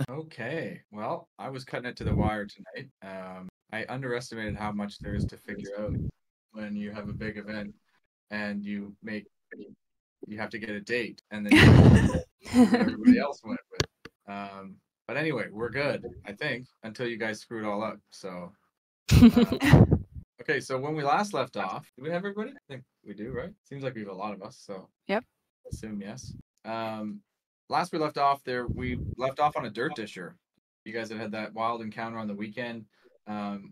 Okay. Well, I was cutting it to the wire tonight. I underestimated how much there is to figure out when you have a big event and you have to get a date and then you have to what everybody else went with. But anyway, we're good, I think, until you guys screw it all up. So, okay. So when we last left off, do we have everybody? I think we do, right? Seems like we have a lot of us. So Yep. assume yes. Last we left off there, we left off on a dirt disher. You guys had that wild encounter on the weekend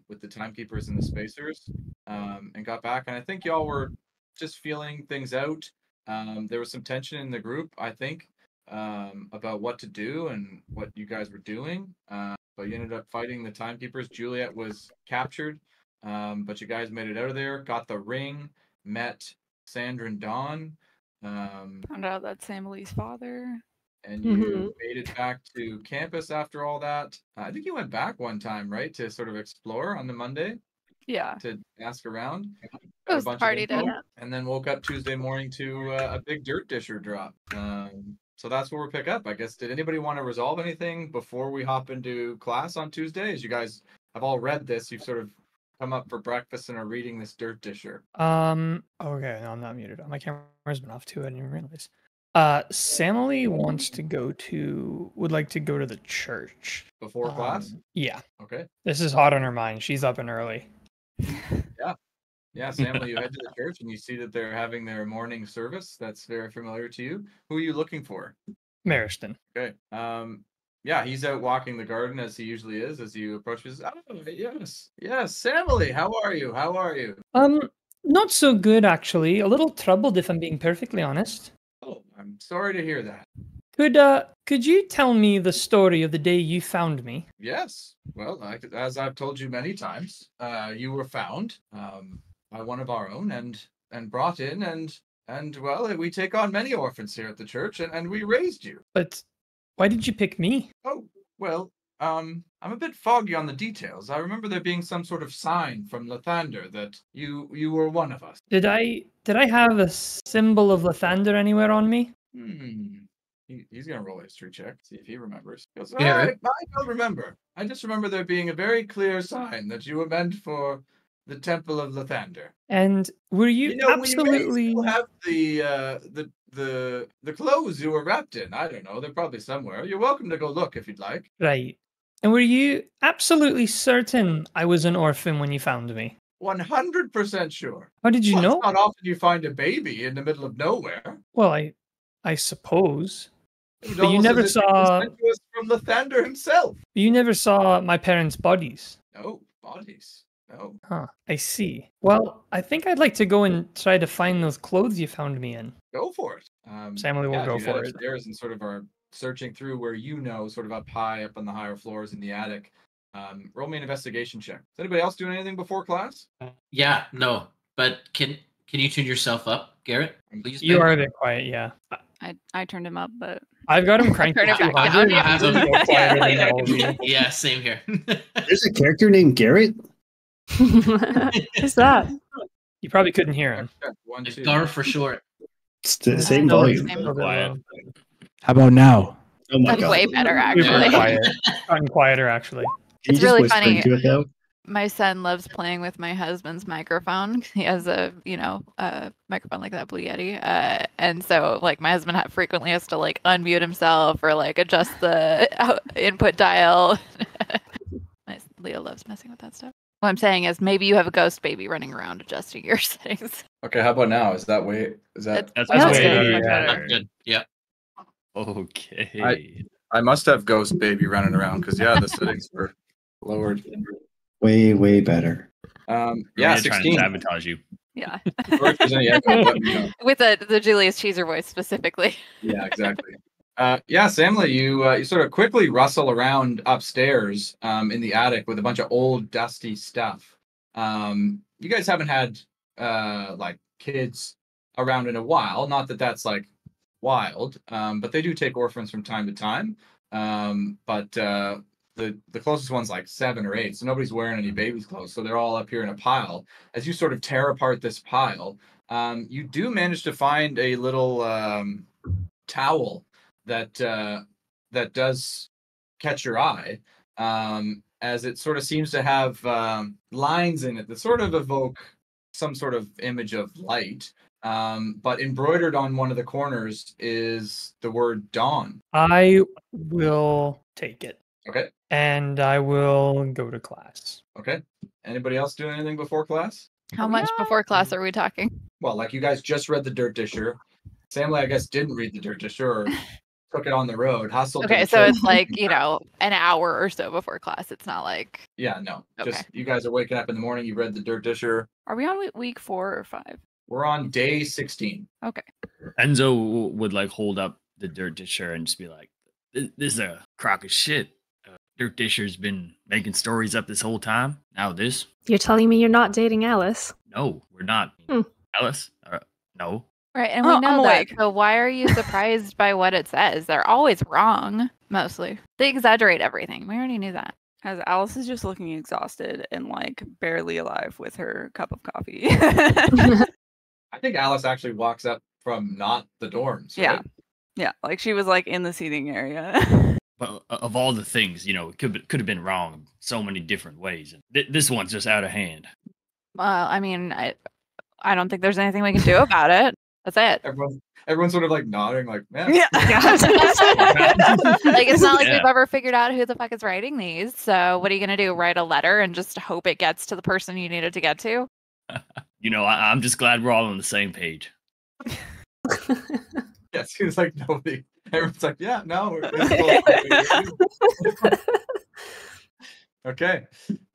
with the timekeepers and the spacers, and got back. And I think y'all were just feeling things out. There was some tension in the group, I think, about what to do and what you guys were doing. But you ended up fighting the timekeepers. Juliet was captured, but you guys made it out of there. Got the ring. Met Sandra and Dawn. Found out that's Emily's father. And you made it back to campus after all that. I think you went back one time, right, to sort of explore on the Monday. Yeah. To ask around. It was the party day. And then woke up Tuesday morning to a big dirt disher drop. So that's where we pick up, I guess. Did anybody want to resolve anything before we hop into class on Tuesday? As you guys have all read this, you've sort of come up for breakfast and are reading this dirt disher. Okay, no, I'm not muted. My camera's been off too. I didn't even realize. Samily would like to go to the church. Before class? Yeah. Okay. This is hot on her mind. She's up and early. Yeah, Samly, you head to the church and you see that they're having their morning service. That's very familiar to you. Who are you looking for? Mariston. Okay. Yeah, he's out walking the garden as he usually is as you approach. He says, "Oh, yes, Samly, how are you? How are you?" Not so good, actually. A little troubled, if I'm being perfectly honest. Oh, I'm sorry to hear that. Could you tell me the story of the day you found me? Yes. Well, as I've told you many times, you were found by one of our own and brought in and well, we take on many orphans here at the church and we raised you. But why did you pick me? Oh, well, I'm a bit foggy on the details. I remember there being some sort of sign from Lathander that you were one of us. Did I have a symbol of Lathander anywhere on me? He's gonna roll a history check, see if he remembers. He goes, I don't remember. I just remember there being a very clear sign that you were meant for the Temple of Lathander. And were you absolutely? We may still have the clothes you were wrapped in. I don't know. They're probably somewhere. You're welcome to go look if you'd like. Right. And were you absolutely certain I was an orphan when you found me? 100% sure. How did you know? It's not often you find a baby in the middle of nowhere. Well, I suppose. But you never saw from Lathander himself. You never saw my parents' bodies. No bodies. No. Huh. I see. Well, I think I'd like to go and try to find those clothes you found me in. Go for it. Samly will go for it. Upstairs and sort of are searching through where sort of up on the higher floors in the attic. Roll me an investigation check. Is anybody else doing anything before class? Yeah, no. But can you tune yourself up, Garrett? Please. You are a bit quiet, yeah. I turned him up, but I've got him cranked. Yeah, same here. There's a character named Garrett. Who's that? You probably couldn't hear him. It's Gar for short. It's the same volume. How about now? Oh my That's God. way better, actually. Gotten quieter, actually. It's really funny. My son loves playing with my husband's microphone. He has a microphone like that Blue Yeti, and so like my husband frequently has to like unmute himself or like adjust the input dial. Leo loves messing with that stuff. What I'm saying is maybe you have a ghost baby running around adjusting your settings. Okay, how about now? That's that's way better. Good. Yeah. Okay. I must have ghost baby running around because the settings were lowered. Way better. Trying 16. to sabotage you. Yeah. Or if there's any echo, let me know. With the Julius Cheeser voice specifically. Yeah, exactly. Samly, you sort of quickly rustle around upstairs in the attic with a bunch of old dusty stuff. You guys haven't had like kids around in a while. Not that that's like wild, but they do take orphans from time to time. But the closest one's like 7 or 8, so nobody's wearing any baby's clothes. So they're all up here in a pile. As you sort of tear apart this pile, you do manage to find a little towel that does catch your eye, as it sort of seems to have lines in it that sort of evoke some sort of image of light. But embroidered on one of the corners is the word dawn. I will take it. Okay. And I will go to class. Okay. Anybody else doing anything before class? How much before class are we talking? Well, like you guys just read the Dirt Disher. Samly, I guess, didn't read the Dirt Disher or took it on the road. Hustled. Okay, so it's like, an hour or so before class. It's not like... Yeah, no. Okay. Just you guys are waking up in the morning, you read the Dirt Disher. Are we on week 4 or 5? We're on day 16. Okay. Enzo would like hold up the Dirt Disher and just be like, "This is a crock of shit. Dirt Disher's been making stories up this whole time. Now this? You're telling me you're not dating Alice? No, we're not. Alice? No. Right, and we I'm know that. awake. So why are you surprised by what it says? They're always wrong, mostly. They exaggerate everything. We already knew that. As Alice is just looking exhausted and like barely alive with her cup of coffee. I think Alice actually walks up from not the dorms. Yeah. Right? Yeah, like she was like in the seating area. But of all the things, it could have been wrong so many different ways. And this one's just out of hand. Well, I mean, I don't think there's anything we can do about it. That's it. Everyone's sort of like nodding, like, man. Yeah. Like, it's not like Yeah. we've ever figured out who the fuck is writing these. So what are you going to do? Write a letter and just hope it gets to the person you need it to get to? I'm just glad we're all on the same page. Yeah, it seems like nobody. Everyone's like, yeah, no. It's cool. Okay.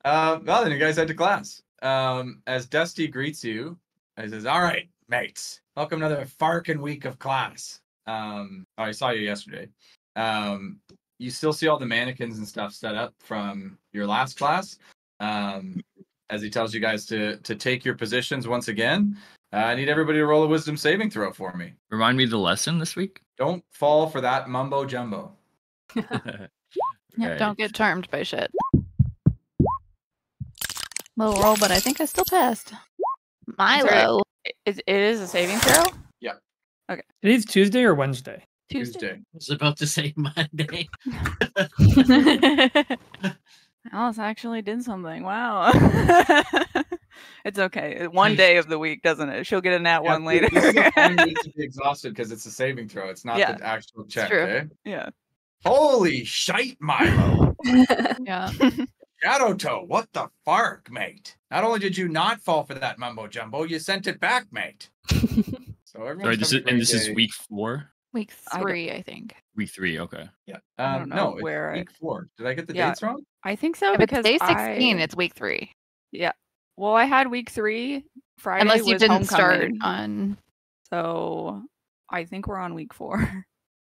Well, then you guys head to class. As Dusty greets you, he says, all right, mates, welcome to another farkin' week of class. I saw you yesterday. You still see all the mannequins and stuff set up from your last class. As he tells you guys to take your positions once again. I need everybody to roll a wisdom saving throw for me. Remind me of the lesson this week? Don't fall for that mumbo jumbo. Yeah, Okay. don't get charmed by shit. Low roll, but I think I still passed. Milo. It is a saving throw? Today's Tuesday or Wednesday? Tuesday. I was about to say Monday. Alice actually did something. Wow. It's okay. One day of the week, doesn't it? She'll get a nat one later. This is a fun week to be exhausted because it's a saving throw. It's not Yeah. the actual check. true. Okay? Yeah. Holy shite, Milo. Yeah. Shadow Toe, what the fark, mate? Not only did you not fall for that mumbo jumbo, you sent it back, mate. So everyone's Sorry, this having a is great day. week 4? Week I don't- 3, I think. Week 3, okay. Yeah. I don't know No, it's where week 4. Did I get the Yeah. dates wrong? I think so If it's because day 16, it's week 3. Yeah. Well, I had week 3. Friday Unless you was didn't start homecoming, on... so I think we're on week 4.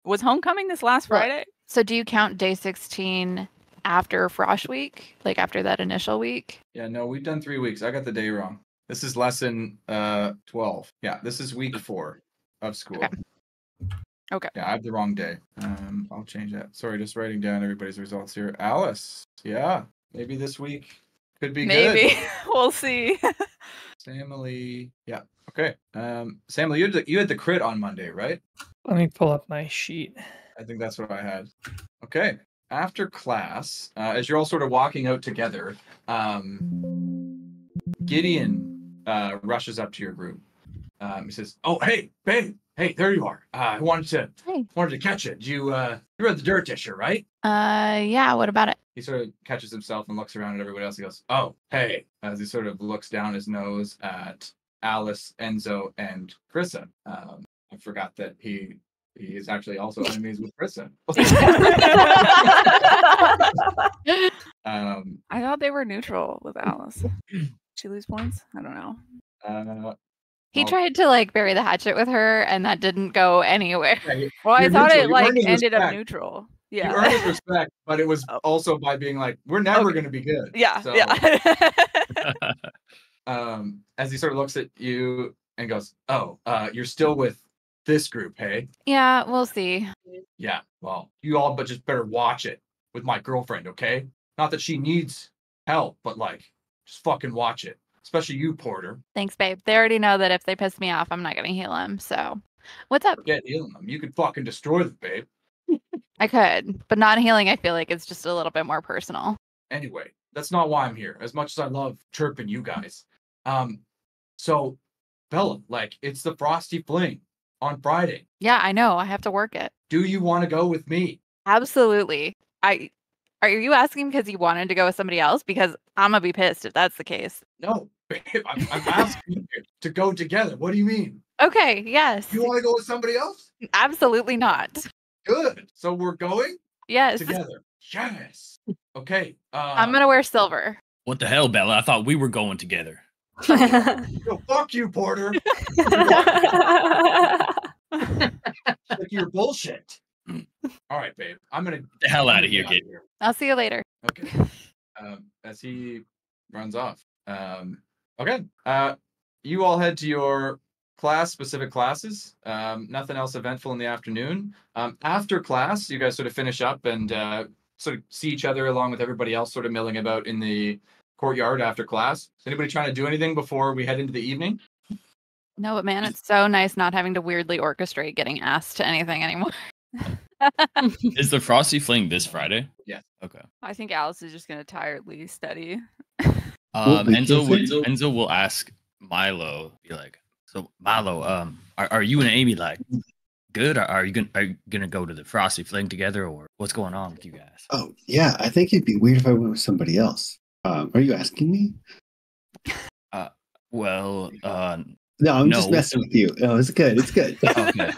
Was homecoming this last Well, Friday? So do you count day 16 after Frosh Week? Like after that initial week? Yeah, no, we've done 3 weeks. I got the day wrong. This is lesson 12. Yeah, this is week 4 of school. Okay. Okay. Yeah, I have the wrong day. I'll change that. Sorry, just writing down everybody's results here. Alice, yeah, maybe this week could be Maybe. good. We'll see. Samly, yeah, okay. Samly, you had the crit on Monday, right? Let me pull up my sheet. I think that's what I had. Okay. After class, as you're all sort of walking out together, Gideon rushes up to your group. He says, "Oh, hey, babe, hey, there you are. I wanted to catch it. You read the Dirt Disher, right?" Yeah, what about it? He sort of catches himself and looks around at everybody else. He goes, "Oh, hey," as he sort of looks down his nose at Alice, Enzo, and Krissa. I forgot that he is actually also enemies with Krissa. I thought they were neutral with Alice. Did she lose points? I don't know. He well, tried to like bury the hatchet with her, and that didn't go anywhere. yeah, Well, I You're thought neutral. it You like earned his ended up respect. neutral. You Yeah. earned his respect, but it was Oh. also by being like, "We're never Okay. going to be good." Yeah. So, Yeah. As he sort of looks at you and goes, "Oh, you're still with this group, hey?" Yeah, we'll see. Yeah. Well, you all but just better watch it with my girlfriend, okay? Not that she needs help, but like, just fucking watch it. Especially you, Porter. Thanks, babe. They already know that if they piss me off, I'm not gonna heal him. So, what's up? Forget healing them. You could fucking destroy them, babe. I could, but non-healing, I feel like it's just a little bit more personal. Anyway, that's not why I'm here. As much as I love chirping you guys. So, Bella, like, it's the Frosty Fling on Friday. Yeah, I know. I have to work it. Do you want to go with me? Absolutely. Are you asking because you wanted to go with somebody else? Because I'm gonna be pissed if that's the case. No, babe, I'm asking you to go together. What do you mean? Okay, yes. You want to go with somebody else? Absolutely not. Good. So we're going Yes. together. Yes. Okay. I'm gonna wear silver. What the hell, Bella? I thought we were going together. No, fuck you, Porter. Like your bullshit. All right, babe. I'm gonna Get the hell out of here, kid. I'll see you later. Okay. As he runs off. Okay. You all head to your specific classes. Nothing else eventful in the afternoon. After class, you guys sort of finish up and sort of see each other along with everybody else sort of milling about in the courtyard after class. Is anybody trying to do anything before we head into the evening? No, but man, it's so nice not having to weirdly orchestrate getting asked to anything anymore. Is the Frosty Fling this Friday? Yes. Okay. I think Alice is just gonna tiredly study. Enzo will ask Milo, be like, so Milo, are you and Amy like good? Or are you gonna go to the Frosty Fling together, or what's going on with you guys? Oh yeah, I think it'd be weird if I went with somebody else. Are you asking me? Well, no, I'm just messing with you. Oh, it's good. It's good. Okay.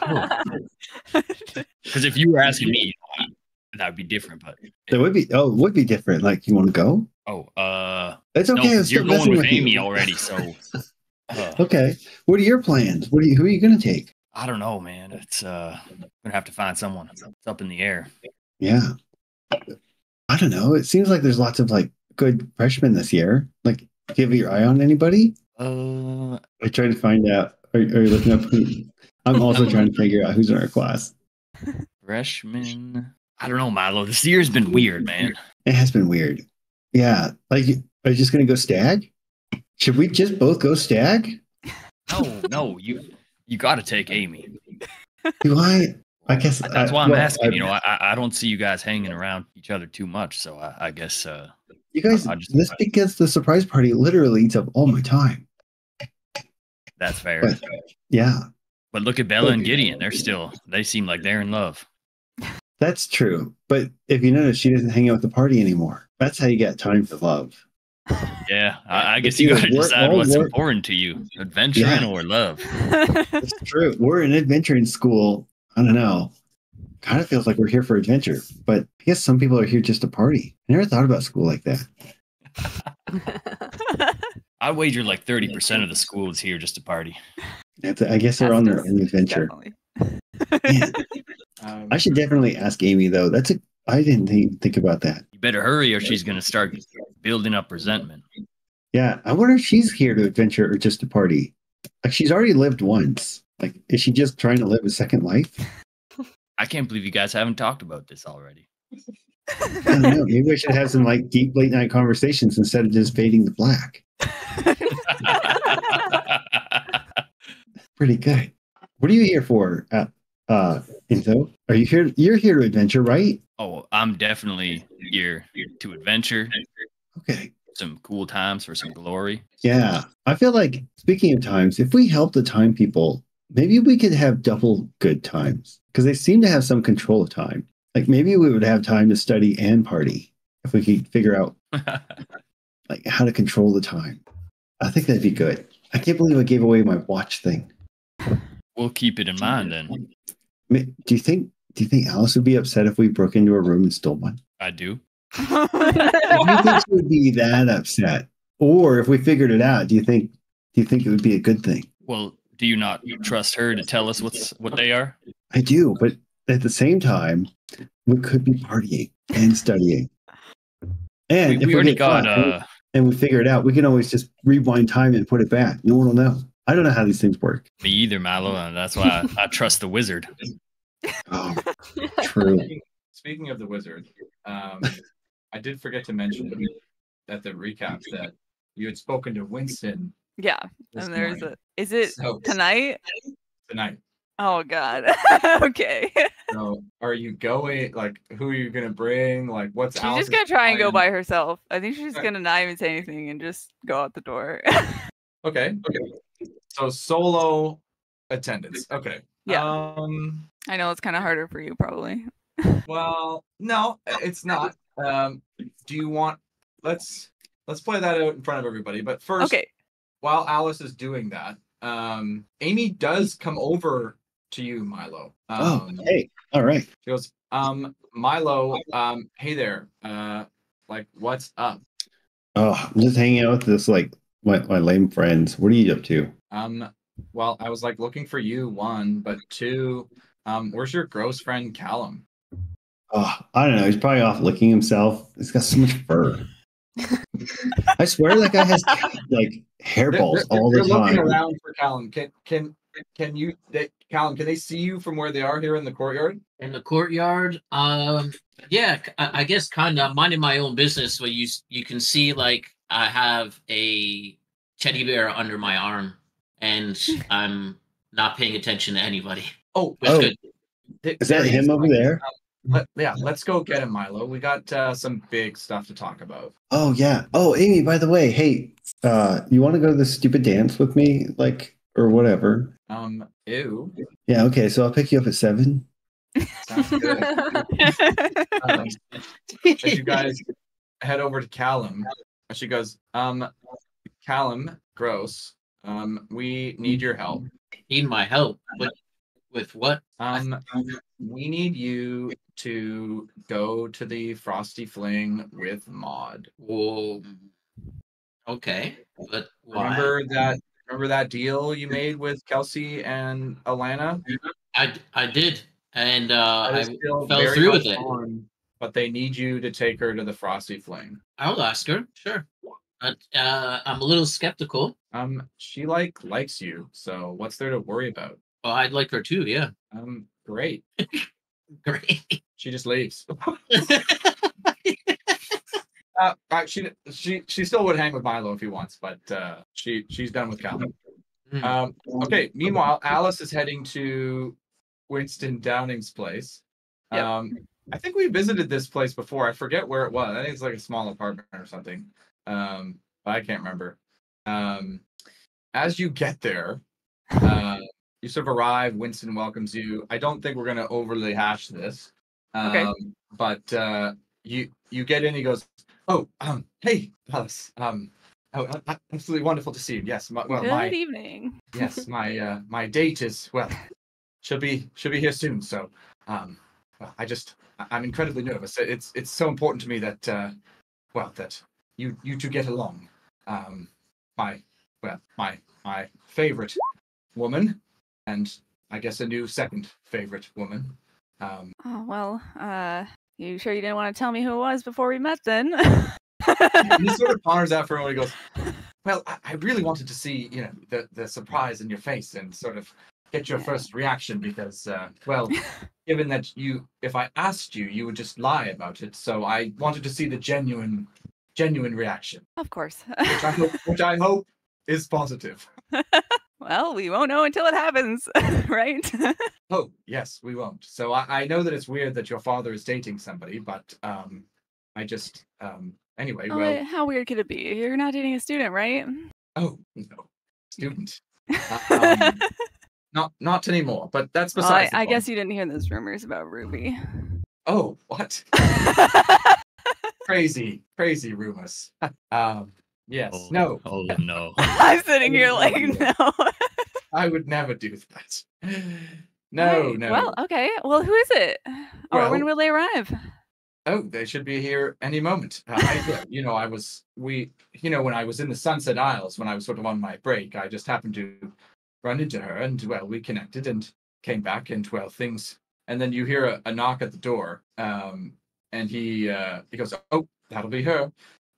Because if you were asking me, that would be different. But it would be. Oh, it would be different. Like, you want to go? Oh, it's okay. No, you're going with Amy already, so. Okay. What are your plans? Who are you going to take? I don't know, man. It's gonna have to find someone. It's up in the air. Yeah. I don't know. It seems like there's lots of like good freshmen this year. Like, do you have your eye on anybody? I try to find out. Are you looking up who? I'm also trying to figure out who's in our class. Freshman. I don't know, Milo. This year's been weird, man. It has been weird. Yeah. Like, are you just going to go stag? Should we just both go stag? No. You got to take Amy. Do I? I guess that's why I'm asking. I don't see you guys hanging around each other too much, so I guess. You guys, this because the surprise party literally eats up all my time. That's fair. But, yeah. But look at Bella and Gideon. They seem like they're in love. That's true. But if you notice, she doesn't hang out at the party anymore. That's how you get time for love. Yeah, I guess you got to decide what's important to you, adventuring or love. It's true. We're in adventuring school. I don't know. Kind of feels like we're here for adventure, but I guess some people are here just to party. I never thought about school like that. I wager like 30% of the school is here just to party. I guess they're on their own adventure. I should definitely ask Amy though. I didn't think about that. You better hurry or she's going to start building up resentment. Yeah, I wonder if she's here to adventure or just to party. Like, she's already lived once. Like, is she just trying to live a second life? I can't believe you guys haven't talked about this already. I don't know. Maybe I should have some like deep late night conversations instead of just fading to black. Pretty good. What are you here for, Enzo? Are you here? You're here to adventure, right? Oh, I'm definitely here to adventure. Okay. Some cool times for some glory. Yeah. I feel like, speaking of times, if we help the time people, maybe we could have double good times because they seem to have some control of time. Like, maybe we would have time to study and party if we could figure out like how to control the time. I think that'd be good. I can't believe I gave away my watch thing. We'll keep it in mind then. Do you think Alice would be upset if we broke into her room and stole one? I do. Do you think she would be that upset? Or if we figured it out, do you think it would be a good thing? Well, do you not trust her to tell us what they are? I do, but at the same time, we could be partying and studying. And we already got and we figure it out, we can always just rewind time and put it back. No one will know. I don't know how these things work. Me either, Milo, and that's why I trust the wizard. Oh, true. Speaking of the wizard, I did forget to mention at the recap that you had spoken to Winston. Yeah, and there's is it tonight? Tonight. Oh God. Okay. So, are you going? Like, who are you gonna bring? Like, what's She's Alice's just gonna try and go plan? by herself. I think she's just Okay. gonna not even say anything and just go out the door. Okay. So solo attendance. Okay. Yeah. I know it's kind of harder for you, probably. Well, no, it's not. Do you want? Let's play that out in front of everybody. But first, Okay. while Alice is doing that, Amy does come over to you, Milo. Hey, all right. She goes, Milo, hey there. Like, what's up? Oh, I'm just hanging out with this like my lame friends. What are you up to? Well, I was like looking for you, one, but two, where's your gross friend Callum? Oh, I don't know. He's probably off licking himself. He's got so much fur. I swear that guy has like hairballs all the They're looking time. around for Callum. Callum, can they see you from where they are here in the courtyard? In the courtyard, yeah, I guess kind of minding my own business. Where you can see like I have a teddy bear under my arm, and I'm not paying attention to anybody. Oh, That's good. Is that him over there? Let's go get him, Milo. We got some big stuff to talk about. Oh yeah. Oh, Amy, by the way, hey, you want to go to this stupid dance with me, like, or whatever? Ew. Yeah. Okay. So I'll pick you up at 7. Sounds good. As you guys head over to Callum, she goes, Callum, gross. We need your help. Need my help? With what? We need you to go to the Frosty Fling with Maud. Whoa. Okay, but why? Remember that deal you made with Kelsey and Alana? I did, and I still fell very through much with it. on, but they need you to take her to the Frosty Fling. I'll ask her, sure. But I'm a little skeptical. She likes you, so what's there to worry about? Oh, I'd like her too, yeah. Great. Great. She just leaves. She still would hang with Milo if he wants, but she's done with Callum. Okay. Meanwhile, Alice is heading to Winston Downing's place. Yep. I think we visited this place before. I forget where it was. I think it's like a small apartment or something. But I can't remember. As you get there, you sort of arrive. Winston welcomes you. I don't think we're going to overly hash this. Okay. But you get in. He goes, "Oh, hey, Alice. Absolutely wonderful to see you. Yes, Good evening. Yes, my date is she'll be here soon. So, I'm incredibly nervous. It's so important to me that that you two get along. My favorite woman, and I guess a new second favorite woman. Oh well, you sure you didn't want to tell me who it was before we met then? He sort of ponders that for a moment. He goes, "Well, I really wanted to see, the surprise in your face and sort of get your first reaction because, given that if I asked you, you would just lie about it. So I wanted to see the genuine reaction. Of course. which I hope is positive. Well, we won't know until it happens, right? Oh, yes, we won't. So I know that it's weird that your father is dating somebody, but I just anyway. Well, how weird could it be? You're not dating a student, right? Oh no, student. Not anymore. But that's Well, besides. I guess you didn't hear those rumors about Ruby. Oh, what? crazy rumors. Yes. Oh, no. Oh no. I'm sitting here like, no. I would never do that. No, Right. no. Well, okay. Well, who is it? Or when Well- will they arrive? Oh, they should be here any moment. When I was in the Sunset Isles when I was sort of on my break, I just happened to run into her, and we connected and came back, and things. And then you hear a knock at the door, and he goes, "Oh, that'll be her."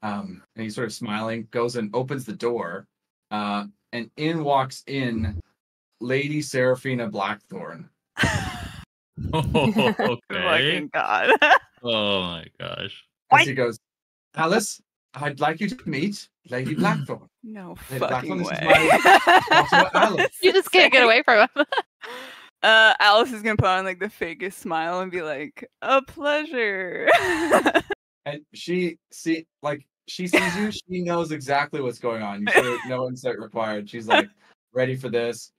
And he's sort of smiling, goes and opens the door, and in walks Lady Seraphina Blackthorn. Okay. Fucking God. Oh my gosh. As he goes, "Alice, I'd like you to meet Lady Blackthorn." No Lady fucking Blackthorn, this is way. my daughter, Alice. You just can't get away from him. Alice is gonna put on like the fakest smile and be like, "A pleasure." And she sees you. She knows exactly what's going on. You sort of no insight required. She's like ready for this.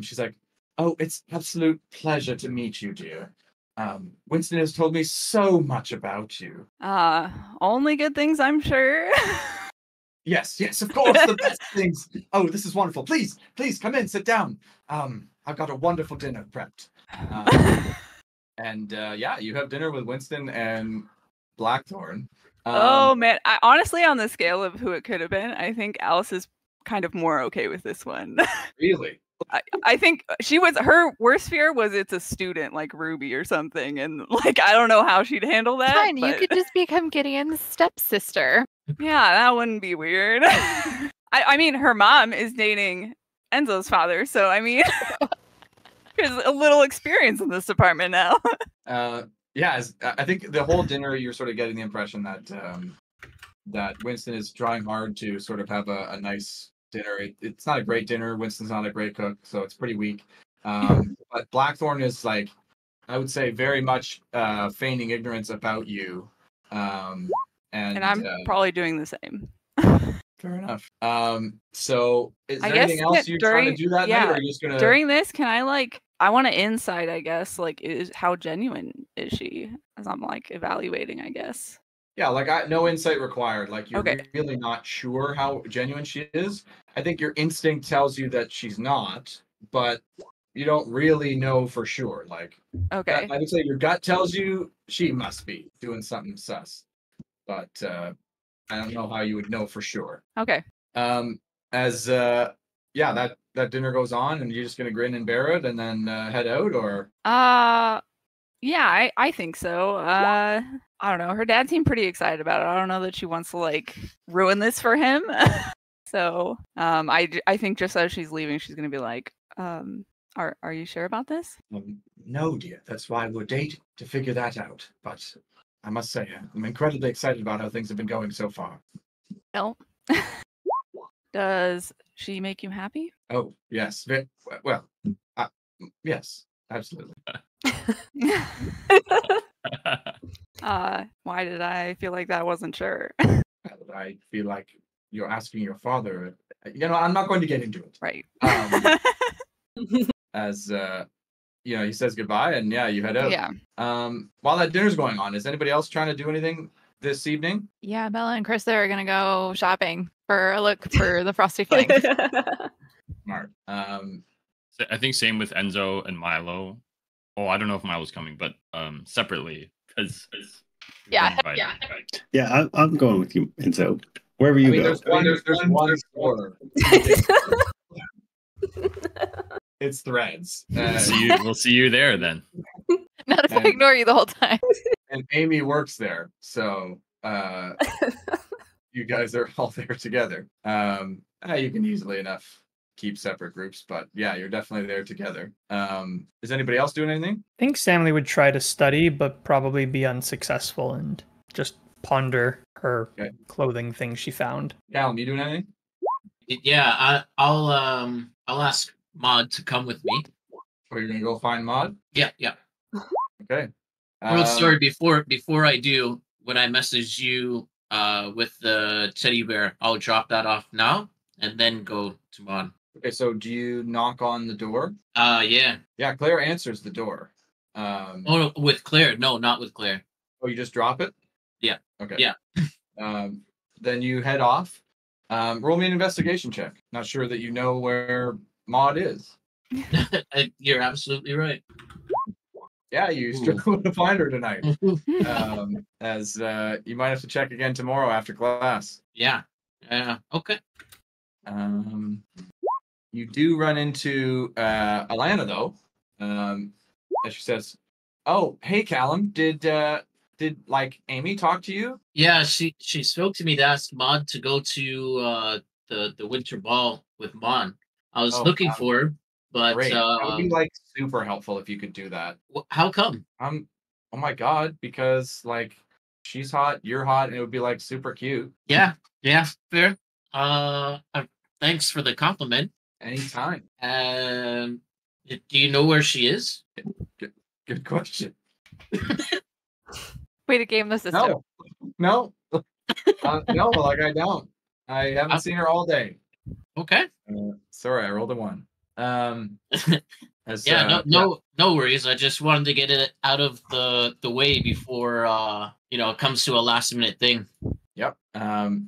She's like, "Oh, it's absolute pleasure to meet you, dear. Winston has told me so much about you." Only good things, I'm sure. Yes, of course, the best things. Oh, this is wonderful. Please come in, sit down. I've got a wonderful dinner prepped. And yeah, you have dinner with Winston and Blackthorn. Oh man, honestly, on the scale of who it could have been, I think Alice is kind of more okay with this one. Really? I think her worst fear was it's a student like Ruby or something, and like I don't know how she'd handle that. Fine, but... you could just become Gideon's stepsister. Yeah, that wouldn't be weird. I mean, her mom is dating Enzo's father, so I mean, there's a little experience in this department now. Yeah, I think the whole dinner, you're sort of getting the impression that that Winston is trying hard to sort of have a nice dinner. It's not a great dinner. Winston's not a great cook, so it's pretty weak. But Blackthorn is like, I would say, very much feigning ignorance about you. And I'm probably doing the same. Fair enough. So is there I guess anything else you're trying to do that night, or are you just gonna during this? Can I want to insight? I guess how genuine is she? As I'm like evaluating, I guess. Yeah, like no insight required. Like you're Okay. really not sure how genuine she is. I think your instinct tells you that she's not, but you don't really know for sure. Like, okay, I would say your gut tells you she must be doing something sus, but I don't know how you would know for sure. Okay. Yeah, that dinner goes on, and you're just gonna grin and bear it, and then head out, or yeah, I think so. I don't know. Her dad seemed pretty excited about it. I don't know that she wants to like ruin this for him. So, I think just as she's leaving, she's gonna be like, are you sure about this? No, dear. That's why we're dating, to figure that out. But I must say, I'm incredibly excited about how things have been going so far. No. Does she make you happy? Oh, yes. Well, yes, absolutely. Why did I feel like that I wasn't sure? I feel like you're asking your father. I'm not going to get into it. Right. As he says goodbye, and yeah, you head out. Yeah. While that dinner's going on, is anybody else trying to do anything this evening? Yeah, Bella and Krista are gonna go shopping for a look for the Frosty Fling. Smart. I think same with Enzo and Milo. Oh, I don't know if Milo's coming, but separately because Yeah. I'm going with you, Enzo. Wherever you go. There's one store. It's Threads. We'll see you there then. Not if I ignore you the whole time. And Amy works there, so you guys are all there together. You can easily enough keep separate groups, but yeah, you're definitely there together. Is anybody else doing anything? I think Stanley would try to study, but probably be unsuccessful and just ponder her clothing thing she found. Callum, you doing anything? Yeah, I'll ask Maud to come with me. Or you're gonna go find Maud? Yeah. Okay. Well, sorry. Before I do, when I message you with the teddy bear, I'll drop that off now and then go to Maud. Okay, so do you knock on the door? Yeah. Yeah, Claire answers the door. No, with Claire. No, not with Claire. Oh, you just drop it? Yeah. Okay. Yeah. Then you head off. Roll me an investigation check. Not sure that you know where Maud is. You're absolutely right. Yeah, you struggle to find her tonight. As you might have to check again tomorrow after class. Yeah. Okay. You do run into Alana though. And she says, "Oh, hey Callum, did like Amy talk to you?" Yeah, she spoke to me to ask Maud to go to the winter ball with Maud. I was looking for her, but great. That would be like super helpful if you could do that. How come? Oh my god, because like she's hot, you're hot, and it would be like super cute. Yeah, fair. Thanks for the compliment. Anytime. Do you know where she is? Good question. Way to game the system. No. No, like I don't. I haven't seen her all day. Okay. Sorry, I rolled a 1. No worries. I just wanted to get it out of the way before it comes to a last minute thing. Yep.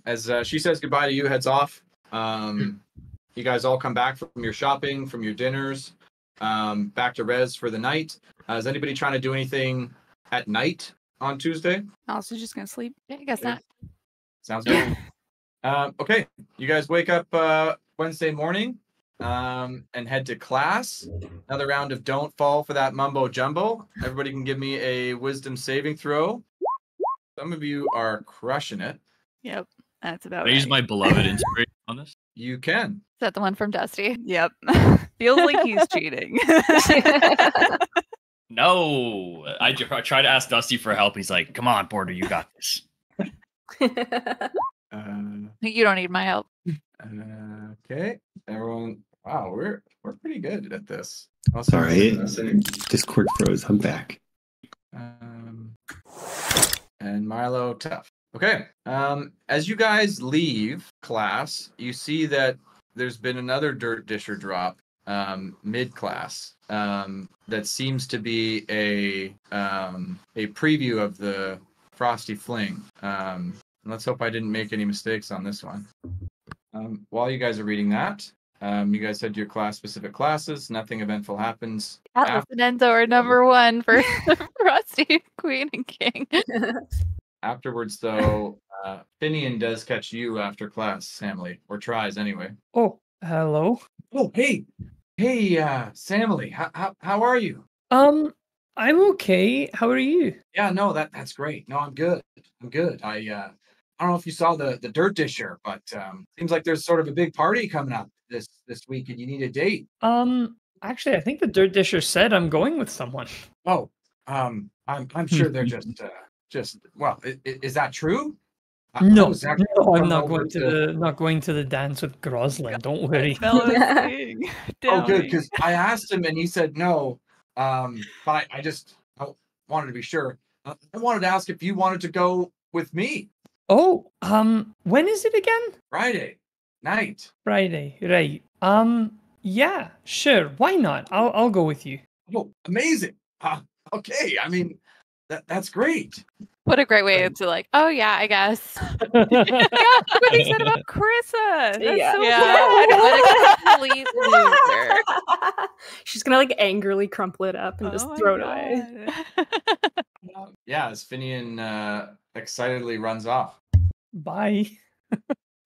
As she says goodbye to you, heads off. You guys all come back from your shopping, from your dinners, back to Res for the night. Is anybody trying to do anything at night on Tuesday? Also just gonna sleep. Yeah, I guess not. Sounds good. Okay, you guys wake up Wednesday morning and head to class. Another round of don't fall for that mumbo jumbo. Everybody can give me a wisdom saving throw. Some of you are crushing it. Yep, that's about I use my beloved inspiration on this. You can. Is that the one from Dusty? Yep. Feels like he's cheating. No, I try to ask Dusty for help. He's like, "Come on, Porter, you got this." You don't need my help. Okay, everyone. Wow, we're pretty good at this. Sorry, Discord froze. I'm back. And Milo, tough. Okay. As you guys leave class, you see that there's been another dirt disher drop mid-class that seems to be a preview of the Frosty Fling. Let's hope I didn't make any mistakes on this one. While you guys are reading that, you guys had your class-specific classes. Nothing eventful happens. Atlas and Enzo are number 1 for Frosty, Queen, and King. Afterwards, though, Finian does catch you after class, Samly, or tries anyway. Oh, hello. Oh, hey, Samly, how are you? I'm okay. How are you? Yeah, no, that's great. No, I'm good. I don't know if you saw the dirt disher, but seems like there's sort of a big party coming up this week, and you need a date. Actually, I think the dirt disher said I'm going with someone. Oh, I'm sure they're just well, is that true? No, I'm not going to the dance with Groslin. Don't worry. Oh, good, because I asked him and he said no. But I wanted to be sure. I wanted to ask if you wanted to go with me. Oh, when is it again? Friday night. Friday, right? Yeah, sure. Why not? I'll go with you. Oh, amazing. Okay, I mean, that's great. What a great way to like, oh yeah, I guess. Yeah, what he said about Carissa. That's so What a complete loser. She's gonna like angrily crumple it up and just throw it away. Yeah, as Finian excitedly runs off. Bye.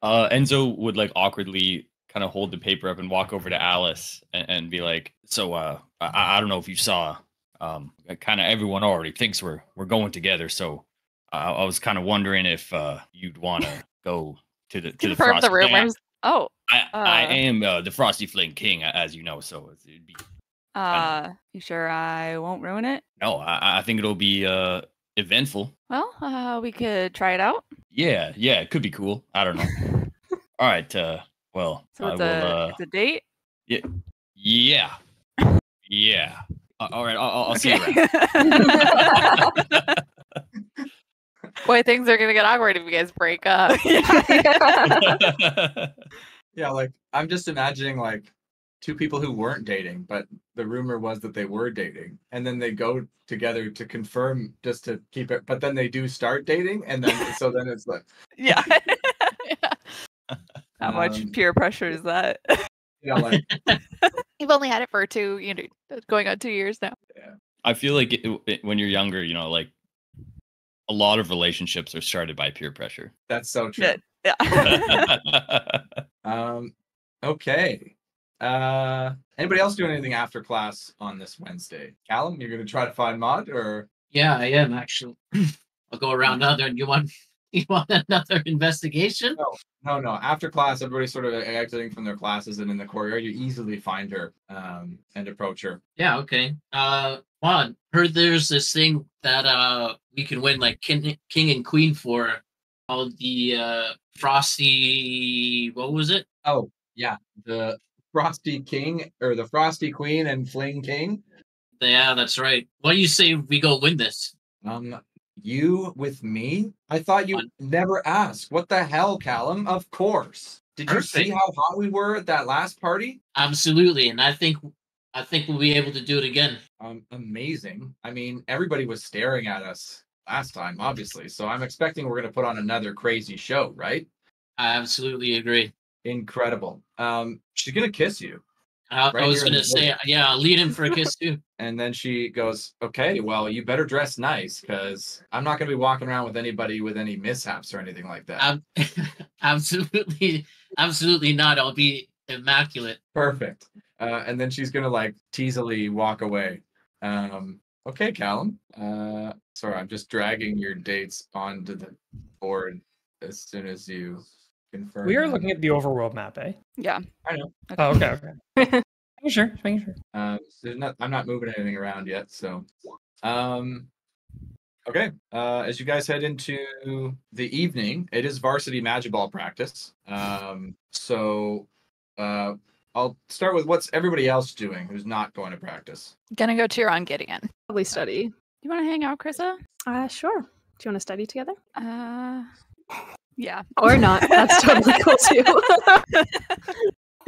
Enzo would like awkwardly kind of hold the paper up and walk over to Alice and be like, "So, I don't know if you saw, kind of everyone already thinks we're going together. So, I was kind of wondering if you'd want to go to the confirm the rumors. Oh, I am the Frosty Fling King, as you know. So it'd be. You sure I won't ruin it? No, I think it'll be eventful. Well, we could try it out. Yeah, it could be cool. I don't know. All right. Well, so it's a date. Yeah. All right. I'll see you around. Boy, things are gonna get awkward if you guys break up. Yeah, like I'm just imagining like two people who weren't dating, but the rumor was that they were dating, and then they go together to confirm just to keep it, but then they do start dating, and then so then it's like yeah. How much peer pressure is that? Yeah, like you've only had it for going on 2 years now. Yeah. I feel like when you're younger, like a lot of relationships are started by peer pressure. That's so true. Yeah. Okay. Anybody else doing anything after class on this Wednesday? Callum, you're gonna try to find Maud, or? Yeah, I am actually. I'll go around another. You want another investigation? No. After class, everybody's sort of exiting from their classes, and in the courtyard, you easily find her and approach her. Yeah. Okay. Maud, heard there's this thing that we can win like king and queen for, called the Frosty. What was it? Oh yeah, the Frosty King or the Frosty Queen and Fling King. Yeah, that's right. What do you say we go win this? You with me? I thought you never asked. What the hell, Callum? Of course. Did you see how hot we were at that last party? Absolutely, and I think we'll be able to do it again. Amazing. I mean, everybody was staring at us last time, obviously. So I'm expecting we're going to put on another crazy show, right? I absolutely agree. Incredible. She's going to kiss you. I was going to say, yeah, I'll lead him for a kiss too. And then she goes, okay, well, you better dress nice because I'm not going to be walking around with anybody with any mishaps or anything like that. Absolutely not. I'll be immaculate. Perfect. And then she's going to like teasily walk away. Okay, Callum. Sorry, I'm just dragging your dates onto the board as soon as you confirm. We are looking at the overworld map, eh? Yeah. I know. Oh, okay. Sure. I'm not moving anything around yet, so okay. As you guys head into the evening, it is varsity Magiball practice. So I'll start with what's everybody else doing who's not going to practice. Gonna go cheer on Gideon. Probably study. You want to hang out, Krissa? Sure. Do you want to study together? Yeah. Or not. That's totally cool too.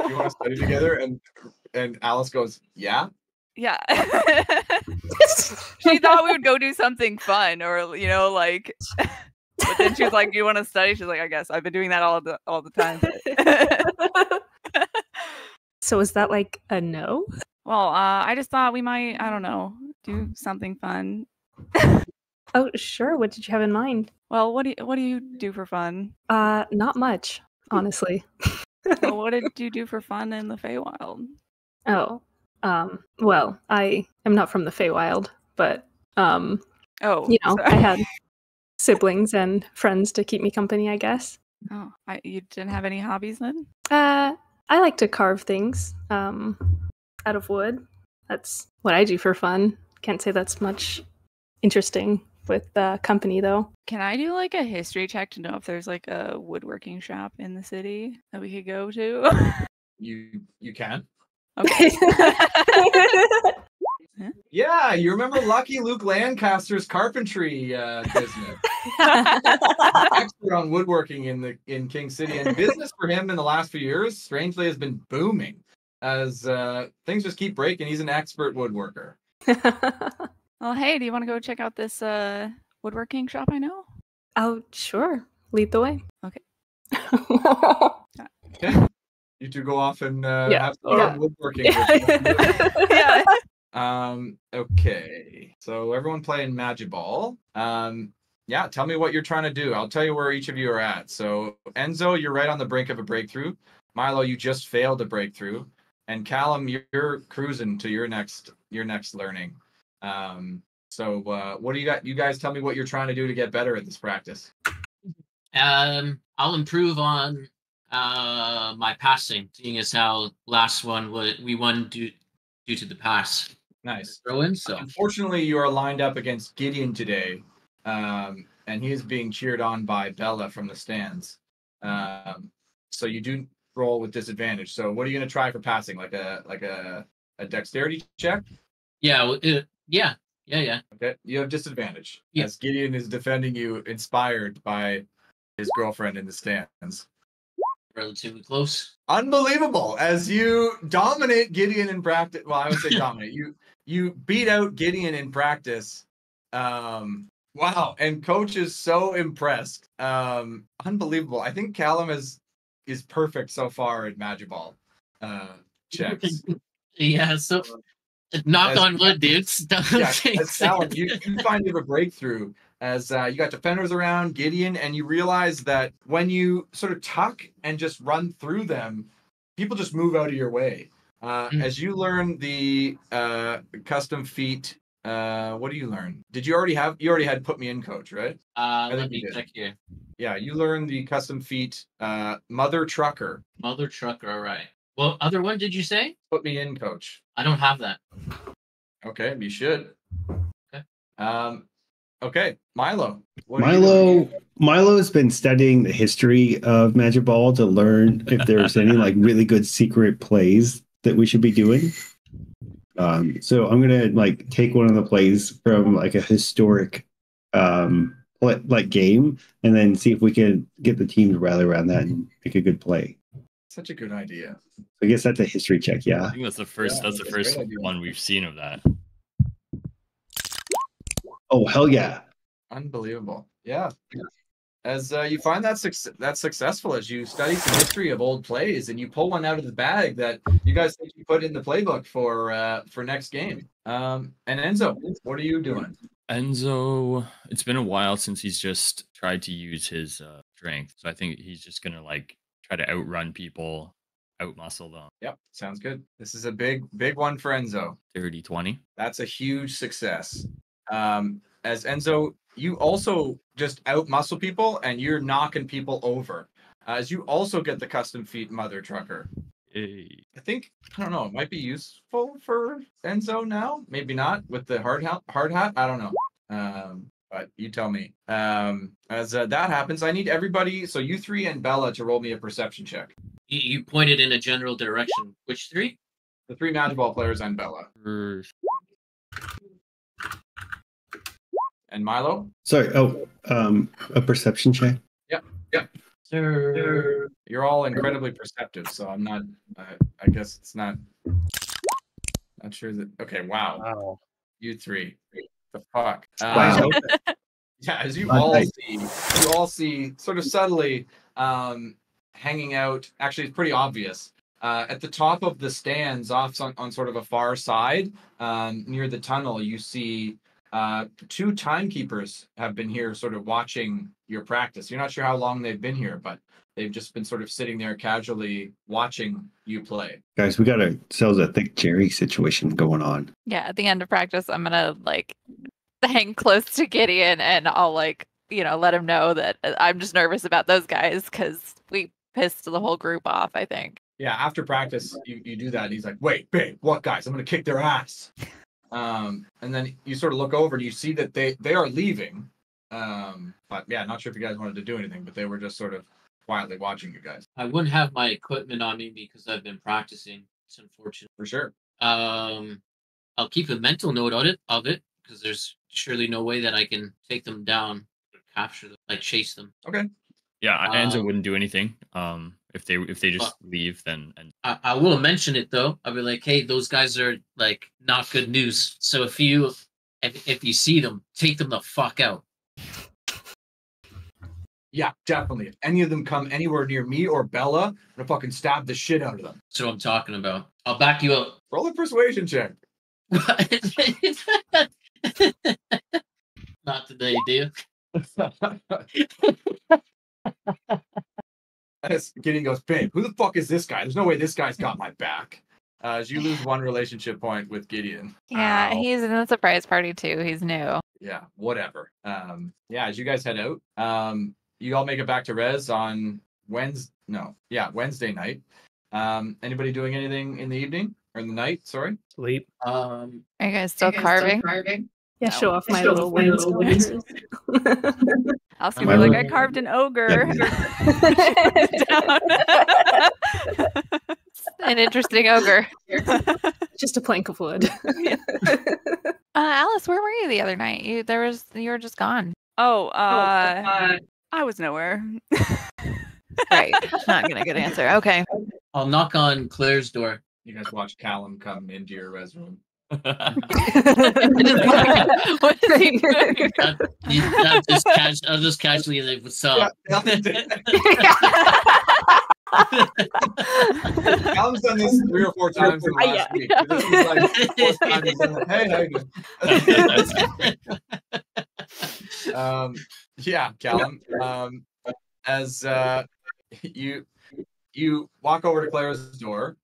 You want to study together? And Alice goes, yeah. Yeah. She thought we would go do something fun or, like, but then she was like, do you want to study? She's like, I guess I've been doing that all the time. So is that like a no? Well, I just thought we might, I don't know, do something fun. Oh, sure. What did you have in mind? Well, what do you do for fun? Not much, honestly. Well, what did you do for fun in the Feywild? Oh, well, I am not from the Feywild, but sorry. I had siblings and friends to keep me company, I guess. Oh, you didn't have any hobbies then? I like to carve things out of wood. That's what I do for fun. Can't say that's much interesting with company though. Can I do like a history check to know if there's like a woodworking shop in the city that we could go to? You can. Okay. Yeah, you remember Lucky Luke Lancaster's carpentry business. Expert on woodworking in King City, and business for him in the last few years, strangely, has been booming as things just keep breaking. He's an expert woodworker. Well, hey, do you want to go check out this woodworking shop I know? Oh, sure. Lead the way. Okay. Okay. You two go off and have some fun woodworking. Yeah. Okay. So everyone playing Magiball. Yeah, tell me what you're trying to do. I'll tell you where each of you are at. So Enzo, you're right on the brink of a breakthrough. Milo, you just failed a breakthrough. And Callum, you're cruising to your next learning. So what do you got? You guys tell me what you're trying to do to get better at this practice. I'll improve on my passing, seeing as how last one we won due to the pass. Nice. So unfortunately, you are lined up against Gideon today, and he is being cheered on by Bella from the stands. So you do roll with disadvantage. So what are you going to try for passing? Like a dexterity check? Yeah. Yeah. Okay, you have disadvantage. Yeah. As Gideon is defending you, inspired by his girlfriend in the stands. Relatively close. Unbelievable! As you dominate Gideon in practice. Well, I would say dominate. You beat out Gideon in practice. Wow! And coach is so impressed. Unbelievable. I think Callum is perfect so far at Magiball checks. Yeah. So. Knock on wood, dudes. As Callum, you find you have a breakthrough as you got defenders around Gideon, and you realize that when you sort of tuck and just run through them, people just move out of your way. As you learn the custom feat, what do you learn? Did you already have? You already had put me in, coach, right? Let me check here. Yeah, you learn the custom feat, Mother Trucker. Mother Trucker, all right. Well, other one did you say? Put me in, coach. I don't have that. Okay, you should. Okay. Okay, Milo. What are you doing? Milo's been studying the history of Magic Ball to learn if there's any like really good secret plays that we should be doing. So I'm gonna like take one of the plays from like a historic like game, and then see if we can get the team to rally around that and make a good play. Such a good idea. I guess that's a history check, yeah. I think that's the first. Yeah, that's the that's a first great idea. one we've seen of that. Oh hell yeah! Unbelievable. Yeah. As you find that that's successful as you study some history of old plays and you pull one out of the bag that you guys think you put in the playbook for next game. And Enzo, what are you doing? Enzo, it's been a while since he's just tried to use his strength, so I think he's just gonna like try to outrun people, outmuscle them. Yep, sounds good. This is a big one for Enzo. 30-20. That's a huge success. As Enzo, you also just outmuscle people and you're knocking people over. As you also get the custom feat Mother Trucker. Hey. I think, I don't know, it might be useful for Enzo now. Maybe not with the hard hat. I don't know. But you tell me. As that happens, I need everybody, so you three and Bella, to roll me a perception check. You pointed in a general direction. Which three? The 3 Magic Ball players and Bella. And Milo? Sorry. Oh, a perception check. Yep. Sir. You're all incredibly perceptive, so I'm not. I guess it's not. Not sure that. Okay. Wow. You three. The fuck. Wow. Yeah. As you all see, sort of subtly, hanging out. Actually, it's pretty obvious. At the top of the stands, off on sort of a far side, near the tunnel, you see 2 timekeepers have been here sort of watching your practice. You're not sure how long they've been here, but they've just been sort of sitting there casually watching you play. Guys, we got ourselves a thick Jerry situation going on. Yeah, at the end of practice, I'm gonna like hang close to Gideon and I'll like, let him know that I'm just nervous about those guys because we pissed the whole group off, I think. Yeah, after practice, you do that. And he's like, wait, babe, what guys? I'm going to kick their ass. And then you sort of look over and you see that they are leaving. But yeah, not sure if you guys wanted to do anything, but they were just sort of quietly watching you guys. I wouldn't have my equipment on me because I've been practicing. It's unfortunate. For sure. I'll keep a mental note of it because there's surely no way that I can take them down or capture them, like chase them. Okay. Yeah, Enzo wouldn't do anything. If they just leave, then I will mention it though. I'll be like, hey, those guys are like not good news. So if you see them, take them the fuck out. Yeah, definitely. If any of them come anywhere near me or Bella, I'm gonna fucking stab the shit out of them. That's what I'm talking about. I'll back you up. Roll a persuasion check. Not today, dear. As Gideon goes, babe, who the fuck is this guy? There's no way this guy's got my back. As you lose 1 relationship point with Gideon. Yeah, he's in the surprise party too. He's new. Yeah, whatever. Yeah, as you guys head out, you all make it back to Res on Wednesday night. Anybody doing anything in the evening or in the night? Sorry. Sleep. Are you guys still carving? Yeah, show off my little wins. I was gonna be like, I carved an ogre. An interesting ogre. Just a plank of wood. Alice, where were you the other night? You were just gone. Oh, I was nowhere. Right. Not gonna get an answer. Okay. I'll knock on Claire's door. You guys watch Callum come into your res room. What is he doing? I'll just casually like, what's up? Callum's done this 3 or 4 times in the last week. This was like the 4th time he's done it. Hey, how you doing? Yeah, Callum. As you walk over to Claire's door,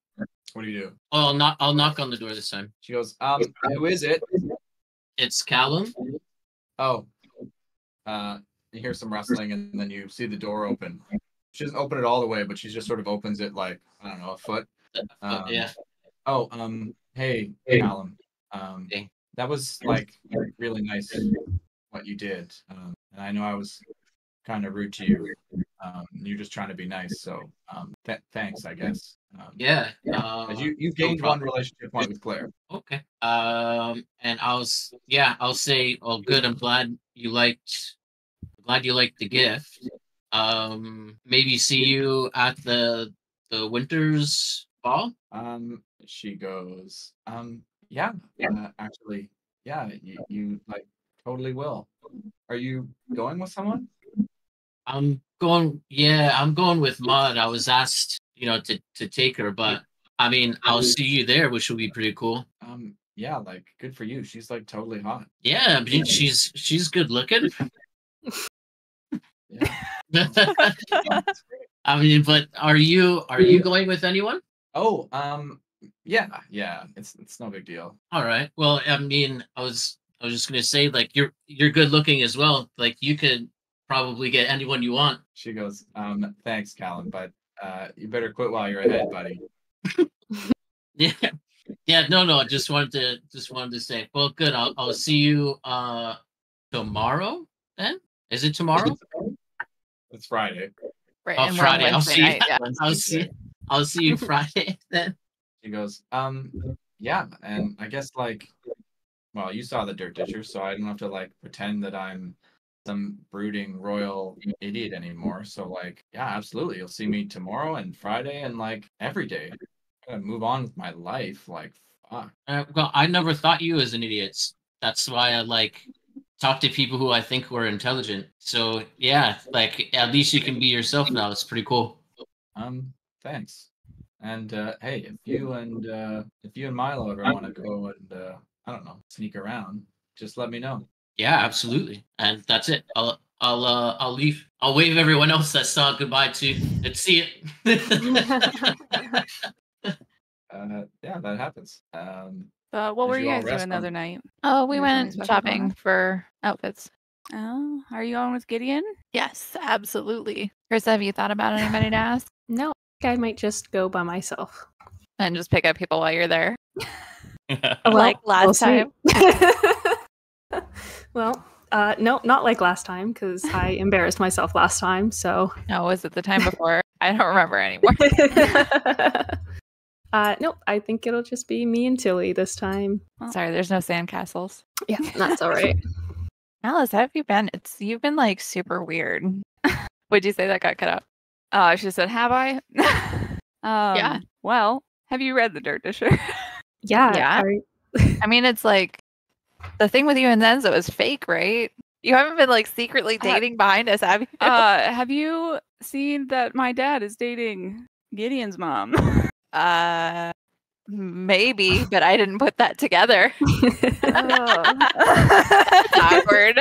what do you do? Oh, I'll knock on the door this time. She goes, who is it? It's Callum. Oh. You hear some rustling and then you see the door open. She doesn't open it all the way, but she just sort of opens it like, I don't know, a foot. Yeah. Oh, hey, Callum. That was like really nice what you did, and I know I was kind of rude to you. You're just trying to be nice, so thanks, I guess. Yeah. As you've No gained one problem. relationship point with Claire. Okay. And I'll say, oh, good. I'm glad you liked the gift. Maybe see you at the winter's ball. She goes, yeah, actually, yeah, you like totally will. Are you going with someone? I'm going with Mud. I was asked, to take her, but I mean, I'll see you there, which will be pretty cool. Yeah, like good for you. She's like totally hot. Yeah, I mean, she's good looking. Yeah. I mean, but are you going with anyone? Oh, yeah. It's no big deal. All right. Well, I mean, I was just gonna say, like, you're good looking as well. Like, you could probably get anyone you want. She goes, thanks, Callan, but you better quit while you're ahead, buddy. Yeah. Yeah, no, I just wanted to say, well, good. I'll see you tomorrow then. Is it tomorrow? It's Friday. Right, Oh, and we're on Friday. I'll Wednesday see you. night, yeah. I'll see you Friday then. She goes, yeah, and I guess like, well, you saw the dirt ditcher, so I don't have to like pretend that I'm some brooding royal idiot anymore. So like, yeah, absolutely. You'll see me tomorrow and Friday and like every day. I'm gonna move on with my life. Like, fuck. Well, I never thought you as an idiot. That's why I like talk to people who I think were intelligent. So yeah, like at least you can be yourself now. It's pretty cool. Thanks. And hey, if you and Milo ever want to go and I don't know, sneak around, just let me know. Yeah, absolutely. And that's it. I'll leave. I'll wave everyone else that saw goodbye to. Let's see it. Yeah, that happens. What were you guys doing the other night? Oh, we You guys went special shopping going on? for outfits. Oh, are you going with Gideon? Yes, absolutely. Chris, have you thought about anybody to ask? No, I think I might just go by myself. And just pick up people while you're there. Well, Like last we'll see. time. Well, no, not like last time because I embarrassed myself last time. So No, was it the time before? I don't remember anymore. no, I think it'll just be me and Tilly this time. Sorry, there's no sandcastles. Yeah, that's all right. Alice, how have you been? You've been like super weird. Would you say that got cut out? She said, "Have I?" Yeah. Well, have you read the Dirt Disher? Yeah. Yeah. I mean, it's like the thing with you and Zenzo is fake, right? You haven't been like secretly dating behind us, have you? Have you seen that my dad is dating Gideon's mom? Maybe, but I didn't put that together. Oh. Awkward.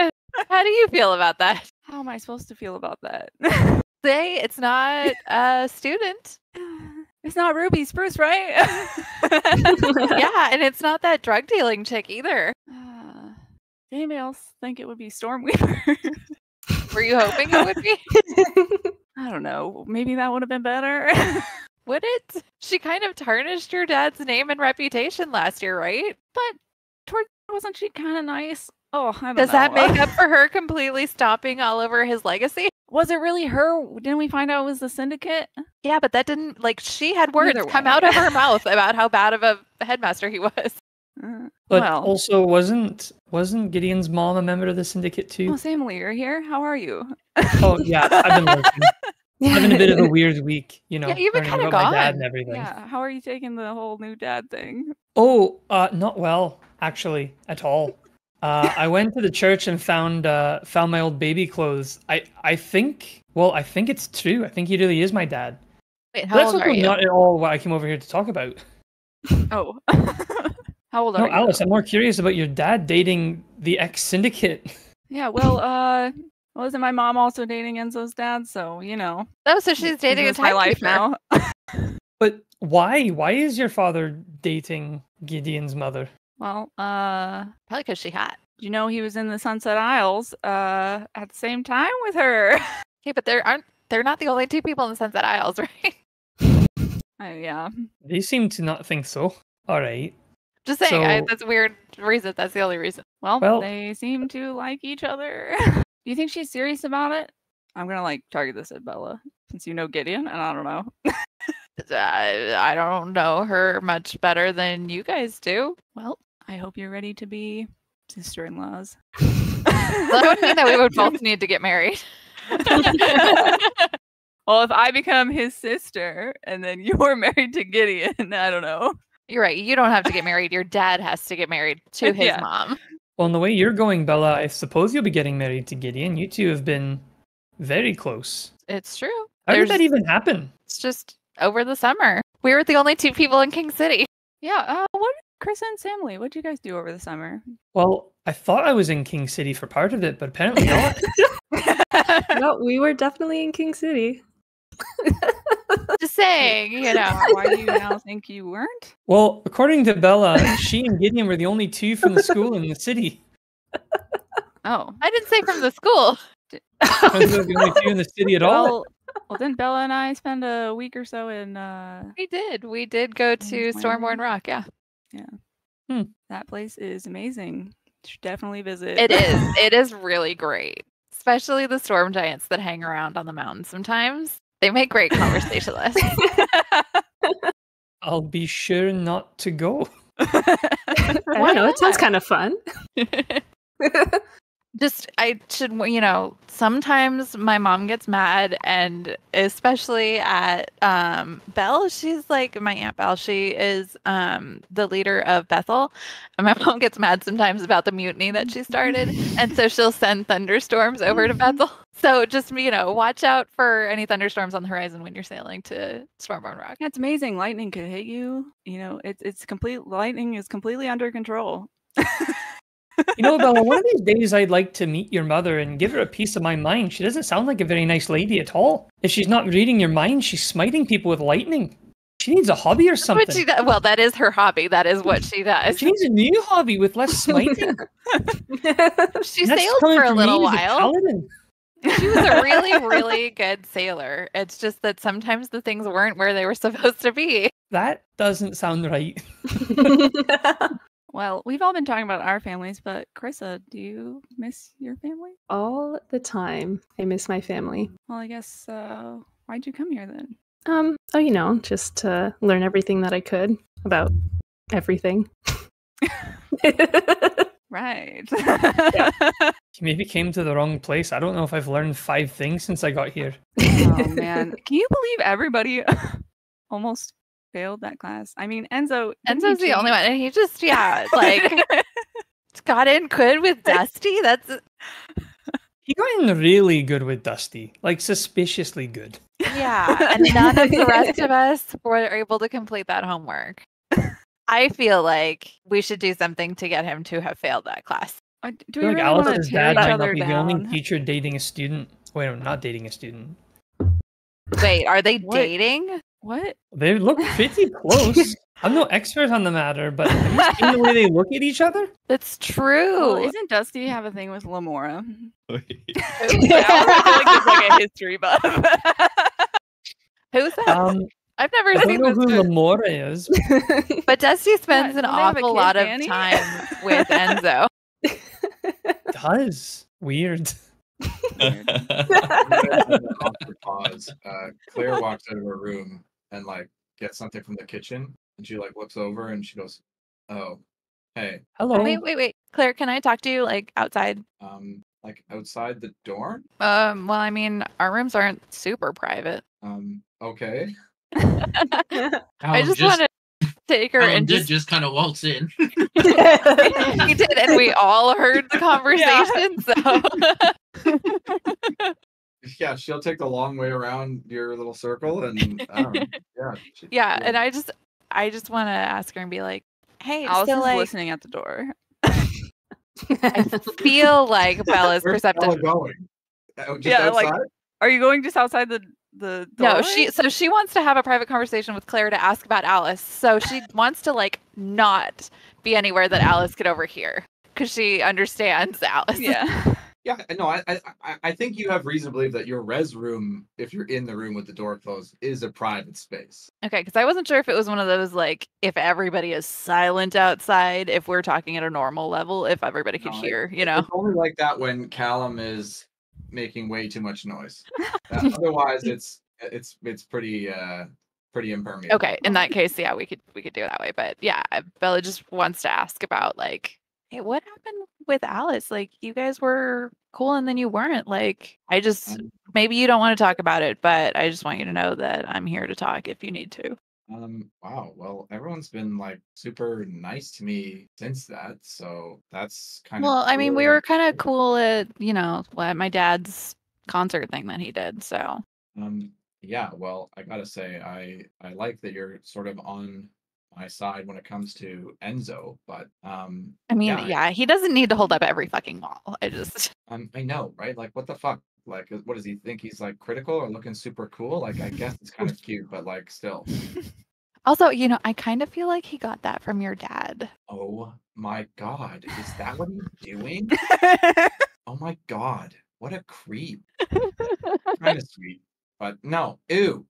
How do you feel about that? How am I supposed to feel about that? Say it's not a student. It's not Ruby Spruce, right? Yeah, and it's not that drug dealing chick either. Anybody else think it would be Stormweaver? Were you hoping it would be? I don't know. Maybe that would have been better. Would it? She kind of tarnished your dad's name and reputation last year, right? But wasn't she kind of nice? Oh, I don't Does know. that make up for her completely stomping all over his legacy? Was it really her? Didn't we find out it was the syndicate? Yeah, but that didn't, like, she had words Either come way. out of her mouth about how bad of a headmaster he was. But well, also, wasn't Gideon's mom a member of the syndicate too? oh, Sammy, you're here. How are you? Oh yeah, I've been working. Having a bit of a weird week, you know. Yeah, you've been learning kinda about my dad gone. and everything. Yeah. How are you taking the whole new dad thing? Oh, not well, actually, at all. I went to the church and found my old baby clothes. I think it's true. I think he really is my dad. Wait, But how that's old are you? not at all what I came over here to talk about. Oh. How old are No, you? Alice, I'm more curious about your dad dating the ex-syndicate. Yeah, well, wasn't my mom also dating Enzo's dad? So, you know. Oh, so she's dating a this is my life timekeeper. now. But why? Why is your father dating Gideon's mother? Well, Probably because she hot. you know he was in the Sunset Isles at the same time with her. Okay, but they're not the only two people in the Sunset Isles, right? Yeah. They seem to not think so. All right. Just saying, So- that's a weird reason. That's the only reason. Well, they seem to like each other. Do you think she's serious about it? I'm gonna like target this at Bella since you know Gideon, and I don't know. I don't know her much better than you guys do. Well, I hope you're ready to be sister-in-laws. That would mean that we would both need to get married. Well, if I become his sister and then you're married to Gideon, I don't know. You're right. You don't have to get married. Your dad has to get married to his Yeah. mom. Well, in the way you're going, Bella, I suppose you'll be getting married to Gideon. You two have been very close. It's true. How did that even happen? It's just over the summer. We were the only two people in King City. Yeah. What did Chris and Samly? What did you guys do over the summer? Well, I thought I was in King City for part of it, but apparently not. No, we were definitely in King City. Just saying, you know. Why do you now think you weren't? Well, according to Bella, she and Gideon were the only two from the school in the city. Oh, I didn't say from the school. Those are the only two in the city at all. Well, didn't Bella and I spend a week or so in? We did. We did go to Stormborn Rock. Yeah. Yeah. That place is amazing. You should definitely visit. It is. It is really great. Especially the storm giants that hang around on the mountain sometimes. They make great conversationalists. I'll be sure not to go. I don't know. It sounds kind of fun. Just, I should, you know, sometimes my mom gets mad, and especially at Belle, she's like, my Aunt Belle, she is the leader of Bethel, and my mom gets mad sometimes about the mutiny that she started, and so she'll send thunderstorms over to Bethel. So just, you know, watch out for any thunderstorms on the horizon when you're sailing to Stormborn Rock. That's amazing. Lightning could hit you. You know, it's complete. Lightning is completely under control. You know, Bella, one of these days I'd like to meet your mother and give her a piece of my mind. She doesn't sound like a very nice lady at all. If she's not reading your mind, she's smiting people with lightning. She needs a hobby or something. Well, that is her hobby. That is what she does. She needs a new hobby with less smiting. She sailed for a little while. Paladin. She was a really, really good sailor. It's just that sometimes the things weren't where they were supposed to be. That doesn't sound right. Well, we've all been talking about our families, but Carissa, do you miss your family? All the time. I miss my family. Well, I guess, why'd you come here then? Oh, you know, just to learn everything that I could about everything. Right. You maybe came to the wrong place. I don't know if I've learned 5 things since I got here. Oh, man. Can you believe everybody almost failed that class? I mean, Enzo's the only one, and he just like got in good with Dusty. That's He got in really good with Dusty, like suspiciously good. Yeah, and none of the rest of us were able to complete that homework. I feel like we should do something to get him to have failed that class. I Do we feel like really want to Alice's tear dad each might other not be the only down? teacher dating a student. Wait, no, not dating a student. Wait, are they What? dating? What? They look pretty close. I'm no expert on the matter, but have you seen the way they look at each other? That's true. Well, isn't Dusty have a thing with Lamora? Yeah, I feel like there's like a history buff. Who's that? I've never I don't seen know this. who Lamora is. But Dusty spends What, an don't they have a awful kid, lot of Danny? time with Enzo. Does weird. Awkward pause. Claire walks out of her room and like gets something from the kitchen, and she like looks over and she goes, "Oh, hey." Hello. Wait. Claire, can I talk to you like outside? Like outside the door. Well, I mean, our rooms aren't super private. Okay. I just want to take her and just kind of waltz in. he did, and we all heard the conversation. So Yeah, she'll take the long way around your little circle, and yeah, and I just want to ask her and be like, "Hey, Alice so is like, listening at the door. I feel like Bella's Where's perceptive." Bella going? Just Yeah, outside? like, are you going just outside the No, doorway? she wants to have a private conversation with Claire to ask about Alice. So she wants to like not be anywhere that Alice could overhear because she understands Alice. Yeah. Yeah, no, I think you have reason to believe that your res room, if you're in the room with the door closed, is a private space. Okay, because I wasn't sure if it was one of those, like, if everybody is silent outside, if we're talking at a normal level, if everybody could hear, you know? It's only like that when Callum is making way too much noise. Otherwise, it's pretty impermeable. Okay, in that case, yeah, we could do it that way. But yeah, Bella just wants to ask about, like, hey, what happened with Alice? Like, you guys were cool and then you weren't. Like, I just maybe you don't want to talk about it, but I just want you to know that I'm here to talk if you need to. Wow. Well, everyone's been like super nice to me since that, so that's kind of Well, I mean, we cool. were kind of cool at, you know, at my dad's concert thing that he did. So yeah, well, I gotta say, I like that you're sort of on my side when it comes to Enzo, but I mean, yeah, he doesn't need to hold up every fucking wall. I know, right? Like, what the fuck? Like, what does he think? He's like critical or looking super cool? Like, I guess it's kind of cute, but like, still. Also, you know, I kind of feel like he got that from your dad. Oh my God, is that what he's doing? Oh my God, what a creep. Kind of sweet, but no, ew.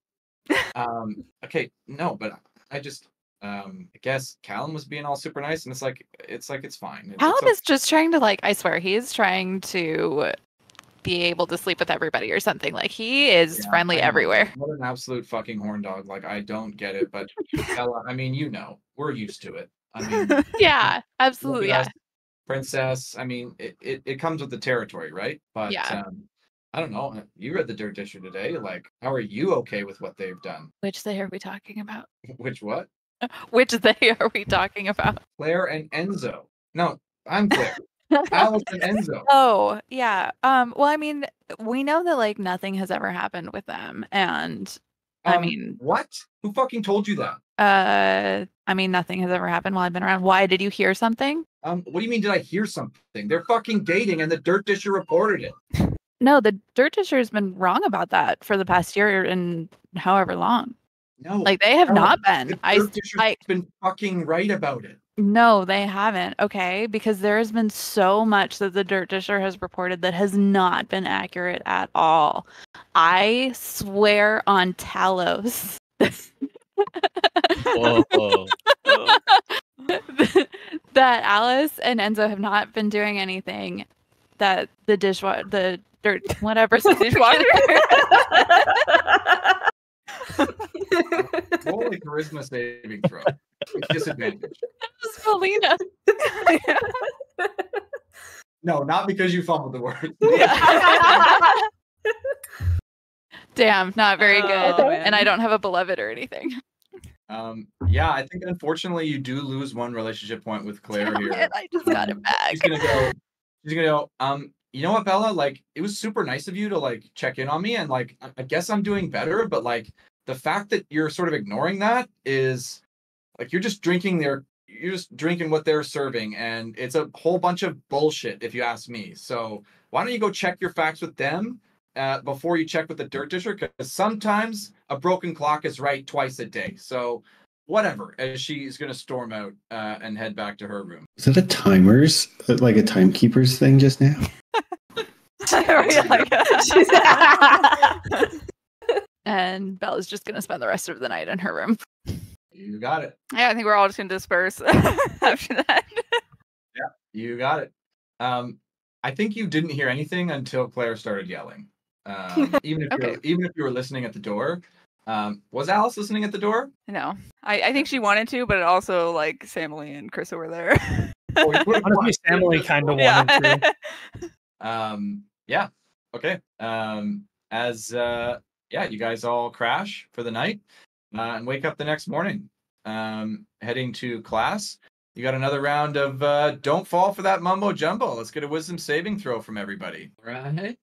Okay, no, but I just I guess Callum was being all super nice, and it's fine. Callum is just trying to, like, I swear, he is trying to be able to sleep with everybody or something. Like, he is friendly everywhere. What an absolute fucking horn dog. Like, I don't get it, but Ella, I mean, you know, we're used to it. I mean, yeah, absolutely, yeah. Princess, I mean, it comes with the territory, right? But yeah. I don't know. You read the Dirt Disher today. Like, how are you okay with what they've done? Which they are we talking about? Which what? Which they are we talking about? Claire and Enzo. No, I'm Claire. Alice and Enzo. Oh, yeah. Well, I mean, we know that, like, nothing has ever happened with them, and I mean, what? Who fucking told you that? I mean, nothing has ever happened while I've been around. Why? Did you hear something? What do you mean? Did I hear something? They're fucking dating, and the Dirt Disher reported it. No, the Dirt Disher has been wrong about that for the past year and however long. No, like, they have not been. The Dirt Disher's been fucking right about it. No, they haven't. Okay, because there has been so much that the Dirt Disher has reported that has not been accurate at all. I swear on Talos. that Alice and Enzo have not been doing anything that the dishwasher. Roll a charisma saving throw. With disadvantage. It's Felina. No, not because you fumbled the word. Damn, not very good. And I don't have a beloved or anything. Yeah, I think unfortunately you do lose one relationship point with Claire here. I just got it back. She's gonna go, you know what, Bella? Like, it was super nice of you to like check in on me, and like I guess I'm doing better, but like the fact that you're sort of ignoring that is like you're just drinking what they're serving, and it's a whole bunch of bullshit if you ask me. So why don't you go check your facts with them before you check with the Dirt Disher, because sometimes a broken clock is right twice a day. So whatever, as she's going to storm out and head back to her room. Is that like a timekeeper's thing just now? And Bella's just going to spend the rest of the night in her room. You got it. Yeah, I think we're all just going to disperse after that. Yeah, you got it. I think you didn't hear anything until Claire started yelling. Even if you were listening at the door. Was Alice listening at the door? No, I think she wanted to, but also like Samily and Krista were there. Honestly, Samily kind of wanted to. Yeah. Okay. You guys all crash for the night and wake up the next morning, heading to class. You got another round of don't fall for that mumbo jumbo. Let's get a wisdom saving throw from everybody. Right.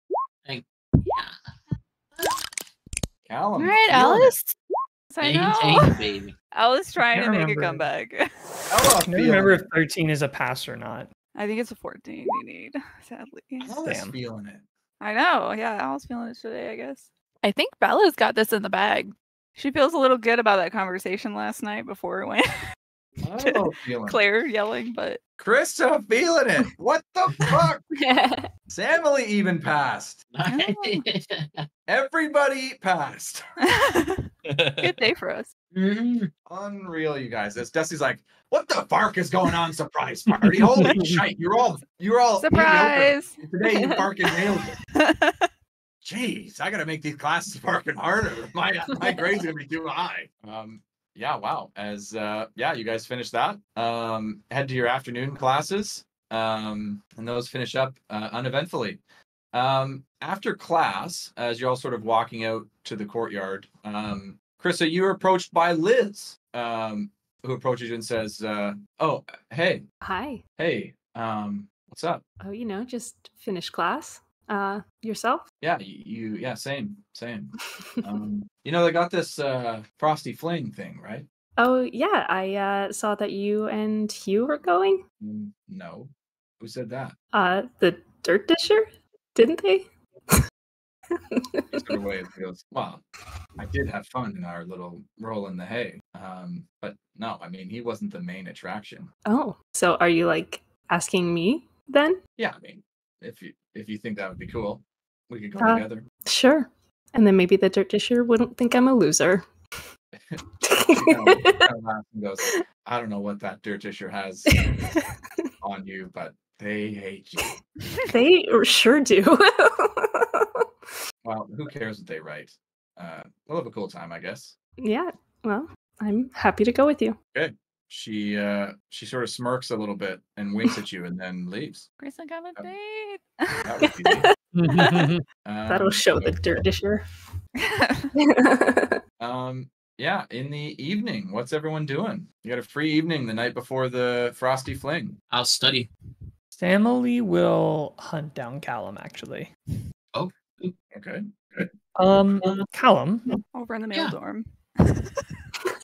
Callum. All right, Alice. I know. Baby. Alice trying to make a comeback. I can't remember if 13 is a pass or not. I think it's a 14 you need, sadly. Alice feeling it. I know. Yeah, Alice feeling it today, I guess. I think Bella's got this in the bag. She feels a little good about that conversation last night before it went. I don't know feeling. Claire yelling, but Krista feeling it. What the fuck? Samily even passed. Everybody passed. good day for us. Unreal, you guys. As Dusty's like, what the fuck is going on? Surprise party. Holy shit. You're all Surprise. mediocre. Today you fucking nailed it. Jeez, I gotta make these classes fucking harder. My grade's gonna be too high. Yeah, wow. As you guys finish that. Head to your afternoon classes. And those finish up uneventfully. After class, as you're all sort of walking out to the courtyard, Krista, you are approached by Liz, who approaches you and says, "Oh, hey, Hi. hey, what's up?" Oh, just finished class. Yourself? Yeah, same. They got this Frosty Fling thing, right? Oh, yeah. I saw that you and Hugh were going. No, who said that? The dirt disher, didn't they? Sort of way it feels. Well, I did have fun in our little roll in the hay, but no, I mean he wasn't the main attraction. Oh, so are you asking me then? Yeah, I mean, if you think that would be cool, we could go together. Sure. And then maybe the dirt disher wouldn't think I'm a loser. Goes, I don't know what that dirt disher has on you, but they hate you. They sure do. Well, who cares what they write? We'll have a cool time, I guess. Yeah, well, I'm happy to go with you. Okay. She sort of smirks a little bit and winks at you and then leaves. Grayson got a date. That was easy. That'll show the dirt disher. Yeah, in the evening, what's everyone doing? You got a free evening the night before the Frosty Fling. I'll study. Samily will hunt down Callum, actually. Oh, okay. Good. Callum, Over in the male dorm.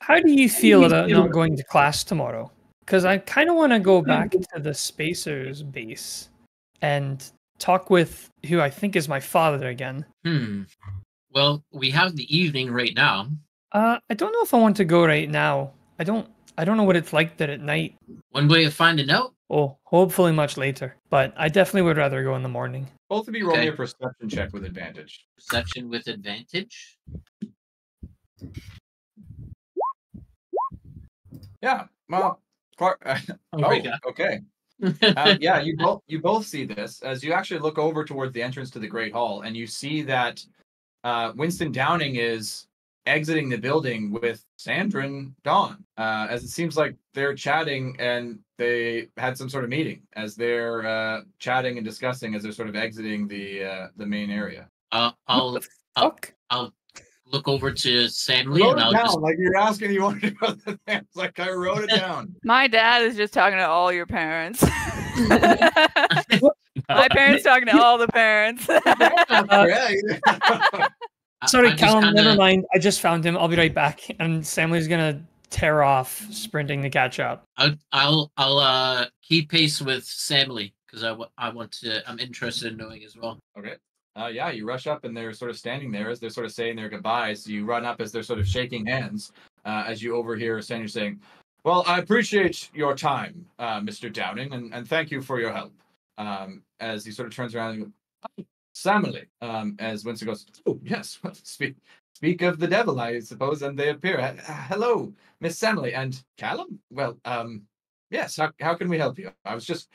how do you feel about not going to class tomorrow? Because I kind of want to go back to the Spacers base and talk with who I think is my father again. Well, we have the evening right now. I don't know if I want to go right now. I don't know what it's like there at night. One way of finding out. Oh, hopefully much later. But I definitely would rather go in the morning. Both of you roll me a perception check with advantage. Perception with advantage. Yeah. Well, Clark. Okay. Yeah, you both see this as you actually look over towards the entrance to the Great Hall, and you see that Winston Downing is exiting the building with Sandra and Dawn, as it seems like they're chatting and they had some sort of meeting as they're chatting and discussing as they're sort of exiting the main area. I'll look over to Samly Wrote and it I'll down, just like you're asking you wanted to go to the things. Like I wrote it down. My dad is just talking to all your parents. My parents talking to all the parents. Sorry, Callum, never mind. I just found him. I'll be right back. And Samly's gonna tear off, sprinting to catch up. I'll keep pace with Samly because I'm interested in knowing as well. Okay. Yeah, you rush up and they're sort of standing there as they're sort of saying their goodbyes. You run up as they're sort of shaking hands as you overhear Sandra saying, "Well, I appreciate your time, Mr. Downing, and thank you for your help." As he sort of turns around and goes, Samly, as Winston goes, "Oh, yes, well, speak of the devil, I suppose," and they appear. "Hello, Miss Samly and Callum. Well, yes, how can we help you? I was just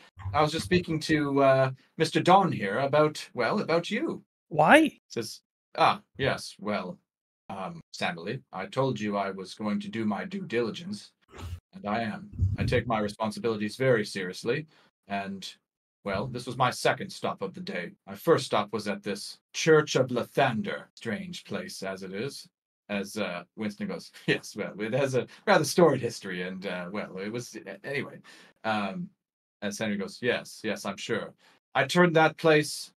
speaking to Mr. Don here about you." Why? Says, yes, well, Samly, I told you I was going to do my due diligence, and I am. I take my responsibilities very seriously, and well, this was my second stop of the day. My first stop was at this Church of Lathander, strange place as it is. As Winston goes, "Yes, well, it has a rather storied history, and well, it was anyway." As Henry goes, yes, I'm sure. I turned that place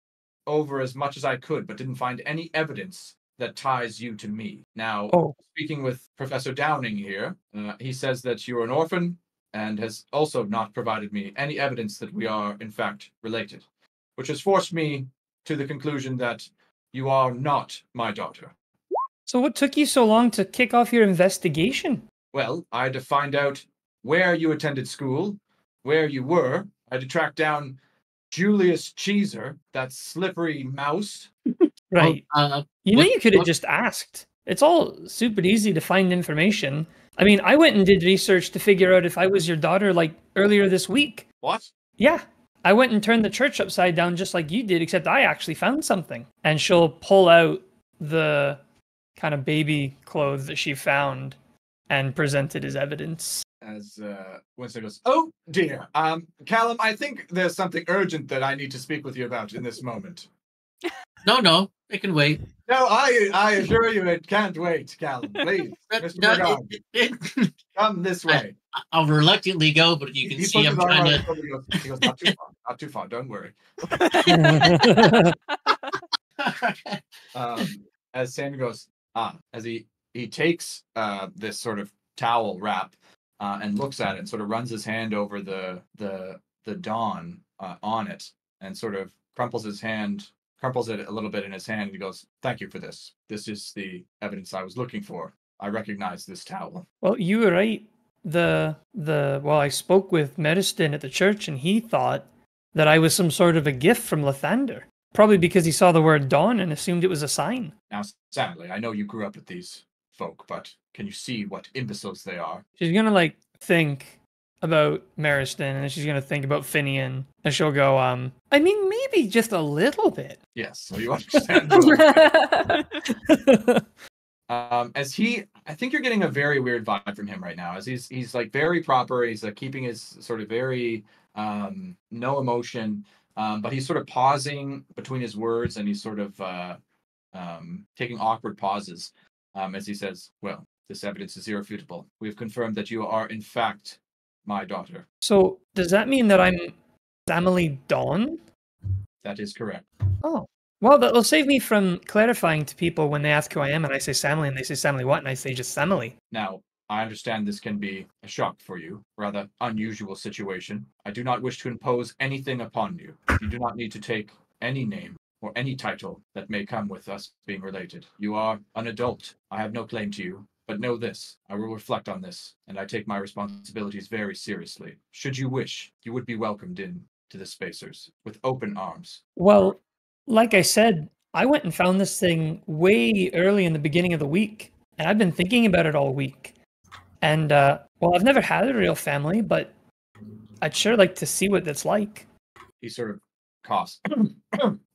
over as much as I could, but didn't find any evidence that ties you to me. Now, speaking with Professor Downing here, he says that you're an orphan and has also not provided me any evidence that we are, in fact, related, which has forced me to the conclusion that you are not my daughter. So what took you so long to kick off your investigation? Well, I had to find out where you attended school, where you were. I had to track down Julius Cheeser, that slippery mouse. Right. You could have what- just asked. It's all super easy to find information. I mean, I went and did research to figure out if I was your daughter like earlier this week. What? Yeah. I went and turned the church upside down just like you did, except I actually found something. And she'll pull out the kind of baby clothes that she found and present it as evidence. As Winston goes, oh dear. Callum, I think there's something urgent that I need to speak with you about in this moment. No, it can wait. No, I assure you it can't wait, Callum. Please, Mr. Burgon, come this way. I'll reluctantly go, but you can see I'm trying to. He goes, not too far, don't worry. As Sam goes, as he takes this sort of towel wrap and looks at it and sort of runs his hand over the dawn on it and sort of crumples it a little bit in his hand. And he goes, thank you for this. This is the evidence I was looking for. I recognize this towel. Well, you were right. I spoke with Meriston at the church, and he thought that I was some sort of a gift from Lathander. Probably because he saw the word dawn and assumed it was a sign. Now, sadly, I know you grew up with these folk, but can you see what imbeciles they are? She's gonna think about Meriston, and she's gonna think about Finian, and she'll go, I mean, maybe just a little bit. Yes, so you understand. I think you're getting a very weird vibe from him right now, as he's like very proper. He's like keeping his sort of very no emotion, but he's sort of pausing between his words, and he's sort of taking awkward pauses as he says, well, this evidence is irrefutable. We have confirmed that you are in fact my daughter. So does that mean that I'm Samily Dawn? That is correct. Oh. Well, that'll save me from clarifying to people when they ask who I am, and I say Samily, and they say Samily what, and I say just Samily. Now, I understand this can be a shock for you, rather unusual situation. I do not wish to impose anything upon you. You do not need to take any name or any title that may come with us being related. You are an adult. I have no claim to you, but know this. I will reflect on this, and I take my responsibilities very seriously. Should you wish, you would be welcomed in to the Spacers with open arms. Well, like I said, I went and found this thing way early in the beginning of the week, and I've been thinking about it all week. And, I've never had a real family, but I'd sure like to see what that's like. He sort of coughs.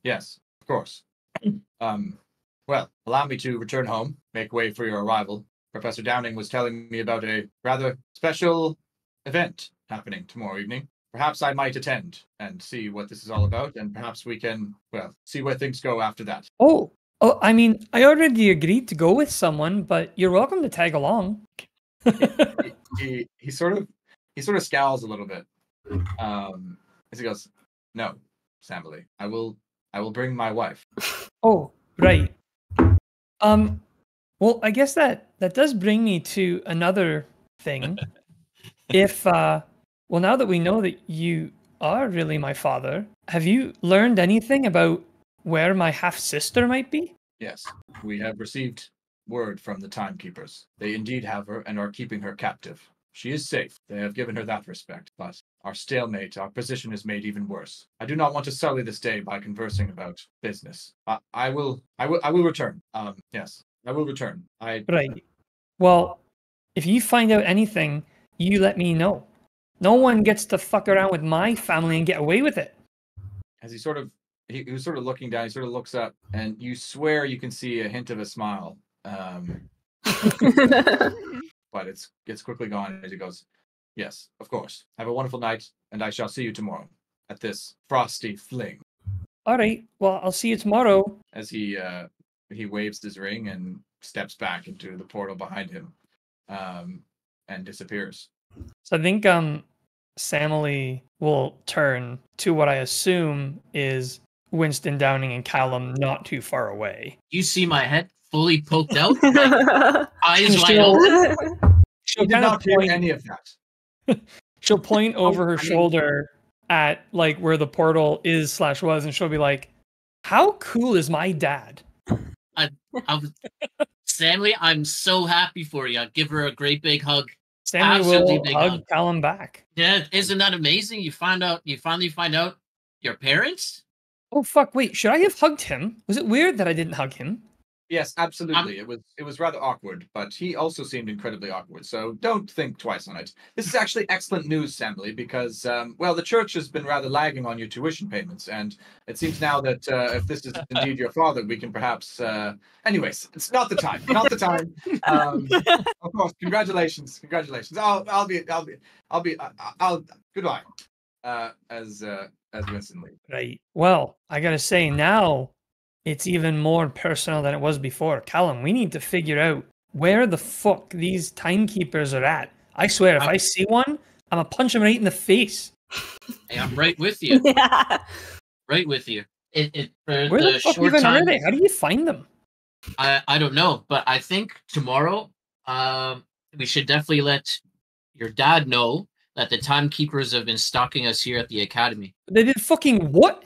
Yes, of course. Well, allow me to return home, make way for your arrival. Professor Downing was telling me about a rather special event happening tomorrow evening. Perhaps I might attend and see what this is all about, and perhaps we can, see where things go after that. Oh, I mean, I already agreed to go with someone, but you're welcome to tag along. he sort of scowls a little bit as he goes, no, Samily, I will bring my wife. Oh, right. Well, I guess that does bring me to another thing. If now that we know that you are really my father, have you learned anything about where my half-sister might be? Yes, we have received word from the timekeepers. They indeed have her and are keeping her captive. She is safe. They have given her that respect, but our stalemate, our position is made even worse. I do not want to sully this day by conversing about business. I will return. Yes, I will return. Right. Well, if you find out anything, you let me know. No one gets to fuck around with my family and get away with it. As he was sort of looking down, he sort of looks up, and you swear you can see a hint of a smile. But it's quickly gone as he goes, yes, of course. Have a wonderful night, and I shall see you tomorrow at this Frosty Fling. All right. Well, I'll see you tomorrow. As he waves his ring and steps back into the portal behind him, and disappears. So I think Samily will turn to what I assume is Winston Downing and Callum not too far away. You see my head fully poked out, like, eyes wide open. She'll did not hear any of that. She'll point over her shoulder at like where the portal is/was, and she'll be like, "How cool is my dad?" Sammy, I'm so happy for you. I'll give her a great big hug. Stanley Absolutely will big hug hug. Callum back. Yeah, isn't that amazing? You finally find out your parents? Oh fuck! Wait, should I have hugged him? Was it weird that I didn't hug him? Yes, absolutely. It was rather awkward, but he also seemed incredibly awkward. So don't think twice on it. This is actually excellent news, Samley, because well, the church has been rather lagging on your tuition payments, and it seems now that if this is indeed your father, we can perhaps. Anyways, it's not the time. Not the time. Of course, congratulations. I'll goodbye. As Winston leaves. Right. Well, I gotta say now, it's even more personal than it was before. Callum, we need to figure out where the fuck these timekeepers are at. I swear, if I see one, I'm gonna punch him right in the face. Hey, I'm right with you. Yeah. Right with you. Where the fuck even are they? How do you find them? I don't know, but I think tomorrow we should definitely let your dad know that the timekeepers have been stalking us here at the academy. They did fucking what?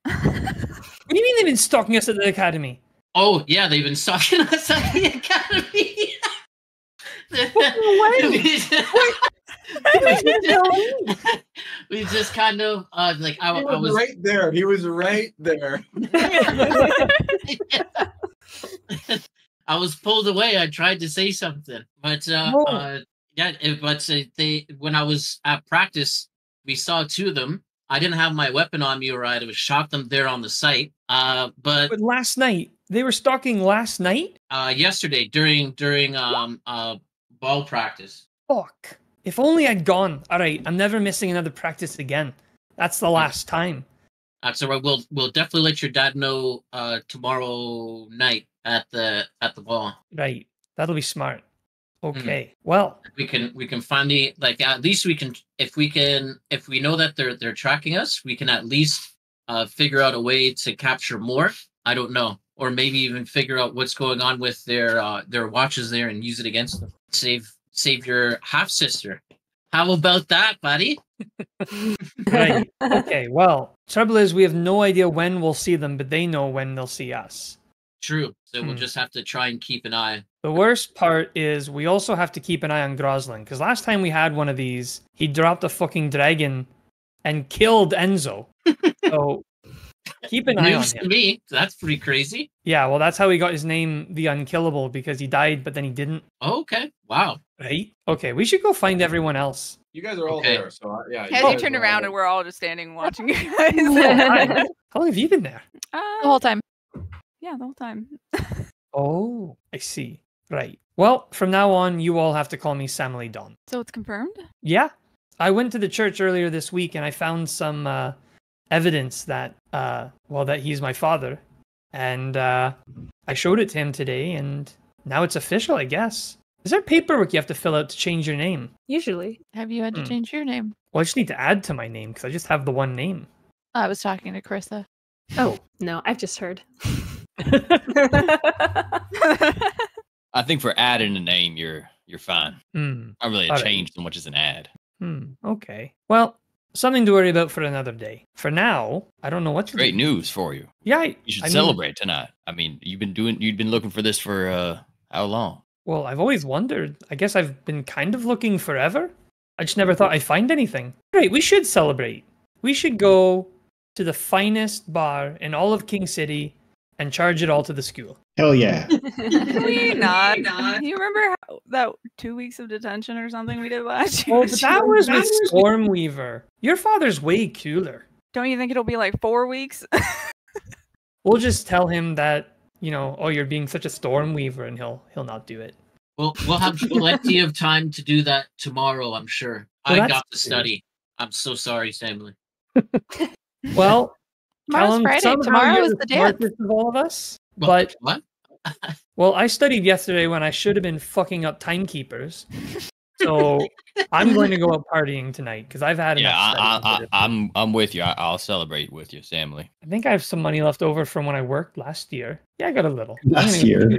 What do you mean they've been stalking us at the academy? Oh yeah, they've been stalking us at the academy. We just kind of like I was right there. He was right there. I was pulled away. I tried to say something, but when I was at practice, we saw two of them. I didn't have my weapon on me, or I'd have shot them there on the site. But last night they were stalking. Last night? Yesterday during ball practice. Fuck! If only I'd gone. All right, I'm never missing another practice again. That's the last time. So we'll definitely let your dad know tomorrow night at the ball. Right, that'll be smart. Okay. Well, we can finally, like, at least we can if we know that they're tracking us, we can at least figure out a way to capture more. I don't know, or maybe even figure out what's going on with their watches there and use it against them. Save your half sister. How about that, buddy? Right. Okay. Well, trouble is we have no idea when we'll see them, but they know when they'll see us. True. So we'll just have to try and keep an eye. The worst part is we also have to keep an eye on Groslin, because last time we had one of these, he dropped a fucking dragon and killed Enzo. So keep an eye on him. To me, that's pretty crazy. Yeah, well, that's how he got his name, the Unkillable, because he died, but then he didn't. Oh, okay. Wow. Right? Okay, we should go find everyone else. You guys are all there, so yeah. You turn around and we're all just standing watching you guys. How long have you been there? The whole time. Yeah, the whole time. Oh, I see. Right. Well, from now on, you all have to call me Samly Don. So it's confirmed? Yeah. I went to the church earlier this week and I found some evidence that, that he's my father. And I showed it to him today, and now it's official, I guess. Is there paperwork you have to fill out to change your name? Usually. Have you had to change your name? Well, I just need to add to my name because I just have the one name. I was talking to Carissa. Oh, no, I've just heard. I think for adding a name, you're fine. Not really a change so much as an add. Okay. Well, something to worry about for another day. For now, I don't know what to Great news for you. Yeah, you should celebrate tonight. I mean, you've been looking for this for how long? Well, I've always wondered. I guess I've been kind of looking forever. I just never thought I'd find anything. Right, we should celebrate. We should go to the finest bar in all of King City and charge it all to the school. Hell yeah. Can we not? You remember that 2 weeks of detention or something we did last year? Oh, but that was with Stormweaver. Your father's way cooler. Don't you think it'll be like 4 weeks? We'll just tell him that, you're being such a Stormweaver, and he'll not do it. Well, we'll have plenty of time to do that tomorrow, I'm sure. Well, I got to study. I'm so sorry, Samly. Well, tomorrow's Friday. Tomorrow is the dance of all of us. But what? Well, I studied yesterday when I should have been fucking up timekeepers. So I'm going to go out partying tonight because I've had enough. Yeah, I'm with you. I'll celebrate with you, Samly. I think I have some money left over from when I worked last year. Yeah, I got a little. Last year.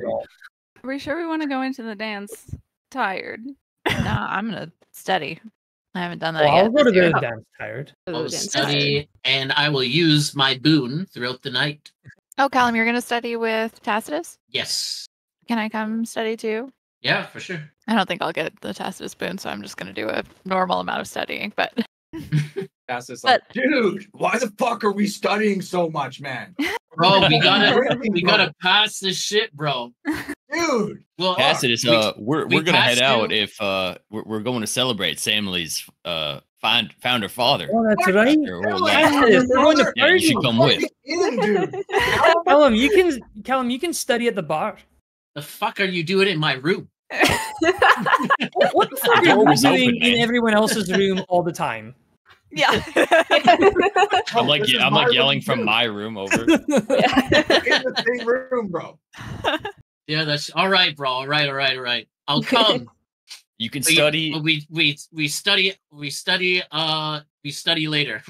Are we sure we want to go into the dance tired? Nah, I'm gonna study. I haven't done that yet. I'll go to the dance tired. I'll study, and I will use my boon throughout the night. Oh, Callum, you're gonna study with Tacitus? Yes. Can I come study too? Yeah, for sure. I don't think I'll get the test of spoon, so I'm just gonna do a normal amount of studying. But Cass's like, dude, why the fuck are we studying so much, man? Bro, we gotta pass this shit, bro. Dude. Well, Cassius, we're gonna head passed out you. if we're going to celebrate Samley's founder father. Oh, that's right. Their old Cassius, we're going to Yeah, you should party. come with. Dude. Callum, you can study at the bar. The fuck are you doing in my room? What the fuck door are you was doing open, man. in everyone else's room all the time? Yeah. I'm like yelling from my room over. In the same room, bro. Yeah, that's all right, bro. All right. I'll come. You can study We study later.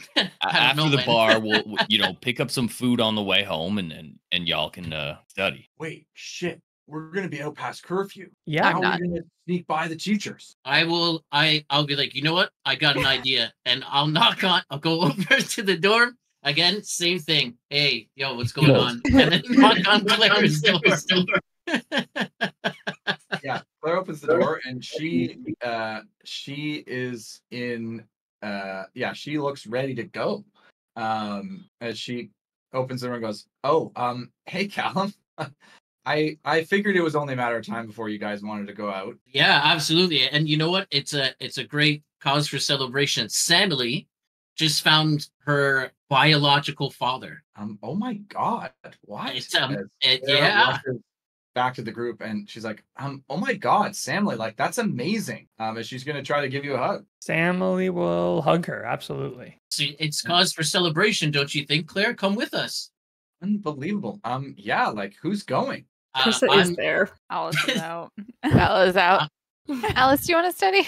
after the bar. We'll pick up some food on the way home, and y'all can study. Wait, shit. We're gonna be out past curfew. Yeah. I'm How not. are we gonna sneak by the teachers? I'll be like, you know what? I got an idea, and I'll go over to the door again. Same thing. Hey, yo, what's going on? And then knock on Claire's door. Yeah, Claire opens the door and she is in she looks ready to go. As she opens the door and goes, hey Callum. I figured it was only a matter of time before you guys wanted to go out. Yeah, absolutely. And you know what? It's a great cause for celebration. Sammy just found her biological father. Oh my god. What? It's, Sarah yeah. rushes back to the group and she's like, oh my god, Samly, like that's amazing. And she's gonna try to give you a hug. Samly will hug her, absolutely. See, it's cause for celebration, don't you think, Claire? Come with us. Unbelievable. Yeah, like who's going? Krista is there. Alice is out. Bella's out. Alice, do you want to study?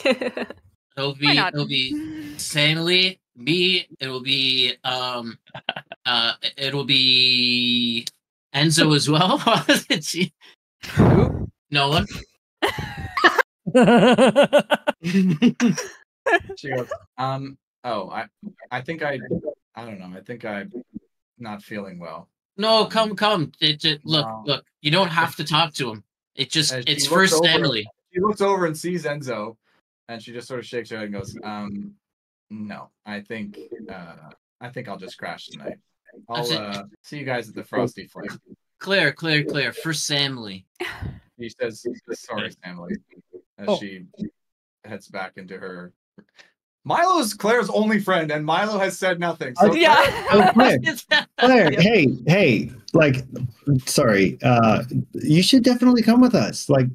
It'll Why not? Samly, me, it'll be Enzo as well. Who? No one. She goes, I think I don't know. I think I'm not feeling well. No, come. Look, No. look. You don't have to talk to him. It's She for looks over- Samly. She looks over and sees Enzo, and she just sort of shakes her head and goes, no, I think I'll just crash tonight. I'll see you guys at the Frosty Fling. Claire, for Samly. He says, sorry, Samly, as she heads back into her. Milo's Claire's only friend, and Milo has said nothing. So Oh, Claire, hey, like, sorry, you should definitely come with us. Like,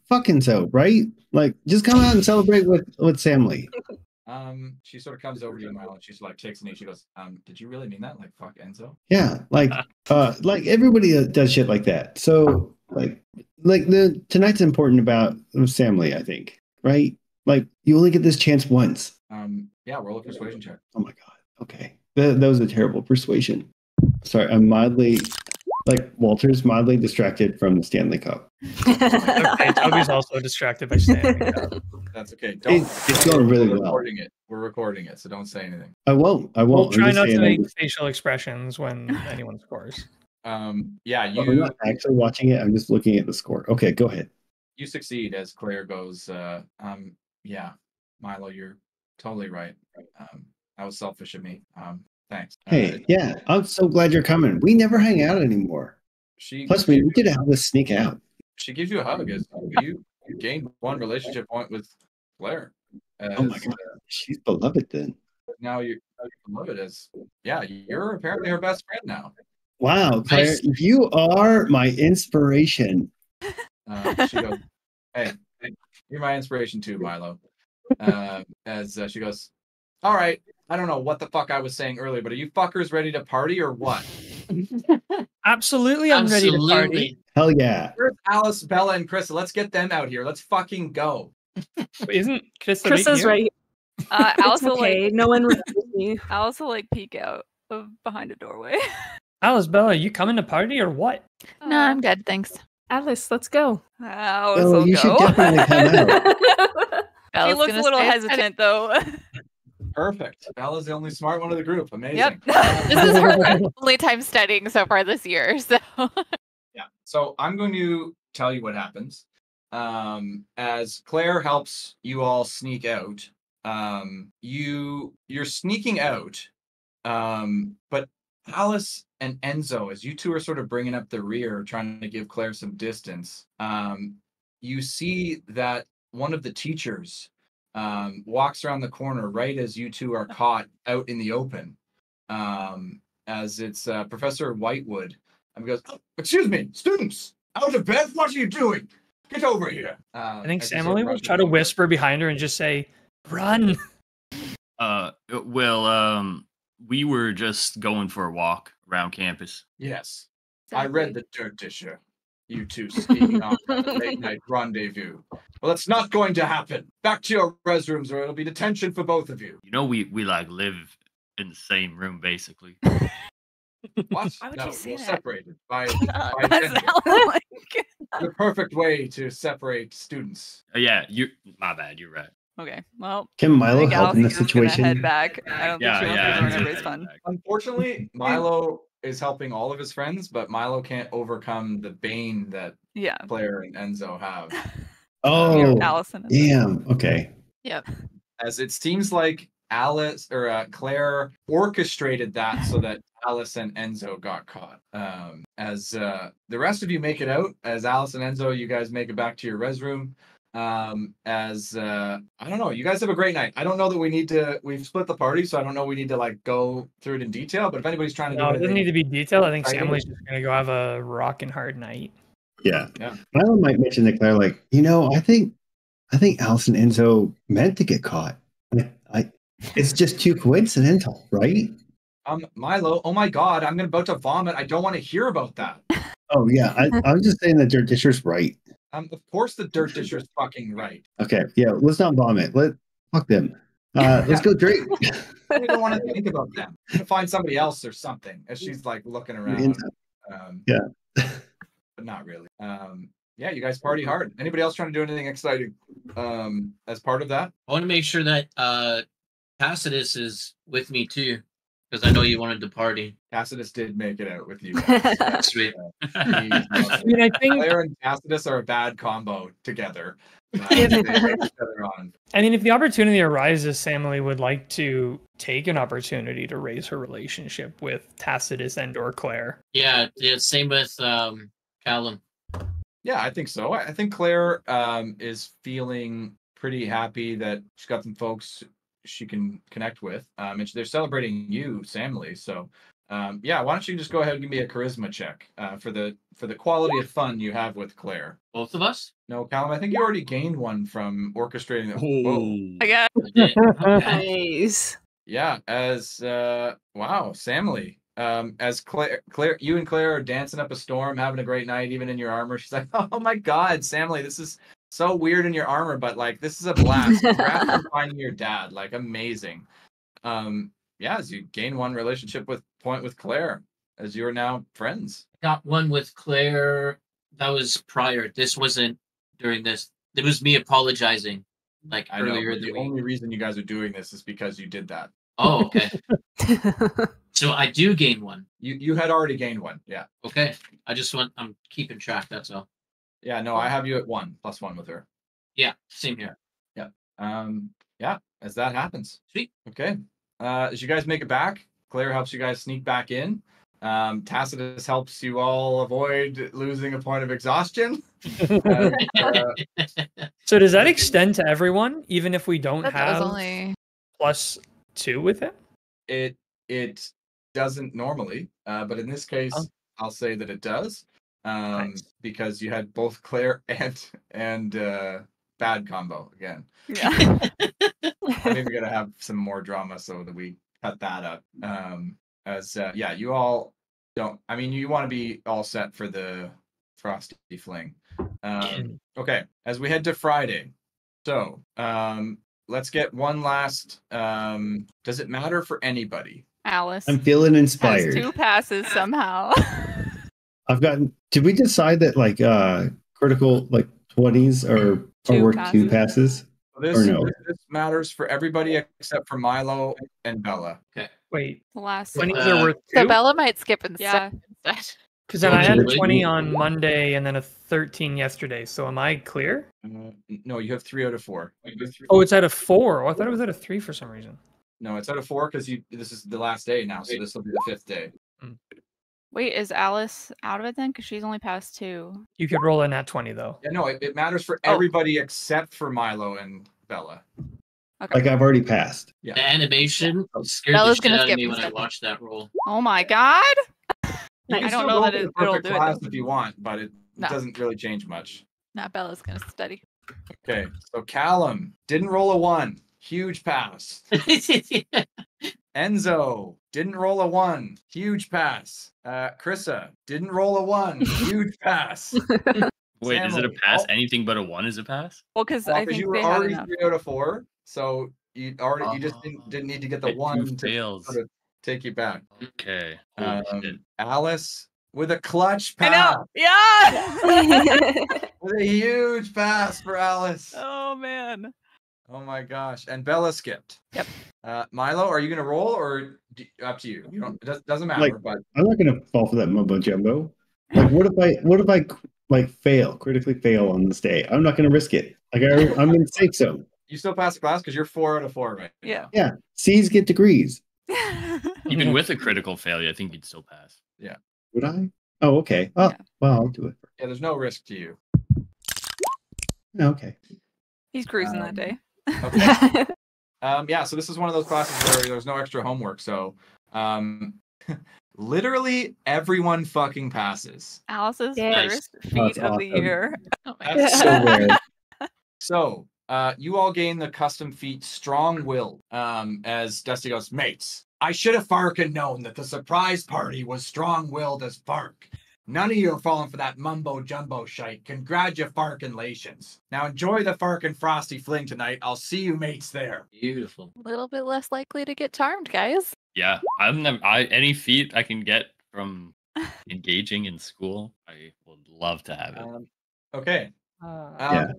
fucking so, right? Like, just come out and celebrate with Samly. She sort of comes over to you, Milo, and she's like takes a knee. She goes, did you really mean that? Like, fuck Enzo? Yeah, like everybody does shit like that. So, like tonight's important about Samly, I think, right? Like, you only get this chance once. Yeah, roll a persuasion check. Oh my god. Okay. That was a terrible persuasion. Sorry, I'm Walter's mildly distracted from the Stanley Cup. Okay, Toby's also distracted by Stanley Cup. That's okay. It's going really well. We're recording it, so don't say anything. I won't. We'll I'm try just not to saying make facial expressions when anyone scores. I'm not actually watching it. I'm just looking at the score. Okay, go ahead. You succeed as Claire goes, yeah, Milo, you're totally right. That was selfish of me. Thanks. Hey, yeah, I'm so glad you're coming. We never hang out anymore. Plus, we did have to sneak out. She gives you a hug as you gained one relationship point with Claire. Oh my god, she's beloved then. Now you're beloved as, yeah, you're apparently her best friend now. Wow, Claire, you are my inspiration. She goes, hey, you're my inspiration too, Milo. As she goes, all right, I don't know what the fuck I was saying earlier, but are you fuckers ready to party or what? Absolutely, I'm ready to party. Hell yeah. Where's Alice, Bella, and Krista? Let's get them out here. Let's fucking go. Isn't Krista Krista's right. Alice will Okay, no one remembers me. Alice will peek out of behind a doorway. Alice, Bella, you coming to party or what? No, I'm good, thanks. Alice, let's go. Alice Oh, will you go. should definitely come out. She Bella's looks a gonna little stay hesitant though. Perfect. Bella's the only smart one of the group. Amazing. Yep. This is her only time studying so far this year. So Yeah. So I'm going to tell you what happens. as Claire helps you all sneak out. You're sneaking out, but Alice and Enzo, as you two are sort of bringing up the rear, trying to give Claire some distance, you see that one of the teachers walks around the corner right as you two are caught out in the open, as it's Professor Whitewood. And goes, "Excuse me, students, out of bed? What are you doing? Get over here." I think Emily will try to whisper behind her and just say, "Run." We were just going for a walk around campus. Yes. I read the dirt disher. You two scheming on a late night rendezvous. Well, it's not going to happen. Back to your res rooms or it'll be detention for both of you. You know, we like live in the same room, basically. What? Why would No, you say we're that? separated by That sounds like the perfect way to separate students. Yeah, my bad, you're right. okay. Well, Can I Milo think help in this Allison's gonna situation? head back. I don't think she wants to ruin everybody's fun. Unfortunately, Milo is helping all of his friends, but Milo can't overcome the bane that Yeah. Claire and Enzo have. Oh, Allison. damn. Okay. Yep. As it seems like Alice or Claire orchestrated that so that Alice and Enzo got caught. As the rest of you make it out, as Alice and Enzo, you guys make it back to your res room. I don't know, you guys have a great night. I don't know that we've split the party, so I don't know we need to like go through it in detail, but if anybody's trying to No, do it doesn't need to be detailed. I think exciting. Emily's just gonna go have a rockin' hard night. Yeah. Yeah. Milo might mention to Claire, like, I think Alice and Enzo meant to get caught. It's just too coincidental, right? Milo, oh my god, I'm about to vomit. I don't want to hear about that. Oh yeah, I was just saying that Dirt Disher's right. Of course the dirt disher's fucking right. Okay, yeah, let's not vomit. Fuck them. Let's go drink. We don't want to think about them. Find somebody else or something. As she's like looking around. Yeah. But not really. Yeah, you guys party hard. Anybody else trying to do anything exciting as part of that? I want to make sure that Tacitus is with me too, because I know you wanted to party. Tacitus did make it out with you guys. That's sweet. I mean, I think Claire and Tacitus are a bad combo together. They take each other on. I mean, if the opportunity arises, Emily would like to take an opportunity to raise her relationship with Tacitus and/or Claire. Yeah, same with Callum. Yeah, I think so. I think Claire is feeling pretty happy that she's got some folks she can connect with. And they're celebrating you, Samly. So, yeah, why don't you just go ahead and give me a charisma check for the quality of fun you have with Claire. Both of us? No, Callum, I think you already gained one from orchestrating the. Whoa. I got Okay. Nice. Yeah, as wow, Samly. As Claire, you and Claire are dancing up a storm, having a great night, even in your armor. She's like, "Oh my God, Samly, this is so weird in your armor, but like this is a blast. Congrats on finding your dad, like amazing." Yeah, as you gain one relationship with Claire, as you are now friends. Got one with Claire. That was prior. This wasn't during this. It was me apologizing, like I know, earlier but in the the week. only reason you guys are doing this is because you did that. Oh, okay. So I do gain one. You had already gained one. Yeah. Okay. I'm keeping track. That's all. Yeah. No, I have you at 1 + 1 with her. Yeah. Same here. Yeah. Yeah. As that happens. Sweet. Okay. As you guys make it back, Claire helps you guys sneak back in. Tacitus helps you all avoid losing a point of exhaustion. So does that extend to everyone, even if we don't That have was only +2 with it? It doesn't normally, but in this case, Oh. I'll say that it does, Nice. because you had both Claire and bad combo again. yeah. I think we're gonna have some more drama so that we cut that up. Yeah, you all don't. I mean, you want to be all set for the Frosty Fling. Okay, as we head to Friday, so let's get one last. Does it matter for anybody? Alice I'm feeling has inspired. 2 passes somehow. Did we decide that like critical like 20s are 2 worth 2 passes? This, Or no? this matters for everybody except for Milo and Bella. Wait, The last 20s are worth 2? so Bella might skip Yeah. instead. Because then I had a Okay. 20 on Monday and then a 13 yesterday. So am I clear? No, you have 3 out of 4. Oh, it's out of 4. Oh, I thought it was out of 3 for some reason. No, it's out of 4 because this is the last day now, so this will be the 5th day. Wait, is Alice out of it then? Because she's only passed 2. You could roll in at 20 though. Yeah, no, it matters for Oh. everybody except for Milo and Bella. Okay. Like I've already passed. Yeah. The animation scared Bella's the shit gonna out of skip me when I instead. watched that roll. Oh my god! You can I don't still know go that to the it'll perfect do it, class though. if you want, but it No. doesn't really change much. Not Bella's gonna study. Okay, so Callum didn't roll a 1. Huge pass. Enzo didn't roll a 1. Huge pass. Krissa didn't roll a 1. Huge pass. Wait, is it a Family. pass? Oh. Anything but a 1 is a pass? Well, because Well, I 'cause think you were they had already enough. 3 out of 4, so you just didn't need to get the Had 1 2 to fails. sort of take you back. Okay. Holy shit. Alice with a clutch I pass. know! Yeah! With a huge pass for Alice. Oh, man. Oh my gosh! And Bella skipped. Yep. Milo, are you gonna roll or up to you? You don't. It doesn't matter. But I'm not gonna fall for that mumbo jumbo. Like, what if I like critically fail on this day? I'm not gonna risk it. Like I'm in the safe zone. you still pass the class because you're 4 out of 4 right Yeah. now. Yeah, C's get degrees. Even with a critical failure, I think you'd still pass. Would I? Oh, okay. Oh, Yeah. well, I'll do it. Yeah, there's no risk to you. Okay. He's cruising that day. Okay. Yeah. So this is one of those classes where there's no extra homework. So, literally everyone fucking passes. Alice's Yes. first feat of the awesome. year. Oh my That's So rare. So, you all gain the custom feat Strong Will. As Dusty goes, mates, I should have farkin' known that the surprise party was strong-willed as fark. None of you are falling for that mumbo-jumbo shite. Congratulations. Now enjoy the farkin' Frosty Fling tonight. I'll see you mates there. Beautiful. A little bit less likely to get charmed, guys. Yeah, any feat I can get from engaging in school, I would love to have it. Okay. Yeah.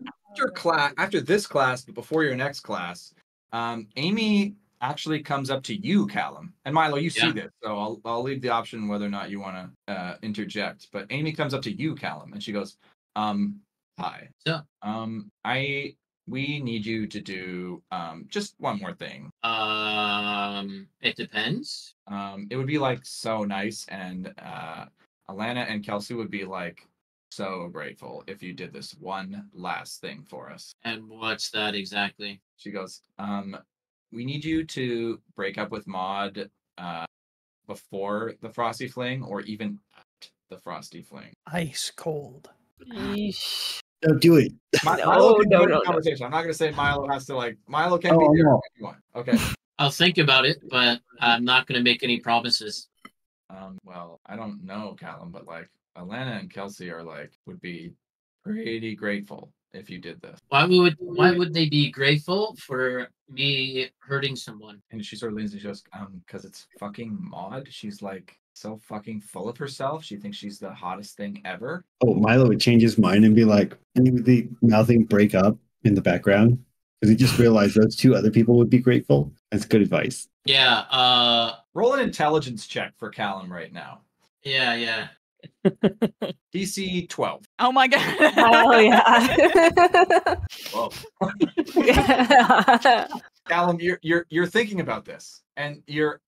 After this class, but before your next class, Amy actually comes up to you, Callum. And Milo, you see Yeah. this, so I'll leave the option whether or not you want to interject. But Amy comes up to you, Callum, and she goes, hi. So, We need you to do just one more thing. it depends. It would be like so nice, and Alana and Kelsey would be like so grateful if you did this one last thing for us. And what's that exactly? She goes, we need you to break up with Maud before the Frosty Fling or even at the Frosty Fling. Ice cold. Yeesh. Don't do it. Milo can no, join no, the no. conversation. I'm not going to say Milo has to Milo can be Oh, there no. if you want. Okay. I'll think about it, but I'm not going to make any promises. Well, I don't know, Callum, but Alana and Kelsey are would be pretty grateful if you did this. Why would they be grateful for me hurting someone? And she sort of leans and she goes, because it's fucking Maud. She's so fucking full of herself. She thinks she's the hottest thing ever. Oh, Milo would change his mind and be like, and he would be mouthing break up in the background because he just realized those 2 other people would be grateful. That's good advice. Yeah, Roll an intelligence check for Callum right now. yeah. DC 12. Oh my god. Oh yeah. Whoa. Yeah. Callum, you're thinking about this, and you're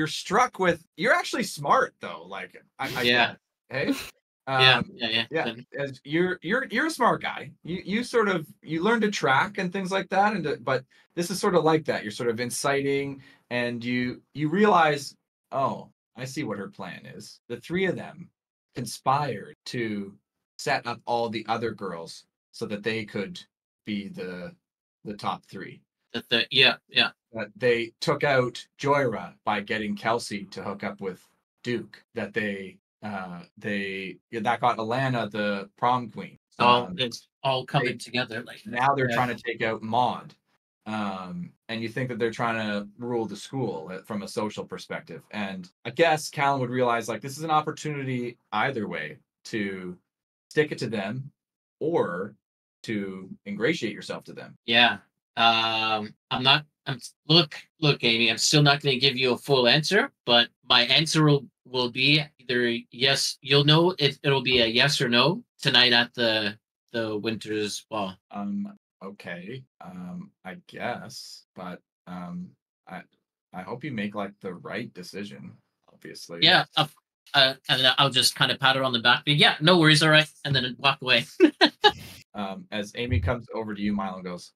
struck with. You're actually smart though. I Yeah. Hey. Yeah. Yeah, as you're a smart guy. You sort of learn to track and things like that, but this is sort of like that. You're sort of inciting, and you realize, oh, I see what her plan is. The 3 of them conspired to set up all the other girls so that they could be the top 3. Yeah. They took out Joyra by getting Kelsey to hook up with Duke. That that got Alana the prom queen. It's all coming together. Now they're trying to take out Maud. And you think that they're trying to rule the school from a social perspective. And I guess Callum would realize this is an opportunity either way to stick it to them or to ingratiate yourself to them. Yeah. I'm not. Look, Amy. I'm still not going to give you a full answer, but my answer will be either yes. You'll know it'll be a yes or no tonight at the Winter's Ball. Okay. I guess, but I hope you make like the right decision. Obviously. Yeah. And I'll just kind of pat her on the back. Yeah, no worries. All right, and then walk away. As Amy comes over to you, Milo goes,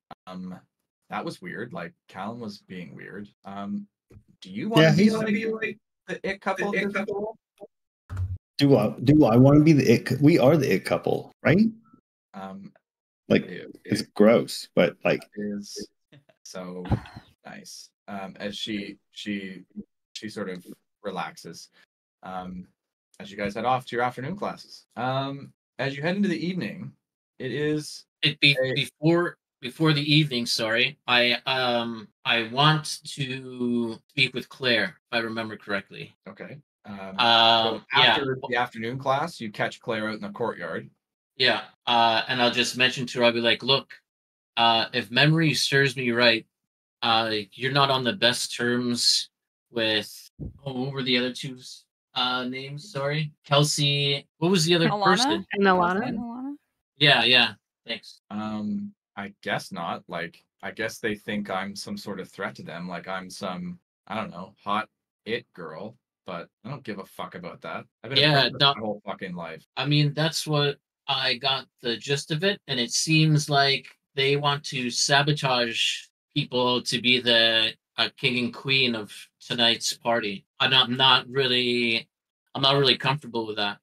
that was weird. Like Callum was being weird. Do you want to be like the it couple? Do I want to be the it? We are the it couple, right? Like it's gross, but like is so nice. As she sort of relaxes. As you guys head off to your afternoon classes. As you head into the evening, before the evening. Sorry, I want to speak with Claire, if I remember correctly. Okay. So after the afternoon class, you catch Claire out in the courtyard. Yeah. And I'll just mention to her, I'll be like, look, if memory serves me right, you're not on the best terms with what were the other two's names? Sorry, Kelsey. What was the other person? And Alana. Yeah. Thanks. I guess not. Like, I guess they think I'm some sort of threat to them. Like I'm some, I don't know, hot it girl. But I don't give a fuck about that. I've been my whole fucking life. I mean, that's what I got the gist of it, and it seems like they want to sabotage people to be the king and queen of tonight's party. I'm not really comfortable with that.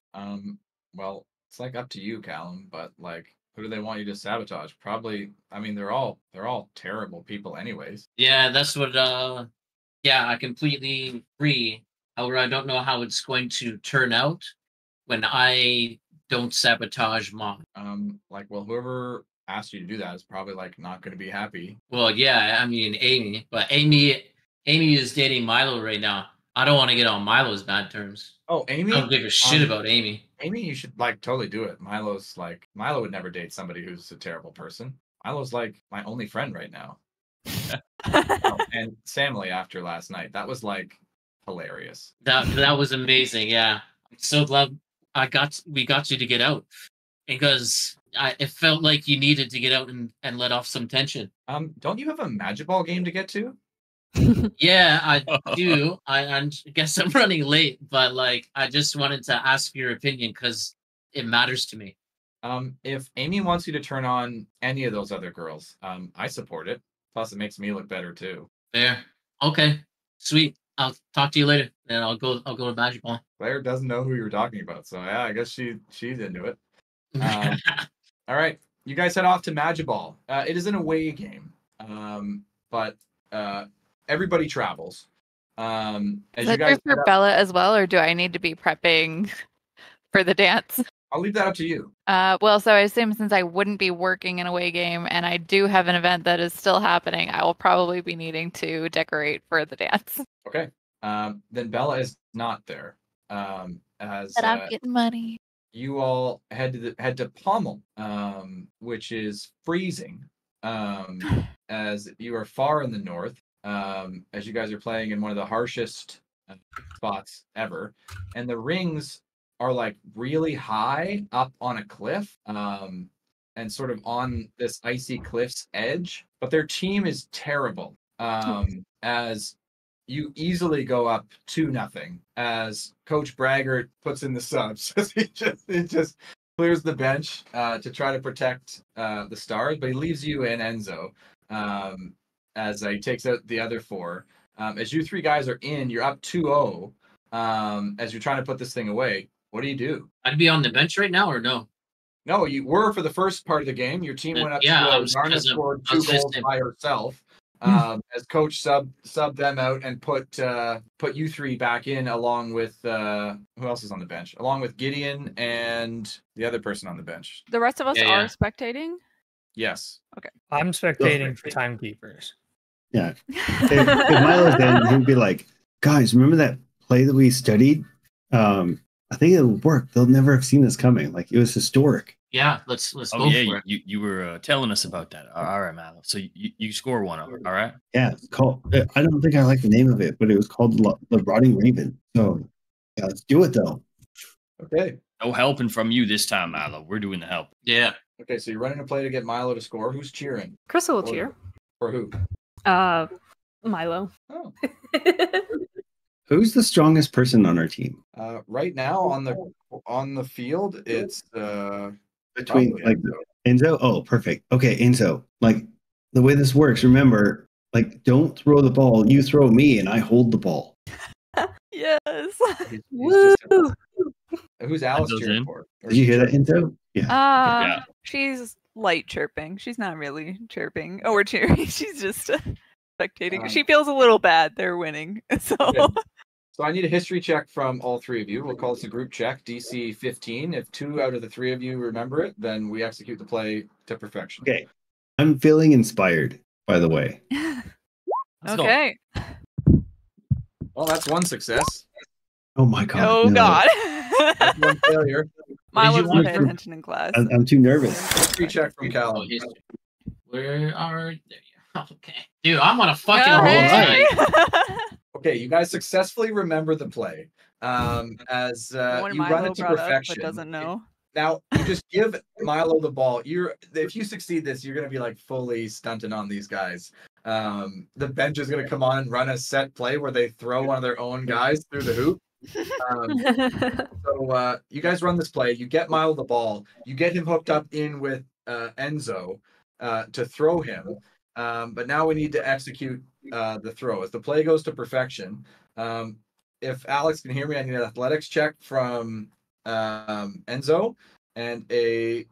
Well, it's like up to you, Callum. But like, who do they want you to sabotage? Probably. I mean, they're all terrible people, anyways. Yeah, that's what. Yeah, I completely agree. However, I don't know how it's going to turn out when I don't sabotage Mom. Well, whoever asked you to do that is probably like not going to be happy. Well, yeah, I mean Amy, but Amy is dating Milo right now. I don't want to get on Milo's bad terms. Oh, Amy? I don't give a shit about Amy. Amy, you should like totally do it. Milo would never date somebody who's a terrible person. Milo's like my only friend right now. And Samly after last night, that was like hilarious. That was amazing. Yeah, I'm so glad we got you to get out because it felt like you needed to get out and let off some tension. Don't you have a Magic Ball game to get to? Yeah, I do. I guess I'm running late, but like I just wanted to ask your opinion because it matters to me. If Amy wants you to turn on any of those other girls, I support it. Plus, it makes me look better too. Fair. Okay. Sweet. I'll talk to you later, and I'll go to Magic Ball. Claire doesn't know who you're talking about, so yeah, I guess she's into it. All right, you guys head off to Magic Ball. It is an away game, but everybody travels. Is that true for Bella as well, or do I need to be prepping for the dance? I'll leave that up to you. Well, so I assume since I wouldn't be working an away game and I do have an event that is still happening, I will probably be needing to decorate for the dance. Okay. Then Bella is not there. But I'm getting money. You all head to Pommel, which is freezing, as you are far in the north. As you guys are playing in one of the harshest spots ever, and the rings are like really high up on a cliff, and sort of on this icy cliff's edge. But their team is terrible, as you easily go up 2-0 as Coach Braggart puts in the subs. he just clears the bench to try to protect the Stars, but he leaves you and Enzo as he takes out the other 4. As you 3 guys are in, you're up 2-0 as you're trying to put this thing away. What do you do? I'd be on the bench right now or no? No, you were for the first part of the game. Your team went up 2-0. Garna scored 2 goals by herself. As coach sub them out and put you 3 back in along with who else is on the bench? Along with Gideon and the other person on the bench. The rest of us are spectating? Yes. Okay. I'm spectating for timekeepers. Yeah. If Milo's in, he'd be like, guys, remember that play that we studied? I think it'll work. They'll never have seen this coming. Like, it was historic. Yeah, let's Oh go yeah, for it. you were telling us about that. All right, Malo. So you score one. All right. Yeah, it's called. I don't think I like the name of it, but it was called the Rotting Raven. So yeah, let's do it though. Okay. No helping from you this time, Malo. We're doing the help. Yeah. Okay, so you're running a play to get Milo to score. Who's cheering? Crystal will Or- cheer. For who? Milo. Oh. Who's the strongest person on our team? Right now on the field, it's Between probably like Enzo? Oh, perfect. Okay, Enzo. Like the way this works, remember, like don't throw the ball. You throw me and I hold the ball. Yes. he's Woo! just- who's Alice Enzo's cheering in. for? Or Did you she hear that, cheering- Enzo? Yeah. Yeah. She's light chirping. She's not really chirping. Oh, we're cheering. She's just spectating. She feels a little bad. They're winning. So Okay. So I need a history check from all three of you. We'll call this a group check, DC 15. If 2 out of the 3 of you remember it, then we execute the play to perfection. Okay. I'm feeling inspired, by the way. Let's go. okay. Well, that's one success. Oh my god. Oh no. God. That's one failure. Milo's want not paying for- attention in class. I'm too nervous. History check from Oh, Callum. history. Where are there? You okay, dude. I'm on a fucking Oh, roll hey. tonight. Okay, you guys successfully remember the play. As One you run Milo it to brought up, perfection. but doesn't know. Now you just give Milo the ball. If you succeed this, you're gonna be like fully stunting on these guys. The bench is gonna come on and run a set play where they throw one of their own guys through the hoop. So you guys run this play. You get Milo the ball. You get him hooked up in with Enzo to throw him. But now we need to execute the throw. As the play goes to perfection, if Alex can hear me, I need an athletics check from Enzo and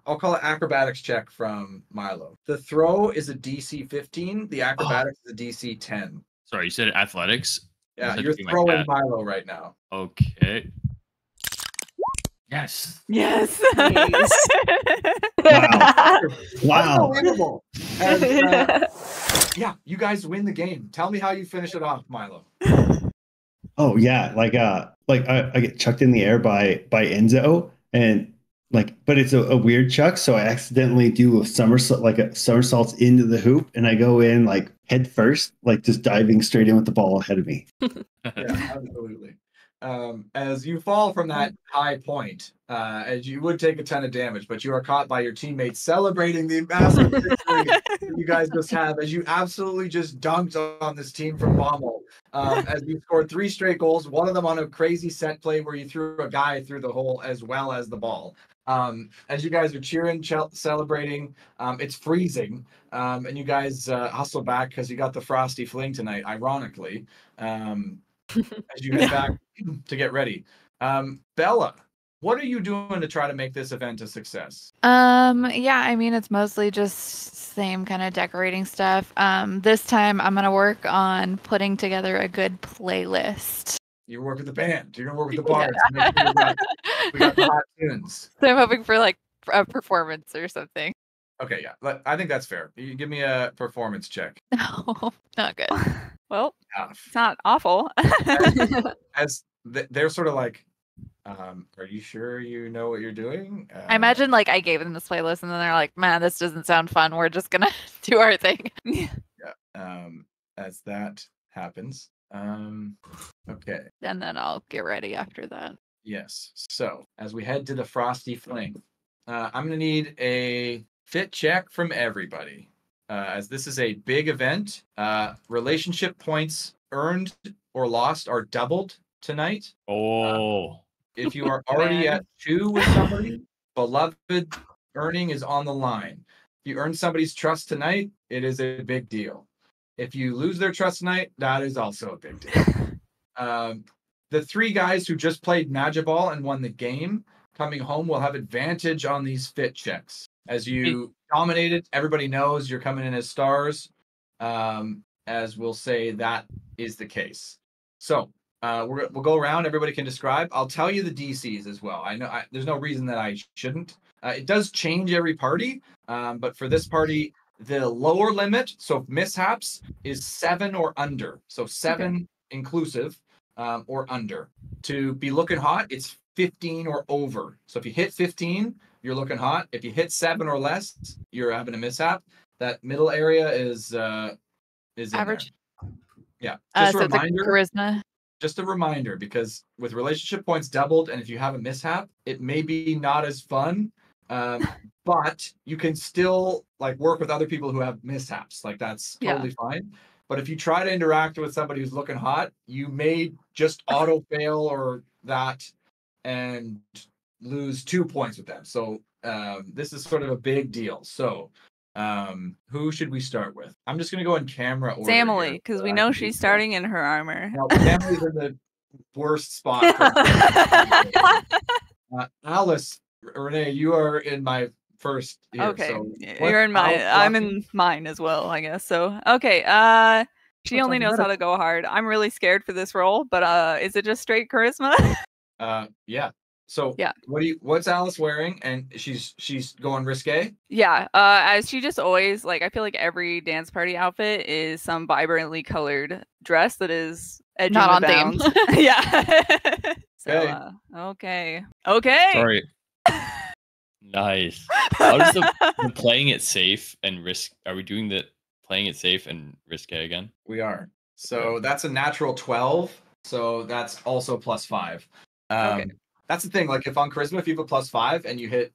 I'll call it acrobatics check from Milo. The throw is a DC 15. The acrobatics is a DC 10. Sorry, you said athletics. Yeah, That'd you're be my throwing cat. Milo right now. Okay. Yes. Yes. Wow. Unbelievable. And, yeah, you guys win the game. Tell me how you finish it off, Milo. Oh yeah, like I get chucked in the air by Enzo, and but it's a weird chuck, so I accidentally do a somersaults into the hoop, and I go in like head first, like just diving straight in with the ball ahead of me. Yeah, absolutely. As you fall from that high point, as you would take a ton of damage, but you are caught by your teammates celebrating the massive victory that you guys just have, as you absolutely just dunked on this team from Bommel. As you scored 3 straight goals, one of them on a crazy set play where you threw a guy through the hole as well as the ball. As you guys are cheering, celebrating, it's freezing, and you guys hustle back because you got the Frosty Fling tonight, ironically. As you head back to get ready. Bella, what are you doing to try to make this event a success? Yeah, I mean, it's mostly just same kind of decorating stuff. This time I'm gonna work on putting together a good playlist. You work with the band. You're gonna work with the bards. Make sure we got the hot tunes. So I'm hoping for like a performance or something. Okay, yeah, I think that's fair. You give me a performance check. No, not good. Well, Yeah. it's not awful. They're sort of like, are you sure you know what you're doing? I imagine like I gave them this playlist and then they're like, man, this doesn't sound fun. We're just gonna do our thing. Yeah. As that happens. Okay. And then I'll get ready after that. Yes. So as we head to the Frosty Fling, I'm gonna need a fit check from everybody. As this is a big event, relationship points earned or lost are doubled tonight. Oh. If you are already at 2 with somebody, beloved earning is on the line. If you earn somebody's trust tonight, it is a big deal. If you lose their trust tonight, that is also a big deal. The 3 guys who just played Magiball and won the game coming home will have advantage on these fit checks. As you dominated, everybody knows you're coming in as stars. As we'll say, that is the case. So we'll go around. Everybody can describe. I'll tell you the DCs as well. I know there's no reason that I shouldn't. It does change every party, but for this party, the lower limit, so mishaps, is 7 or under. So 7 inclusive or under. To be looking hot, it's 15 or over. So if you hit 15, you're looking hot. If you hit 7 or less, you're having a mishap. That middle area is in Average. there. Yeah. Just a So it's reminder. charisma. Just a reminder, because with relationship points doubled, and if you have a mishap, it may be not as fun. But you can still like work with other people who have mishaps. Like that's totally fine. But if you try to interact with somebody who's looking hot, you may just auto fail or that and lose 2 points with them. So this is sort of a big deal. So who should we start with? I'm just gonna go in camera order. Emily, because we know she's starting in her armor. Now, Emily's in the worst spot. Alice, Renee, you are in my first here. Okay, So you're in mine. I'm in mine as well, I guess. So okay, she only knows how to go hard. I'm really scared for this role, but is it just straight charisma? Yeah. So yeah. What's Alice wearing? And she's going risque? Yeah. As she just always like, I feel like every dance party outfit is some vibrantly colored dress that is edging not on bounds. theme. Yeah. So, okay. Sorry. Nice. How does the playing it safe and risk? Are we doing the playing it safe and risque again? We are. So that's a natural 12. So that's also +5. Okay. That's the thing. Like if on charisma, if you have a +5 and you hit,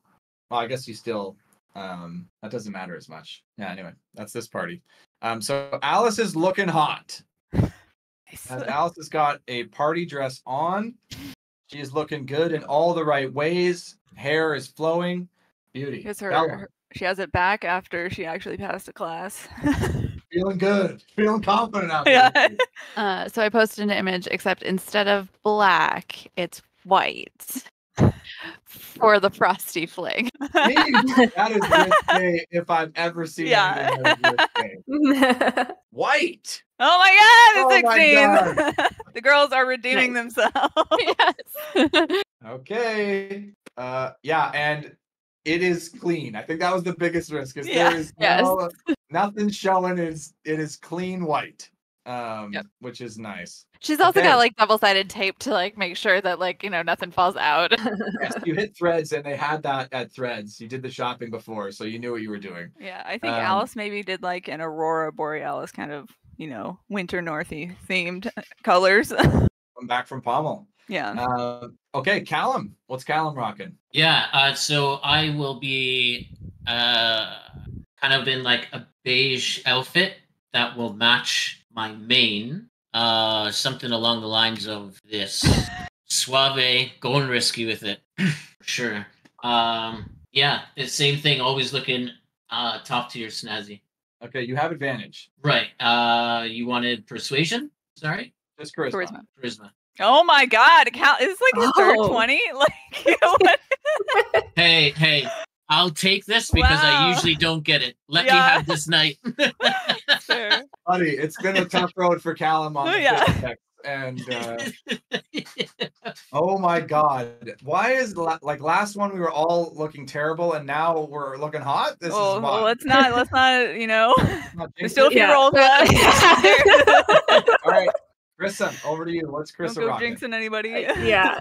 well, I guess you still, that doesn't matter as much. Yeah. Anyway, that's this party. So Alice is looking hot. As Alice has got a party dress on. She is looking good in all the right ways. Hair is flowing. Beauty. It's she has it back after she actually passed a class. Feeling good. Feeling confident out there. Yeah. So I posted an image, except instead of black, it's white for the Frosty Fling. That is risque if I've ever seen anything that is risque. White. Oh my God, it's 16. The girls are redeeming themselves. Yes. Okay. Yeah, and it is clean. I think that was the biggest risk. Yeah. There is nothing showing. It is clean white. Which is nice. She's also got like double-sided tape to like make sure that like, you know, nothing falls out. Yes, you hit Threads, and they had that at Threads. You did the shopping before, so you knew what you were doing. Yeah, I think Alice maybe did like an Aurora Borealis kind of, you know, winter northy themed colors. I'm back from Pommel. Yeah. Okay, Callum. What's Callum rocking? Yeah, so I will be kind of in like a beige outfit that will match my main. Something along the lines of this. Suave, going risky with it. Sure. Yeah, the same thing, always looking top tier snazzy. Okay, you have advantage. Right. You wanted persuasion? Sorry? Just charisma. Charisma. Oh my God. Is like his third 20? Like, you know what? Hey, I'll take this because I usually don't get it. Let me have this night. Sure. Buddy, it's been a tough road for Callum on the text. And oh my God, why is like last one we were all looking terrible and now we're looking hot? This is why. Well, let's not, you know, there's still a few rolls left. All right, Krissa, over to you. What's Krissa rocking? Jinxing anybody? Yeah,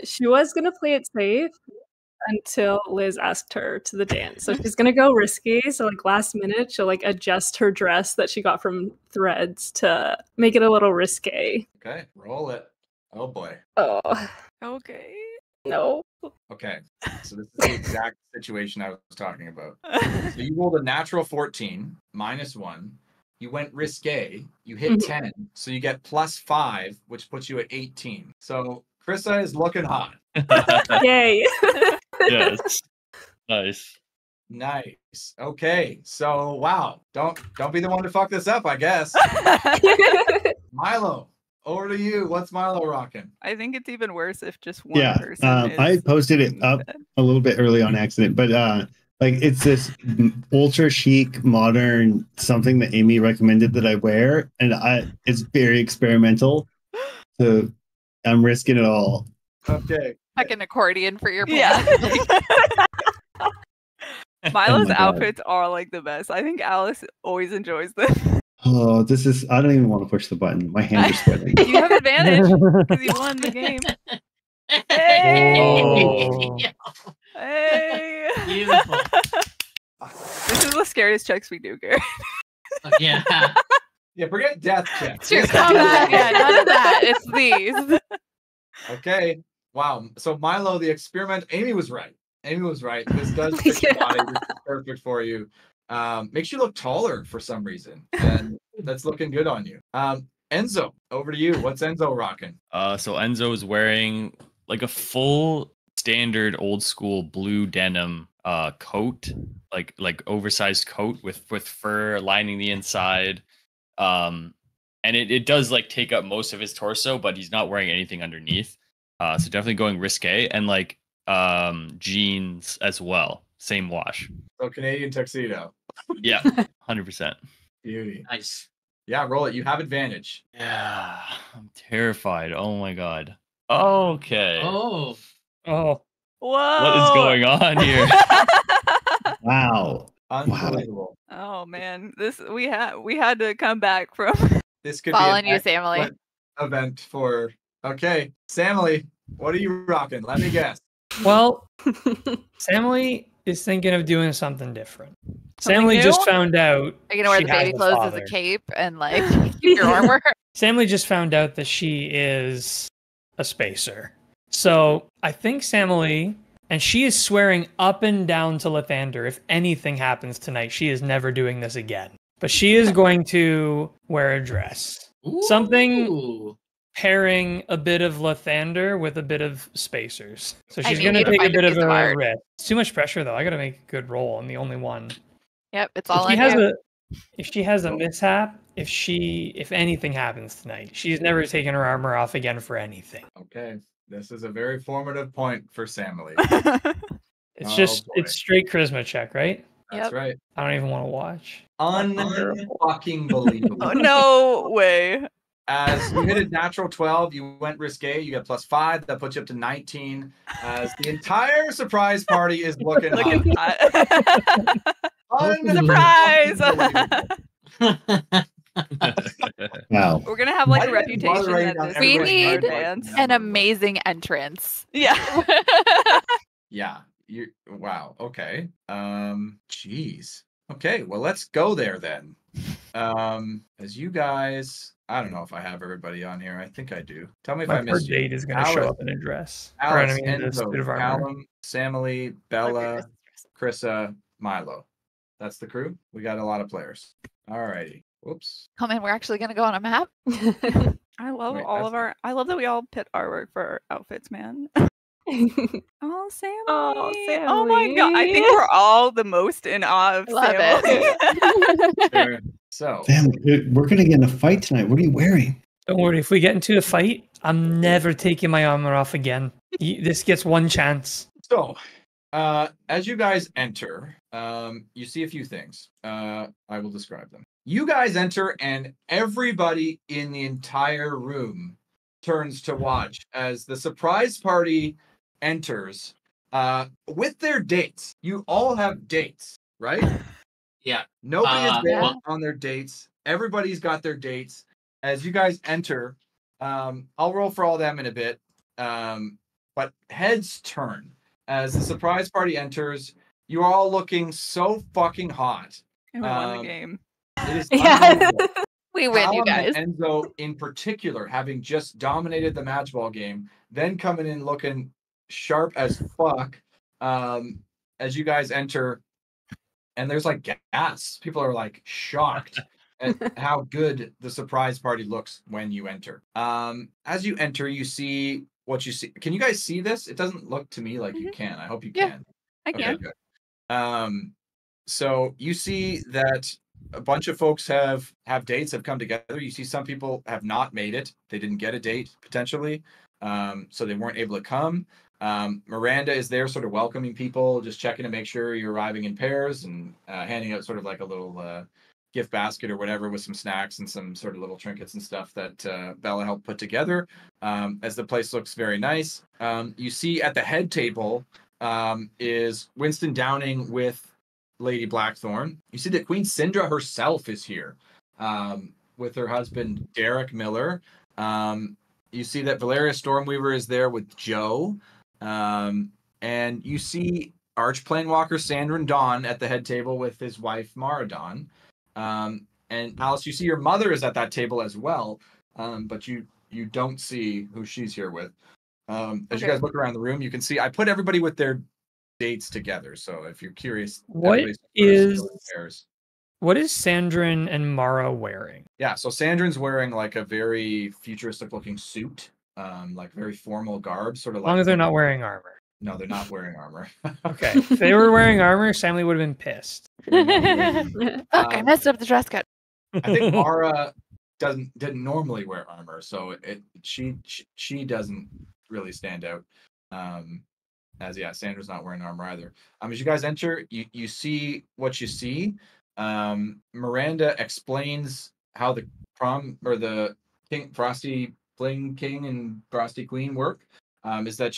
she was gonna play it safe until Liz asked her to the dance. So she's gonna go risky. So like last minute, she'll like adjust her dress that she got from Threads to make it a little risque. Okay, roll it. Oh boy. Oh. Okay. No. Okay, so this is the exact situation I was talking about. So you rolled a natural 14, -1. You went risque. You hit 10, so you get +5, which puts you at 18. So Krissa is looking hot. Yay. Yes. Nice. Okay. So wow. Don't be the one to fuck this up, I guess. Milo, over to you. What's Milo rocking? I think it's even worse if just one person. I posted it up a little bit early on accident, but like it's this ultra chic, modern something that Amy recommended that I wear, and it's very experimental. So I'm risking it all. Okay. Like an accordion for your Milo's outfits are like the best. I think Alice always enjoys them. Oh, this is, I don't even want to push the button. My hands are sweating. You have advantage because you won the game. Hey! Oh. Hey. Beautiful. This is the scariest checks we do, Gary. Yeah. Yeah, forget death checks. True combat. Yeah, none of that. It's these. Okay. Wow. So Milo, the experiment. Amy was right. Amy was right. This does fix your body. This is perfect for you. Makes you look taller for some reason, and that's looking good on you. Enzo, over to you. What's Enzo rocking? So Enzo is wearing like a full standard old school blue denim coat, like oversized coat with fur lining the inside. And it does like take up most of his torso, but he's not wearing anything underneath. So definitely going risque, and like jeans as well. Same wash. So Canadian tuxedo. Yeah, 100%. Beauty. Nice. Yeah, roll it. You have advantage. Yeah, I'm terrified. Oh my god. Okay. Oh. Oh, Whoa. What is going on here? Wow. Unbelievable. Oh man, this we had to come back from. This could Following be you, an Samily. excellent event for. Okay, Samily, what are you rocking? Let me guess. well, Samly is thinking of doing something different. Something Samly new? just found out Are you gonna wear she the has baby a clothes as father. a cape and like keep your armor? Samly just found out that she is a spacer. So I think Samly, and she is swearing up and down to Lathander, if anything happens tonight, she is never doing this again. But she is going to wear a dress. Something Ooh. pairing a bit of Lathander with a bit of spacers. So I she's need going to you to take a find a bit of piece of a art. risk. It's too much pressure, though. I got to make a good roll. I'm the only one. Yep, it's If all she in has you. if she has a mishap, if anything happens tonight, she's never taking her armor off again for anything. Okay, this is a very formative point for Samily. It's Oh, just boy. it's straight charisma check, right? That's Yep. right. I don't even want to watch. Unfucking believable. Oh, no way. As you hit a natural 12, you went risque. You got +5. That puts you up to 19. As the entire surprise party is looking Look hot. at that. Surprise! Wow. We're gonna have like Why a do you guys bother reputation writing that down this We is like everybody's our need name? dance. An amazing entrance. Yeah. Yeah. You. Wow. Okay. Jeez. Okay. Well, let's go there then. As you guys, I don't know if I have everybody on here. I think I do. Tell me if My I poor missed you. date is going to show up in a dress. Or, Alice, I mean, a suit of Enzo, armor. Callum, Samily, Bella, Krissa, Milo. That's the crew. We got a lot of players. Alrighty. Whoops. Come in, we're actually gonna go on a map. I love Wait, all of that's- our. I love that we all pit artwork for our outfits, man. Oh, Sammy. Oh, Oh my god. I think Sammy. we're all the most in awe of I love Sammy. Sure. So, Damn, we're going to get in a fight tonight. What are you wearing? Don't worry, if we get into a fight, I'm never taking my armor off again. This gets one chance. as you guys enter, you see a few things. I will describe them. You guys enter, and everybody in the entire room turns to watch as the surprise party enters with their dates. You all have dates, right? Yeah. Nobody is there well- on their dates. Everybody's got their dates. As you guys enter, I'll roll for all them in a bit. But heads turn as the surprise party enters. You are all looking so fucking hot. And we won the game. It is Yeah. unbelievable. We win, you Callum guys. and Enzo, in particular, having just dominated the match ball game, then coming in looking sharp as fuck. As you guys enter, and there's like gas. People are like shocked at how good the surprise party looks when you enter. As you enter, you see what you see. Can you guys see this? It doesn't look to me like you can. I hope you Yeah. can. I can. Good. So you see that a bunch of folks have dates, have come together. You see some people have not made it. They didn't get a date potentially, so they weren't able to come. Miranda is there sort of welcoming people, just checking to make sure you're arriving in pairs and handing out sort of like a little gift basket or whatever with some snacks and some sort of little trinkets and stuff that Bella helped put together. As the place looks very nice. You see at the head table is Winston Downing with Lady Blackthorn. You see that Queen Syndra herself is here with her husband Derek Miller. You see that Valeria Stormweaver is there with Joe. And and you see Archplaneswalker Sandrin Dawn at the head table with his wife Mara Dawn. And Alice, you see your mother is at that table as well, but you don't see who she's here with. As you guys look around the room, you can see I put everybody with their dates together. So if you're curious, what is Sandrin and Mara wearing? Yeah, so Sandrin's wearing like a very futuristic looking suit, like very formal garb, sort of as long as they're not wearing armor. No, they're not wearing armor. Okay, if they were wearing armor, Samly would have been pissed. Fuck, I messed up the dress code. I think Mara didn't normally wear armor, so she doesn't really stand out. Sandra's not wearing armor either. As you guys enter, you see what you see. Miranda explains how the prom or the King Frosty Fling King and Frosty Queen work. Is that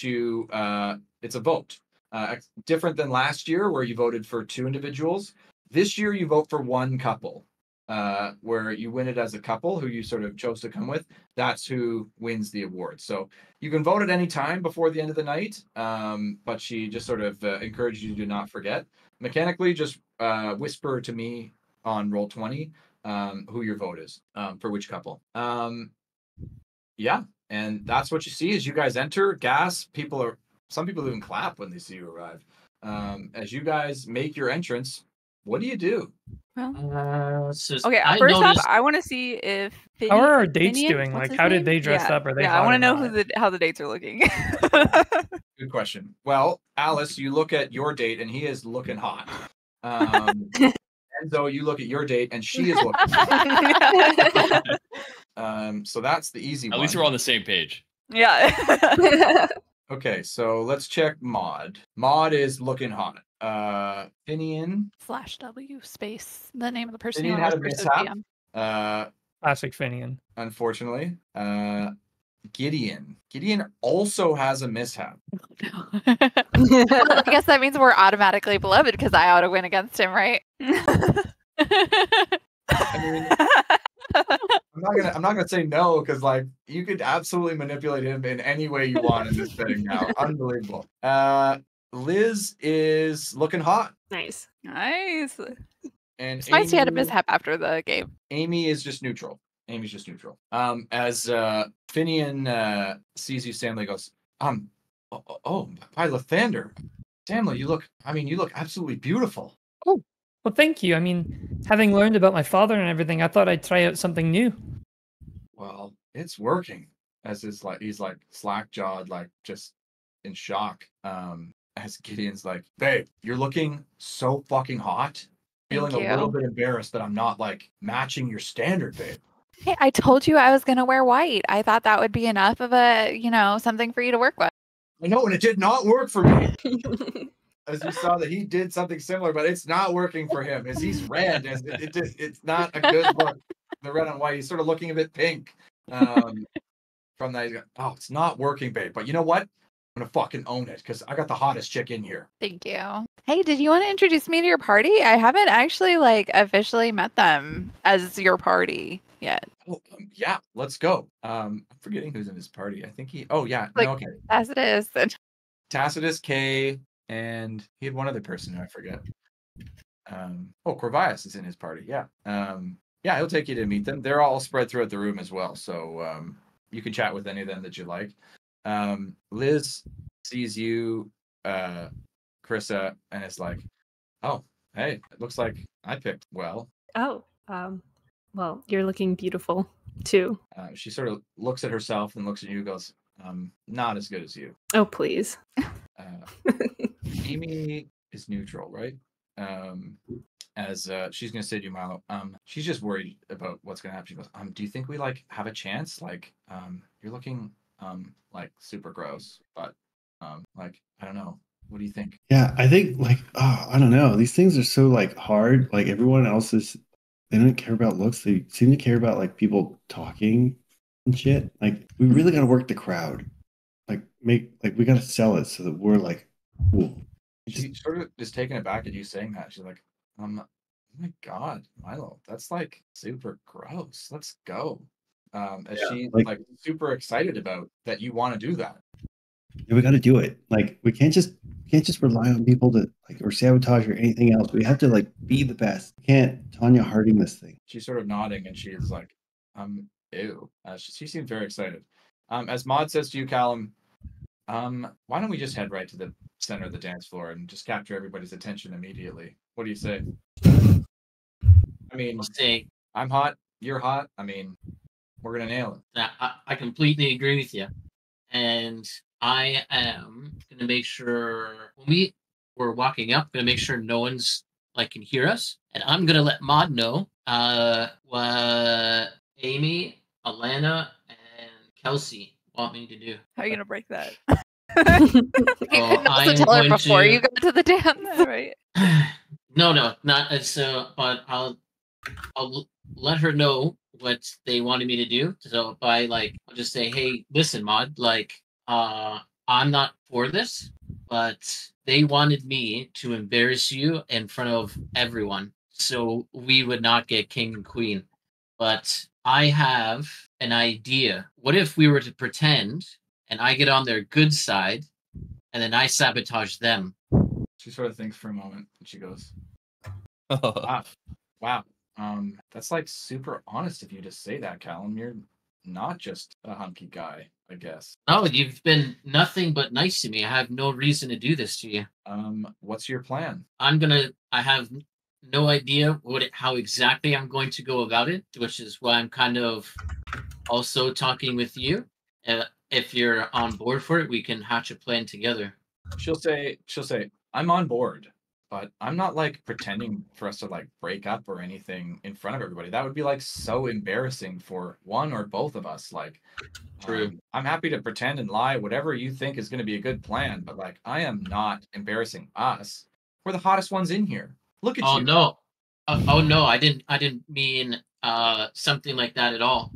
it's a vote. Different than last year where you voted for 2 individuals. This year you vote for 1 couple, where you win it as a couple who you sort of chose to come with. That's who wins the award. So you can vote at any time before the end of the night, but she just sort of encourages you to not forget. Mechanically, just whisper to me on Roll20 who your vote is for which couple. And that's what you see as you guys enter. Some people even clap when they see you arrive. As you guys make your entrance, what do you do? Well, first off, I want to see if how are our dates doing? Like, how did they dress up? Are they? Yeah, I want to know how the dates are looking. Good question. Well, Alice, you look at your date and he is looking hot. Enzo, you look at your date and she is looking hot. So that's the easy one. At least we're on the same page. Yeah. Okay, so let's check Maud. Maud is looking hot. Finian /W space the name of the person Finian who had a versus mishap. DM. Classic Finian. Unfortunately. Gideon also has a mishap. Well, I guess that means we're automatically beloved because I ought to win against him, right? I mean, I'm not gonna say no because like you could absolutely manipulate him in any way you want in this thing now. Unbelievable. Liz is looking hot. Nice. Nice. And it's nice he had a mishap after the game. Amy is just neutral. Amy's just neutral. As Finian sees you, Stanley goes, by Lathander. Stanley, you look absolutely beautiful. Oh, well, thank you. I mean, having learned about my father and everything, I thought I'd try out something new. Well, it's working. As he's like slack-jawed, like just in shock. As Gideon's like, babe, you're looking so fucking hot. Feeling a little bit embarrassed that I'm not like matching your standard, babe. Hey, I told you I was gonna wear white. I thought that would be enough of a, something for you to work with. I know, and it did not work for me. As you saw that he did something similar, but it's not working for him. As he's red, it's not a good look. The red on white, he's sort of looking a bit pink. From that, he's going, it's not working, babe. But you know what? I'm gonna fucking own it because I got the hottest chick in here. Thank you. Hey, did you want to introduce me to your party? I haven't actually officially met them as your party yet. Oh, yeah, let's go. I'm forgetting who's in his party. I think okay. Tacitus and Tacitus, Kay, and he had one other person who I forget. Corvius is in his party. Yeah. He'll take you to meet them. They're all spread throughout the room as well, so you can chat with any of them that you like. Liz sees you, Carissa, and it's like, oh, hey, it looks like I picked well. Oh, well, you're looking beautiful too. She sort of looks at herself and looks at you and goes, not as good as you. Oh, please. Amy is neutral, right? As she's gonna say to you, Milo, she's just worried about what's gonna happen. She goes, do you think we have a chance? You're looking super gross, but I don't know. What do you think? Yeah, I think I don't know. These things are so hard. Everyone else they don't care about looks. They seem to care about people talking and shit. We really got to work the crowd. We got to sell it so that we're cool. She sort of is taken aback at you saying that. She's like, oh my God, Milo, that's super gross. Let's go. As she's super excited about that you want to do that. Yeah, we got to do it. We can't just We can't just rely on people to like or sabotage or anything else. We have to like be the best. We can't Tanya Harding this thing. She's sort of nodding, and she is like, ew. She seems very excited. As Maud says to you, Callum, why don't we just head right to the center of the dance floor and just capture everybody's attention immediately? What do you say? I mean, I'm hot, you're hot. I mean, we're gonna nail it. I completely agree with you, and I am gonna make sure when we're walking up, gonna make sure no one's like can hear us, and I'm gonna let Maud know what Amy, Alana, and Kelsey want me to do. How are you gonna break that? You also tell her before you go to the dance, right? No, not so. But I'll let her know what they wanted me to do. So by like, I'll just say, hey, listen, Maud, like, I'm not for this, but they wanted me to embarrass you in front of everyone, so we would not get king and queen. But I have an idea. What if we were to pretend, and I get on their good side, and then I sabotage them? She sort of thinks for a moment, and she goes, wow. That's like super honest of you to say that, Callum. You're not just a hunky guy, I guess. No, you've been nothing but nice to me. I have no reason to do this to you. What's your plan? I have no idea how exactly I'm going to go about it, which is why I'm kind of also talking with you. If you're on board for it, we can hatch a plan together. She'll say, I'm on board, but I'm not like pretending for us to like break up or anything in front of everybody. That would be like so embarrassing for one or both of us. Like, true. I'm happy to pretend and lie, whatever you think is going to be a good plan, but like, I am not embarrassing us. We're the hottest ones in here. Look at you. No. Oh no, I didn't mean something like that at all.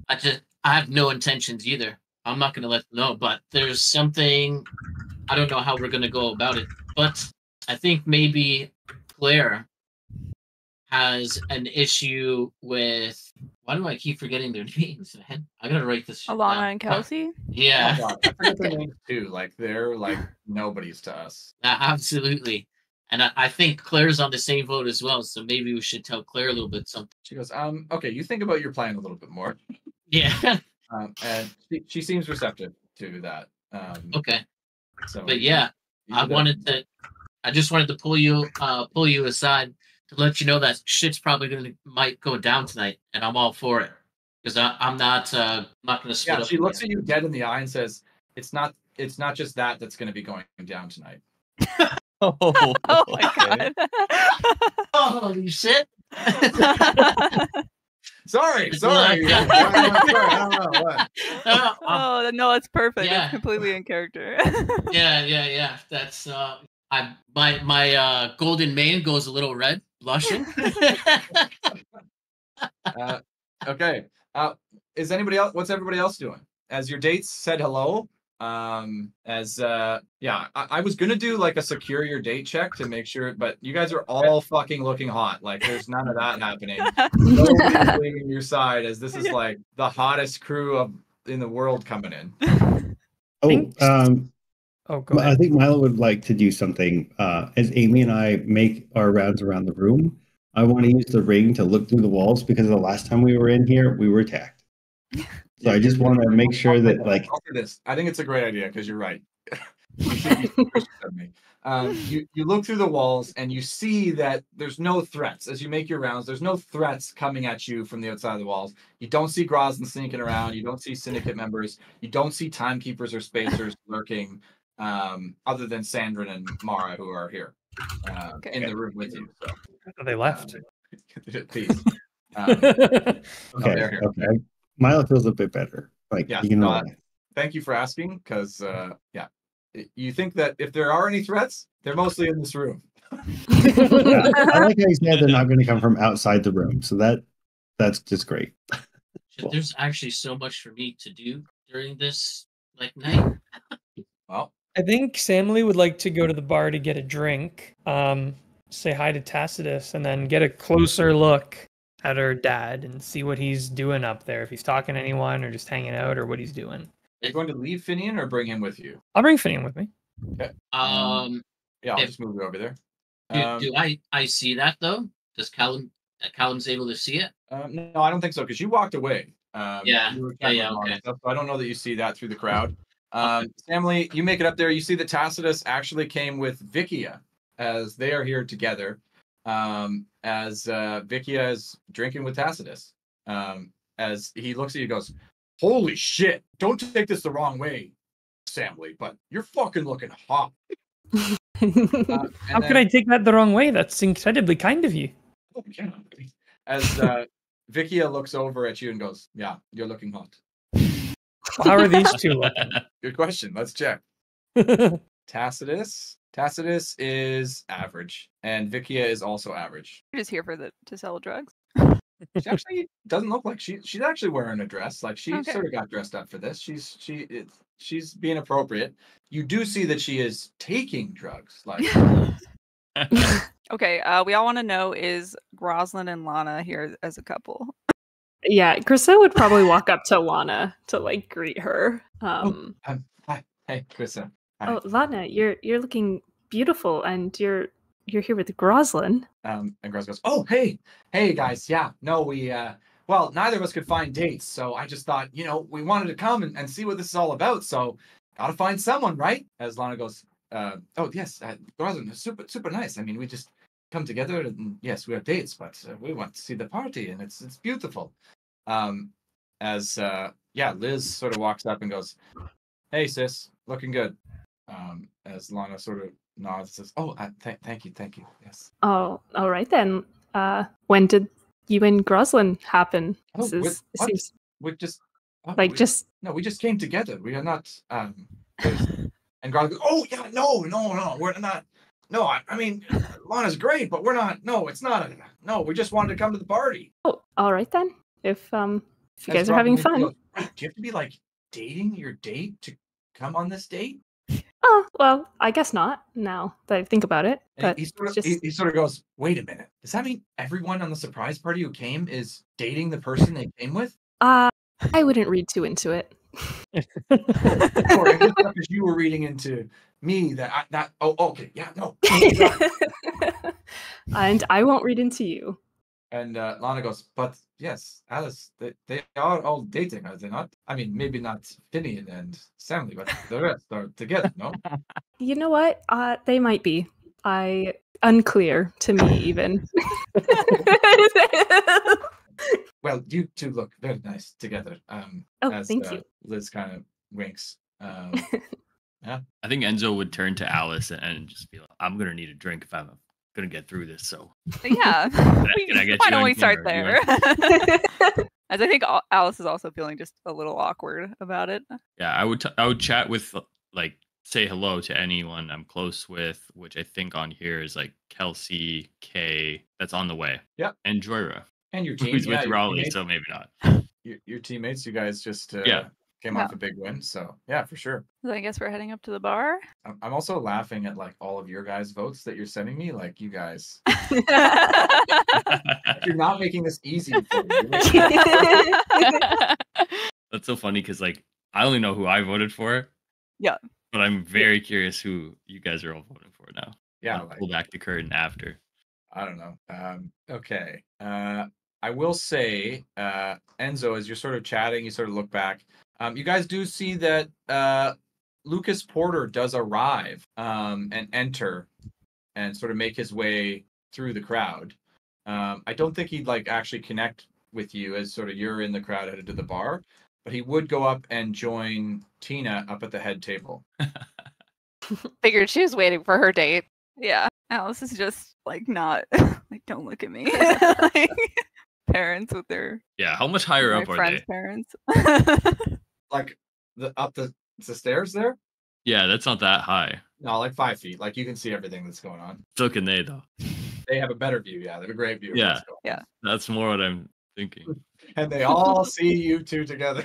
I have no intentions either. I'm not going to let them know, but there's something, I don't know how we're going to go about it, but I think maybe Claire has an issue with, why do I keep forgetting their names, man? I gotta write this shit Alana down. and Kelsey? Yeah. Oh, I forget their names too. Like, they're like nobodies to us. Absolutely. And I think Claire's on the same boat as well, so maybe we should tell Claire a little bit something. She goes, okay, you think about your plan a little bit more. Yeah. And she seems receptive to that. Okay. So, but yeah, I just wanted to pull you aside to let you know that shit's probably might go down tonight, and I'm all for it because I'm not gonna split up. She looks at you dead in the eye and says, "It's not just that's going to be going down tonight." Oh my god! Holy shit! Sorry. I don't know what. Oh no, it's perfect. Yeah. It's completely in character. Yeah. That's my golden mane goes a little red, blushing. Okay. Is anybody else? What's everybody else doing? As your dates said hello. I was gonna do like a secure your date check to make sure, but you guys are all fucking looking hot. Like, there's none of that happening. Nobody's leaving your side, as this is like the hottest crew in the world coming in. Go ahead. I think Milo would like to do something. As Amy and I make our rounds around the room, I want to use the ring to look through the walls because the last time we were in here, we were attacked. So I just want to make sure that, like, I think it's a great idea because you're right. You look through the walls and you see that there's no threats as you make your rounds. There's no threats coming at you from the outside of the walls. You don't see Grozin sneaking around. You don't see syndicate members. You don't see timekeepers or spacers lurking, other than Sandrin and Mara, who are here in the room with you. So they left. Please. Okay. Milo feels a bit better. Like, you know. Thank you for asking, because you think that if there are any threats, they're mostly in this room. I like how you said they're not going to come from outside the room, so that's just great. There's actually so much for me to do during this night. Well, I think Samly would like to go to the bar to get a drink, say hi to Tacitus, and then get a closer look at her dad and see what he's doing up there, if he's talking to anyone or just hanging out or what he's doing. Are you going to leave Finian or bring him with you? I'll bring Finian with me. Okay. Yeah, I'll if- just move you over there. Do I see that though? Does Callum's able to see it? No, I don't think so because you walked away. Yeah. You were chatting Yeah, with Lana okay. and stuff, so I don't know that you see that through the crowd. Stanley, you make it up there. You see that Tacitus actually came with Vikia as they are here together. As Vikia is drinking with Tacitus. As he looks at you, and goes, "Holy shit! Don't take this the wrong way, Stanley, but you're fucking looking hot." How could I take that the wrong way? That's incredibly kind of you. As Vikia looks over at you and goes, "Yeah, you're looking hot." How are these two looking? Good question. Let's check. Tacitus is average, and Vikia is also average. You're just here to sell drugs. She actually doesn't look like she's actually wearing a dress. Like she Okay. sort of got dressed up for this. She's being appropriate. You do see that she is taking drugs. Like Okay, we all want to know, is Groslin and Lana here as a couple? Yeah, Krista would probably walk up to Lana to like greet her. hi, hey, Krista. Hi. Oh, Lana, you're looking beautiful, and you're here with Groslin. And Gross goes, "Oh, hey guys, yeah, no, we well, neither of us could find dates, so I just thought, we wanted to come and see what this is all about, so gotta find someone, right?" As Lana goes, "Oh yes, Groslin is super nice. I mean, we just come together, and yes, we have dates, but we want to see the party, and it's beautiful." Liz sort of walks up and goes, "Hey sis, looking good." As Lana sort of nods and says, "Oh, thank you, yes." Oh, all right then. When did you and Groslin happen? Oh, It seems We just like we just came together. We are not and Garlic goes, "Oh yeah, no, we're not. No, I mean, Lana's great, but we're not. No, it's not. No, we just wanted to come to the party." Oh, all right then. If you As guys are having Garlic fun. goes, "Wait, do you have to be like dating your date to come on this date?" Oh, well, I guess not now that I think about it. And But he sort of goes, "Wait a minute. Does that mean everyone on the surprise party who came is dating the person they came with?" I wouldn't read too into it. Or because you were reading into me okay, yeah, no. And I won't read into you. And Lana goes, "But yes, Alice, they are all dating, are they not? I mean, maybe not Finian and Stanley, but the rest are together, no?" You know what? They might be. Unclear to me even. Well, you two look very nice together. Oh, thank you. Liz kind of winks. I think Enzo would turn to Alice and just be like, "I'm gonna need a drink if I'm gonna get through this." So Yeah. can I get Why you don't we anything, start or do you there? As I think Alice is also feeling just a little awkward about it. Yeah, I would chat with, like, say hello to anyone I'm close with, which I think on here is like Kelsey, Kay, that's on the way. Yep. And Joyra, And your team, who's with your Raleigh, teammates- so maybe not. your teammates, you guys just Yeah. came off a big win, so yeah, for sure. So I guess we're heading up to the bar. I'm also laughing at like all of your guys' votes that you're sending me. Like, you guys, you're not making this easy for me. That's so funny because, like, I only know who I voted for. Yeah. But I'm very curious who you guys are all voting for now. Yeah, I'll pull back the curtain after. I don't know. Okay. I will say, Enzo, as you're sort of chatting, you sort of look back. You guys do see that Lucas Porter does arrive and enter and sort of make his way through the crowd. I don't think he'd like actually connect with you as sort of you're in the crowd headed to the bar, but he would go up and join Tina up at the head table. Figured she was waiting for her date. Yeah. Alice is just like not like, don't look at me. Like, parents with their Yeah, how much higher my up are friends' they? parents. Like up the stairs there? Yeah, that's not that high. No, like 5 feet. Like you can see everything that's going on. So can they, though. They have a better view. Yeah, they have a great view. Of Yeah. what's going on. Yeah. That's more what I'm thinking. And they all see you two together.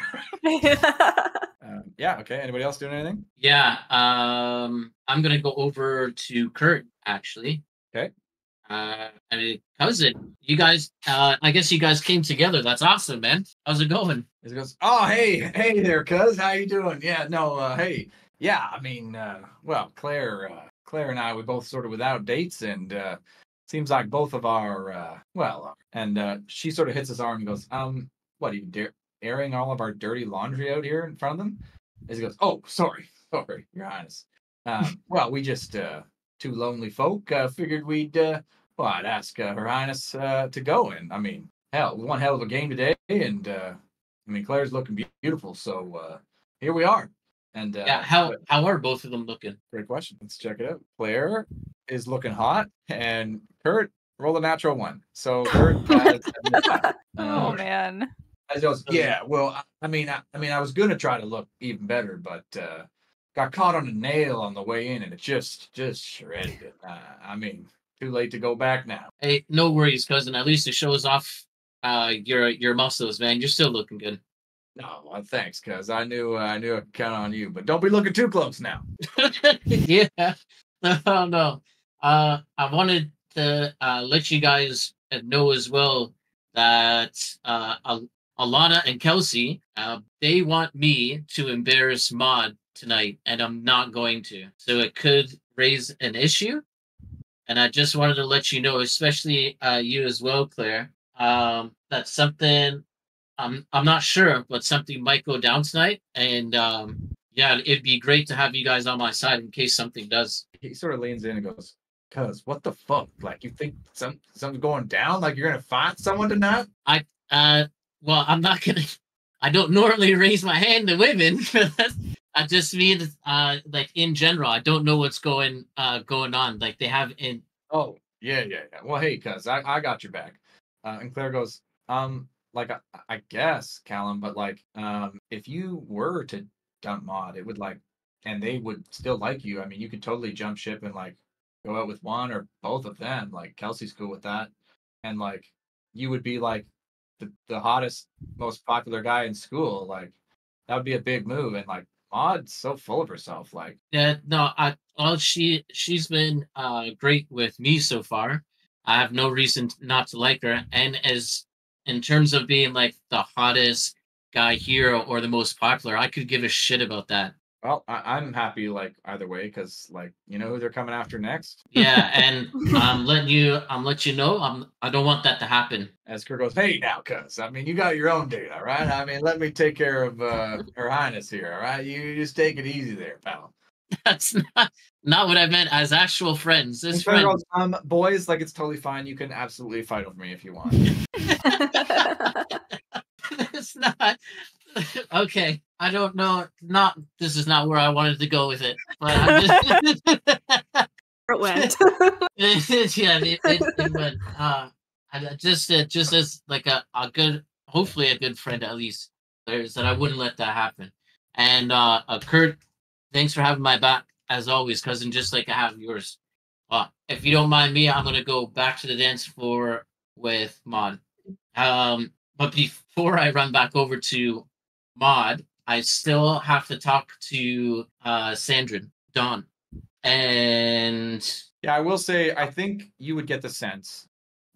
Yeah. Okay. Anybody else doing anything? Yeah. I'm gonna go over to Kurt actually. Okay. I mean, cousin, you guys. I guess you guys came together. That's awesome, man. How's it going? He goes, "Oh, hey there, cuz. How you doing? Yeah, no, hey, Yeah, I mean, well, Claire and I, we both sort of without dates, and seems like both of our, and she sort of hits his arm and goes, what, are you airing all of our dirty laundry out here in front of them? As he goes, oh, sorry, Your Highness. Well, we just, two lonely folk, figured I'd ask Her Highness to go, and I mean, hell, one hell of a game today, and I mean, Claire's looking beautiful, so here we are. And yeah, how are both of them looking? Great question. Let's check it out. Claire is looking hot, and Kurt rolled a natural one. So Kurt has 75. Oh man. As goes, yeah. Well, I mean, I was gonna try to look even better, but got caught on a nail on the way in, and it just shredded it. I mean, too late to go back now. Hey, no worries, cousin. At least it shows off your muscles, man. You're still looking good. No, well, thanks, cuz I knew I could count on you, but don't be looking too close now. Yeah. No. I wanted to let you guys know as well that Alana and Kelsey, they want me to embarrass Maud tonight, and I'm not going to. So it could raise an issue. And I just wanted to let you know, especially you as well, Claire, that's something I'm not sure, but something might go down tonight. And yeah, it'd be great to have you guys on my side in case something does. He sort of leans in and goes, "Cuz, what the fuck? Like, you think something's going down? Like, you're gonna fight someone tonight?" Well, I'm not gonna. I don't normally raise my hand to women. I just mean, like in general, I don't know what's going on. Like they have in. Oh yeah. Well, hey, cuz I got your back. And Claire goes, like I guess, Callum, but like, if you were to dump Maud, it would like, and they would still like you. I mean, you could totally jump ship and like go out with one or both of them. Like Kelsey's cool with that, and like you would be like the hottest, most popular guy in school. Like that would be a big move, and like Maud's so full of herself. Like Yeah, no, she's been great with me so far. I have no reason not to like her, and as in terms of being like the hottest guy here or the most popular, I could give a shit about that. well, I'm happy like either way because like you know who they're coming after next. Yeah, and I'm letting you know I don't want that to happen. As Kurt goes, hey now, cuz I mean you got your own date, all right? I mean let me take care of Her Highness here, all right? You just take it easy there, pal. That's not what I meant as actual friends. This And Kurt friend. goes, boys, like it's totally fine. You can absolutely fight over me if you want. It's not okay. I don't know. This is not where I wanted to go with it, but I'm just. It went. Yeah, it went. Just as like a good, hopefully a good friend at least. There's that I wouldn't let that happen. And Kurt, thanks for having my back as always, cousin. Just like I have yours. If you don't mind me, I'm gonna go back to the dance floor with Maud. But before I run back over to Maud, I still have to talk to Sandrin, Dawn. And Yeah, I will say, I think you would get the sense,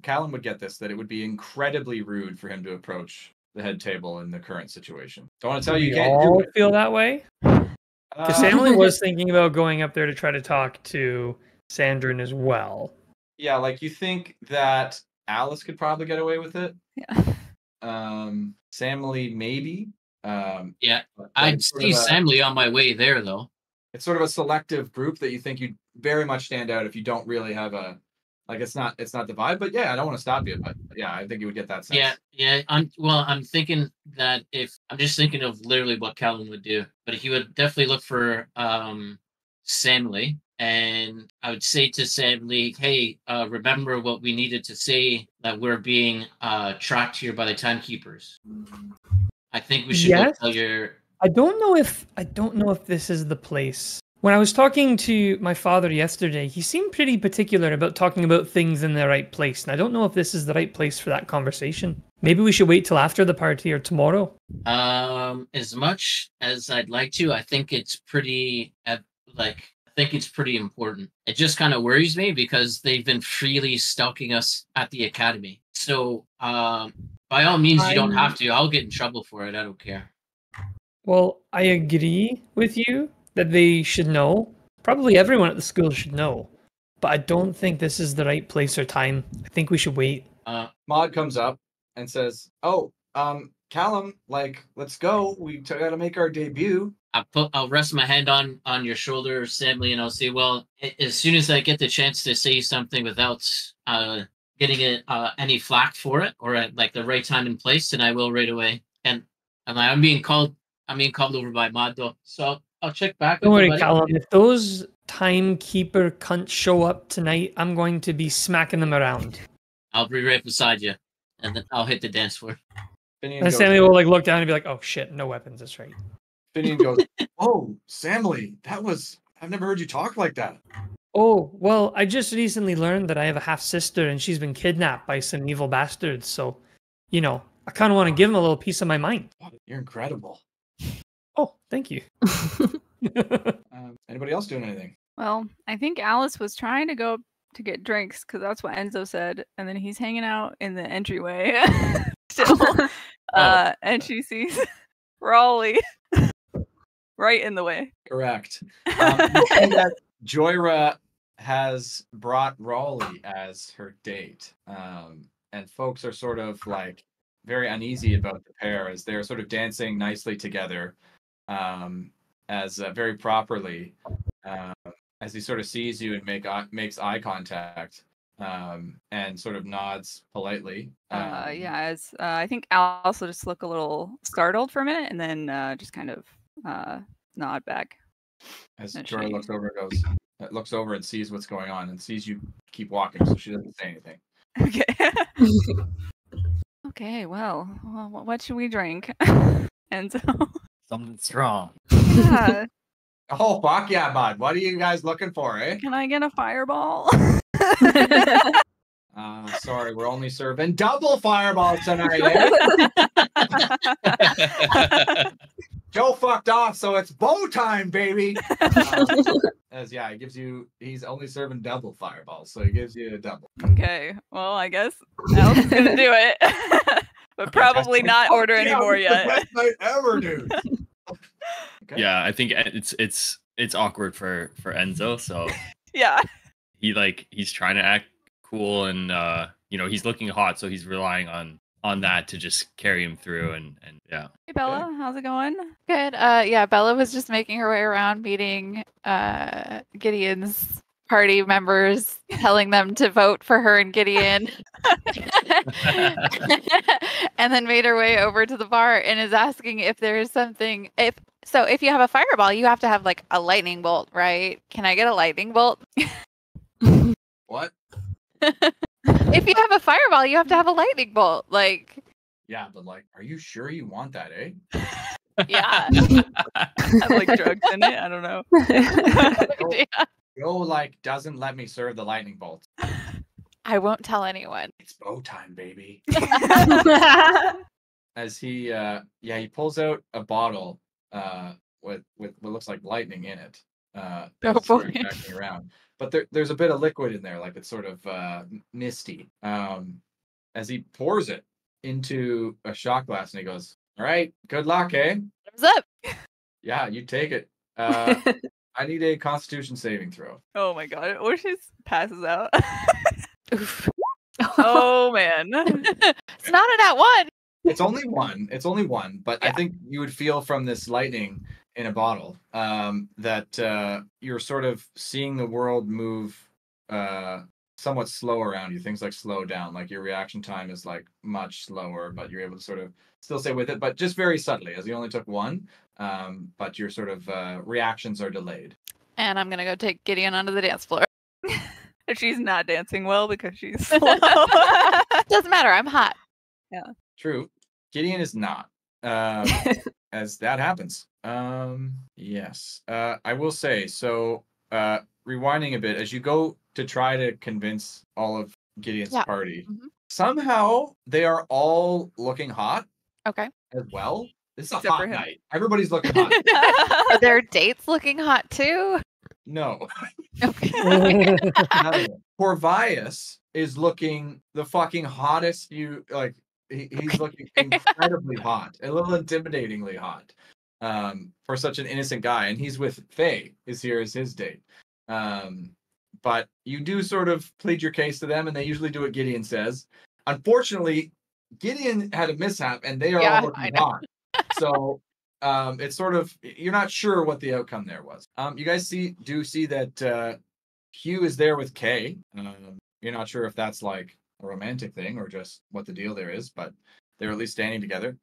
Callum would get this, that it would be incredibly rude for him to approach the head table in the current situation. So I want to tell you, you We can't all do it. feel that way. Because Emily was thinking about going up there to try to talk to Sandrin as well. Yeah, like you think that Alice could probably get away with it. Yeah. Samly maybe. yeah, but I'd it's sort see of a- Samly on my way there though. It's sort of a selective group that you think you'd very much stand out if you don't really have a like it's not the vibe. But yeah, I don't want to stop you, but yeah, I think you would get that sense. Yeah. I'm thinking that if I'm just thinking of literally what Calvin would do, but he would definitely look for Samly, and I would say to Samly, hey, remember what we needed to say, that we're being tracked here by the timekeepers. I think we should go tell your. I don't know if this is the place. When I was talking to my father yesterday, he seemed pretty particular about talking about things in the right place, and I don't know if this is the right place for that conversation. Maybe we should wait till after the party or tomorrow. As much as I'd like to, I think it's pretty important. It just kind of worries me because they've been freely stalking us at the academy. So, by all means, you don't have to. I'll get in trouble for it. I don't care. Well, I agree with you that they should know. Probably everyone at the school should know. But I don't think this is the right place or time. I think we should wait. Maud comes up and says, "Oh, Callum, like, let's go. We gotta make our debut." I'll rest my hand on your shoulder, Samly, and I'll say, well, as soon as I get the chance to say something without getting any flack for it, or at like the right time and place, then I will right away. And I'm being called over by Maud though, so I'll check back. Don't worry, Callum. If those timekeeper cunts show up tonight, I'm going to be smacking them around. I'll be right beside you, and then I'll hit the dance floor. And Sammy will like look down and be like, "Oh shit, no weapons. That's right." Finian goes, "Oh, Samly, I've never heard you talk like that." Oh, well, I just recently learned that I have a half sister and she's been kidnapped by some evil bastards. So, you know, I kind of want to give them a little piece of my mind. You're incredible. Oh, thank you. Anybody else doing anything? Well, I think Alice was trying to go to get drinks because that's what Enzo said, and then he's hanging out in the entryway still, and she sees Raleigh right in the way. Correct. That Joyra has brought Raleigh as her date, and folks are sort of like very uneasy about the pair as they're sort of dancing nicely together, as very properly, as he sort of sees you and makes eye contact, and sort of nods politely. As I think Alice will just look a little startled for a minute and then just kind of nod back. As Joyra looks over and sees what's going on and sees you keep walking, so she doesn't say anything. Okay. Okay, well, what should we drink? And so Something strong. yeah. Oh, fuck yeah, bud. What are you guys looking for, eh? Can I get a fireball? Sorry, we're only serving double fireballs tonight, eh? Joe fucked off, so it's bow time, baby. He's only serving double fireballs, so he gives you a double. Okay, well, I guess Alice is gonna do it. But probably not order any more yet. Best night ever, dude. Okay. Yeah, I think it's awkward for Enzo, so Yeah. he's trying to act cool and he's looking hot, so he's relying on that to just carry him through and yeah. Hey Bella, how's it going? Good. Yeah, Bella was just making her way around meeting Gideon's party members, telling them to vote for her and Gideon. And then made her way over to the bar and is asking if there is something if you have a fireball, you have to have like a lightning bolt, right? Can I get a lightning bolt? What? If you have a fireball, you have to have a lightning bolt. Like, yeah, but like, are you sure you want that, eh? Yeah. Have like drugs in it. I don't know. Yeah. Joe like doesn't let me serve the lightning bolts. I won't tell anyone. It's bow time, baby. As he pulls out a bottle with what looks like lightning in it. Oh sort boy. of backing around. But there's a bit of liquid in there, like it's sort of misty. As he pours it into a shot glass and he goes, "All right, good luck, eh?" What's up? Yeah, you take it. I need a Constitution saving throw. Oh my god. Or she just passes out. Oof. Oh man. It's not an at one. It's only one, but Yeah. I think you would feel from this lightning in a bottle that you're sort of seeing the world move somewhat slow around you. Things like slow down, like your reaction time is like much slower, but you're able to sort of still stay with it, but just very subtly, as you only took one. But your sort of reactions are delayed. And I'm gonna go take Gideon onto the dance floor. And she's not dancing well because she's slow. Doesn't matter. I'm hot. True. Gideon is not. As that happens. Yes. I will say, so rewinding a bit, as you go to try to convince all of Gideon's party, somehow they are all looking hot Okay. as well. This is a Except for hot him. night. Everybody's looking hot. Are their dates looking hot too? No. Okay. Corvius is looking the fucking hottest he's looking incredibly hot, a little intimidatingly hot. for such an innocent guy, and he's with Faye. Is here as his date. But you do sort of plead your case to them, and they usually do what Gideon says. Unfortunately, Gideon had a mishap, and they are all looking hot. So it's sort of, you're not sure what the outcome there was. You guys see that Hugh is there with Kay. You're not sure if that's like a romantic thing or just what the deal there is, but they're at least standing together.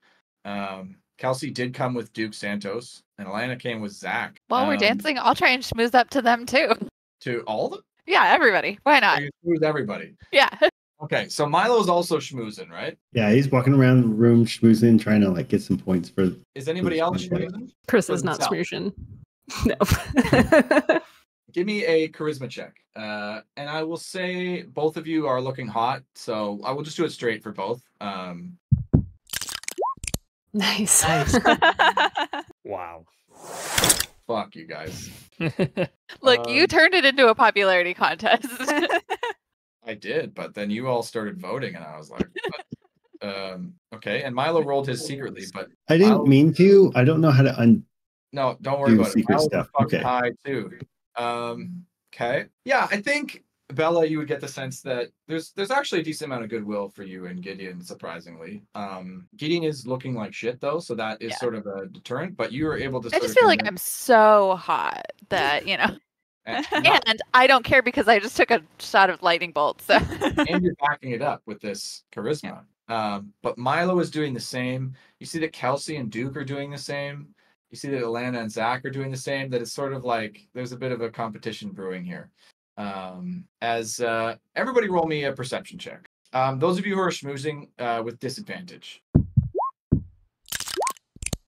Kelsey did come with Duke Santos, and Alana came with Zach. While we're dancing, I'll try and schmooze up to them too. To all of them? Yeah, everybody. Why not? So you schmooze everybody. Yeah. Okay, so Milo's also schmoozing, right? Yeah, he's walking around the room schmoozing, trying to like get some points for. Is anybody else schmoozing? Chris is not smooshing. No. Give me a charisma check. And I will say both of you are looking hot, so I will just do it straight for both. Nice. Wow. Fuck you guys. Look, you turned it into a popularity contest. I did, but then you all started voting, and I was like, okay. And Milo rolled his secretly, but I didn't mean to. I don't know how to No, don't worry about it. secret Milo's stuff. fucking Okay. high too. Okay. Yeah, I think Bella, you would get the sense that there's actually a decent amount of goodwill for you and Gideon, surprisingly. Gideon is looking like shit though, so that is sort of a deterrent. But you were able to. I just feel like I'm so hot that and I don't care because I just took a shot of lightning bolt. So. And you're backing it up with this charisma. But Milo is doing the same. You see that Kelsey and Duke are doing the same. You see that Alana and Zach are doing the same. That it's sort of like there's a bit of a competition brewing here. As everybody roll me a perception check. Those of you who are schmoozing with disadvantage.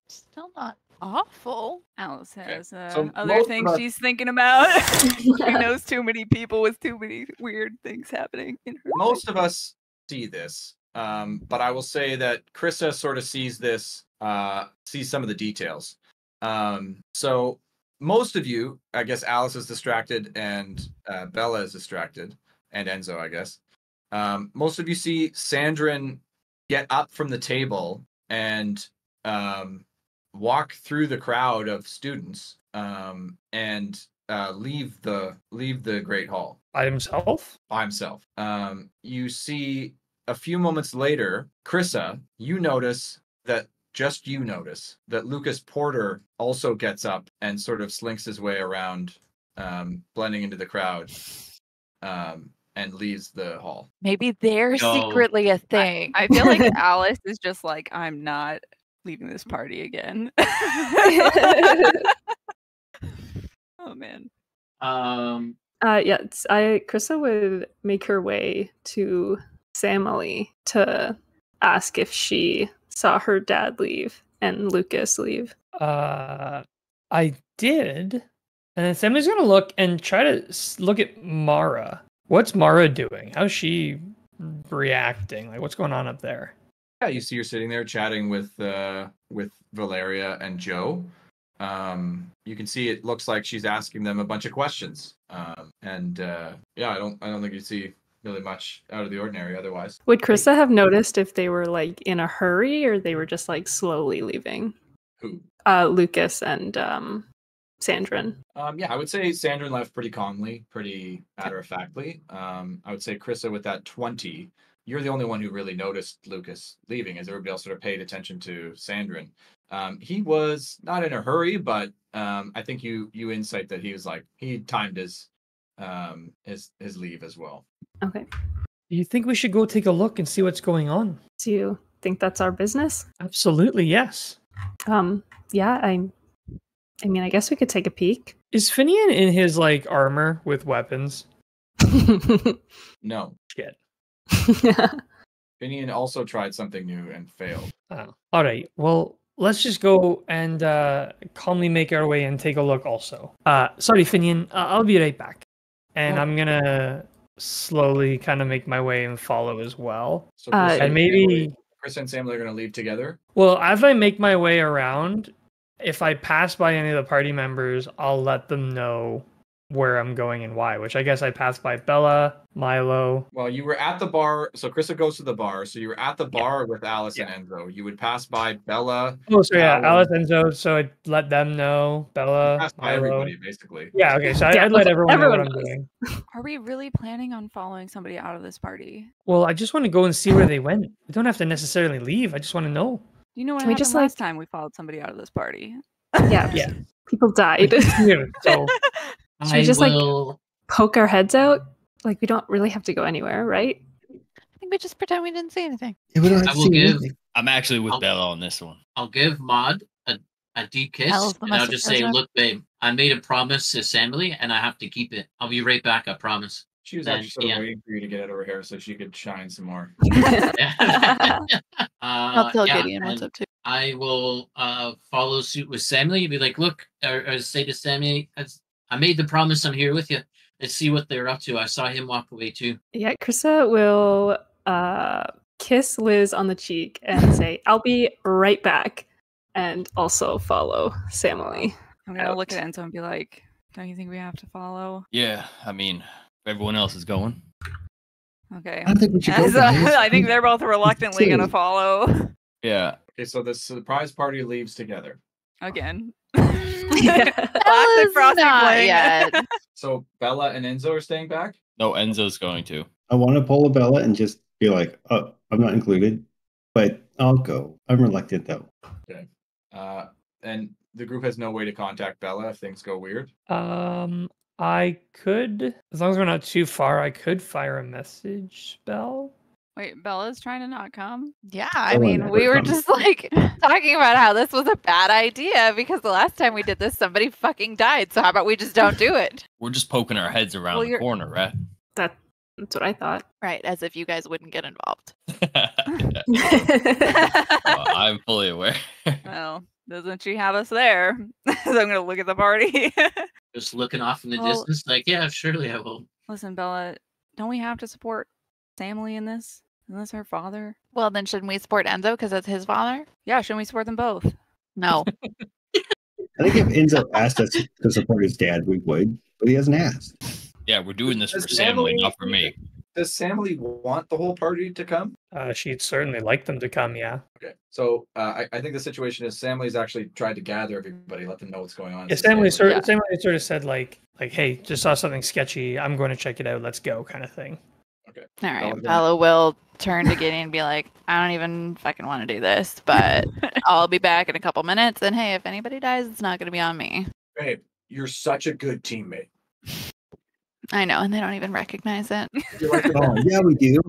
Still not awful. Alice has So other most things of us- she's thinking about. She knows too many people with too many weird things happening in her life. Most of us see this, but I will say that Krista sort of sees this, sees some of the details. So most of you, I guess Alice is distracted and Bella is distracted, and Enzo, I guess. Most of you see Sandrine get up from the table and walk through the crowd of students and leave the Great Hall By himself? by himself. You see a few moments later, Krissa, you notice that Lucas Porter also gets up and sort of slinks his way around, blending into the crowd, and leaves the hall. Maybe they're secretly a thing. I feel like Alice is just like, I'm not leaving this party again. Oh man. Krissa would make her way to Samily to ask if she saw her dad leave and Lucas leave. I did. And then Sammy's gonna look and try to look at Mara. What's Mara doing? How's she reacting? Like, what's going on up there? Yeah, you see her sitting there chatting with Valeria and Joe. You can see it looks like she's asking them a bunch of questions. I don't think you see really much out of the ordinary otherwise. Would Krissa have noticed if they were like in a hurry or they were just like slowly leaving? Who? Lucas and Sandrine. I would say Sandrine left pretty calmly, pretty matter-of-factly. I would say Krissa with that 20, you're the only one who really noticed Lucas leaving, as everybody else sort of paid attention to Sandrine. He was not in a hurry, but I think you insight that he was like, he timed his leave as well. Okay. Do you think we should go take a look and see what's going on? Do you think that's our business? Absolutely, yes. Yeah, I mean, I guess we could take a peek. Is Finian in his like armor with weapons? No. Shit. Finian also tried something new and failed. Oh. All right. Well, let's just go and calmly make our way and take a look also. Sorry, Finian. I'll be right back. And I'm going to slowly kind of make my way and follow as well. So Chris and maybe... Chris and Samuel are going to leave together? Well, as I make my way around, if I pass by any of the party members, I'll let them know where I'm going and why, which I guess I passed by Bella, Milo. Well, you were at the bar. So Krista goes to the bar. So you were at the bar with Alice and Enzo. You would pass by Bella. Oh, so yeah, Alan. Alice, Enzo. So I'd let them know. You Bella, passed by Milo. everybody, basically. Yeah, okay. So Yeah, I'd let everyone know what I'm everyone doing. Are we really planning on following somebody out of this party? Well, I just want to go and see where they went. We don't have to necessarily leave. I just want to know. Do you know what Can we happened just, last like- time we followed somebody out of this party? Yeah. Yeah. People died. Here, so Should we I just, like, will. Poke our heads out? Like, we don't really have to go anywhere, right? I think we just pretend we didn't see anything. Yeah, we don't have I to will see give. anything. I'm actually with I'll- Bella on this one. I'll give Maud a deep kiss, Hell's the and I'll message just say, goes out. "Look, babe, I made a promise to Emily, and I have to keep it. I'll be right back. I promise." She was Then, actually sort of yeah. waiting for you to get out of her hair so she could shine some more. I'll tell yeah, Gideon what's and up too. I will follow suit with Sammy. Be like, look, or say to Sammy, I made the promise. I'm here with you. Let's see what they're up to. I saw him walk away too. Yeah, Krista will kiss Liz on the cheek and say, I'll be right back. And also follow Sammy. I'm gonna look Out. at Enzo and be like, "Don't you think we have to follow?" Yeah, I mean, if everyone else is going. Okay. I don't think we should go. So, guys. I think they're both reluctantly gonna Too. follow Yeah. Okay, so the surprise party leaves together. again. Yeah. Classic Bella's Frosty not Fling. yet. So Bella and Enzo are staying back? No, Enzo's going to. I want to pull a Bella and just be like, oh, I'm not included, but I'll go. I'm reluctant though. And the group has no way to contact Bella if things go weird. I could, as long as we're not too far, I could fire a message spell. Wait, Bella's trying to not come. Yeah, I Bella mean, never we were comes. just like talking about how this was a bad idea because the last time we did this, somebody fucking died. So how about we just don't do it? We're just poking our heads around Well, the you're- corner, right? That's what I thought. Right, as if you guys wouldn't get involved. I'm fully aware. Well, doesn't she have us there? So I'm gonna look at the party. Just looking off in the Well- distance, like, yeah, surely I will. Listen, Bella, don't we have to support Sammy in this? Isn't this her father? Well, then shouldn't we support Enzo because that's his father? Yeah, shouldn't we support them both? No. I think if Enzo asked us to support his dad, we would, but he hasn't asked. Yeah, we're doing this for Does Sammy, Emily- not for me. Does Sammy want the whole party to come? She'd certainly like them to come, yeah. Okay. So I think the situation is Sammy's actually tried to gather everybody, let them know what's going on. Yeah, So Sammy Sammy- sort of said like, hey, just saw something sketchy. I'm going to check it out. Let's go, kind of thing. Okay. All right. Bella- Bella will turn to Gideon and be like, I don't even fucking want to do this, but I'll be back in a couple minutes. And hey, if anybody dies, it's not going to be on me. Babe, you're such a good teammate. I know, and they don't even recognize it. You're like, Oh, yeah, we do.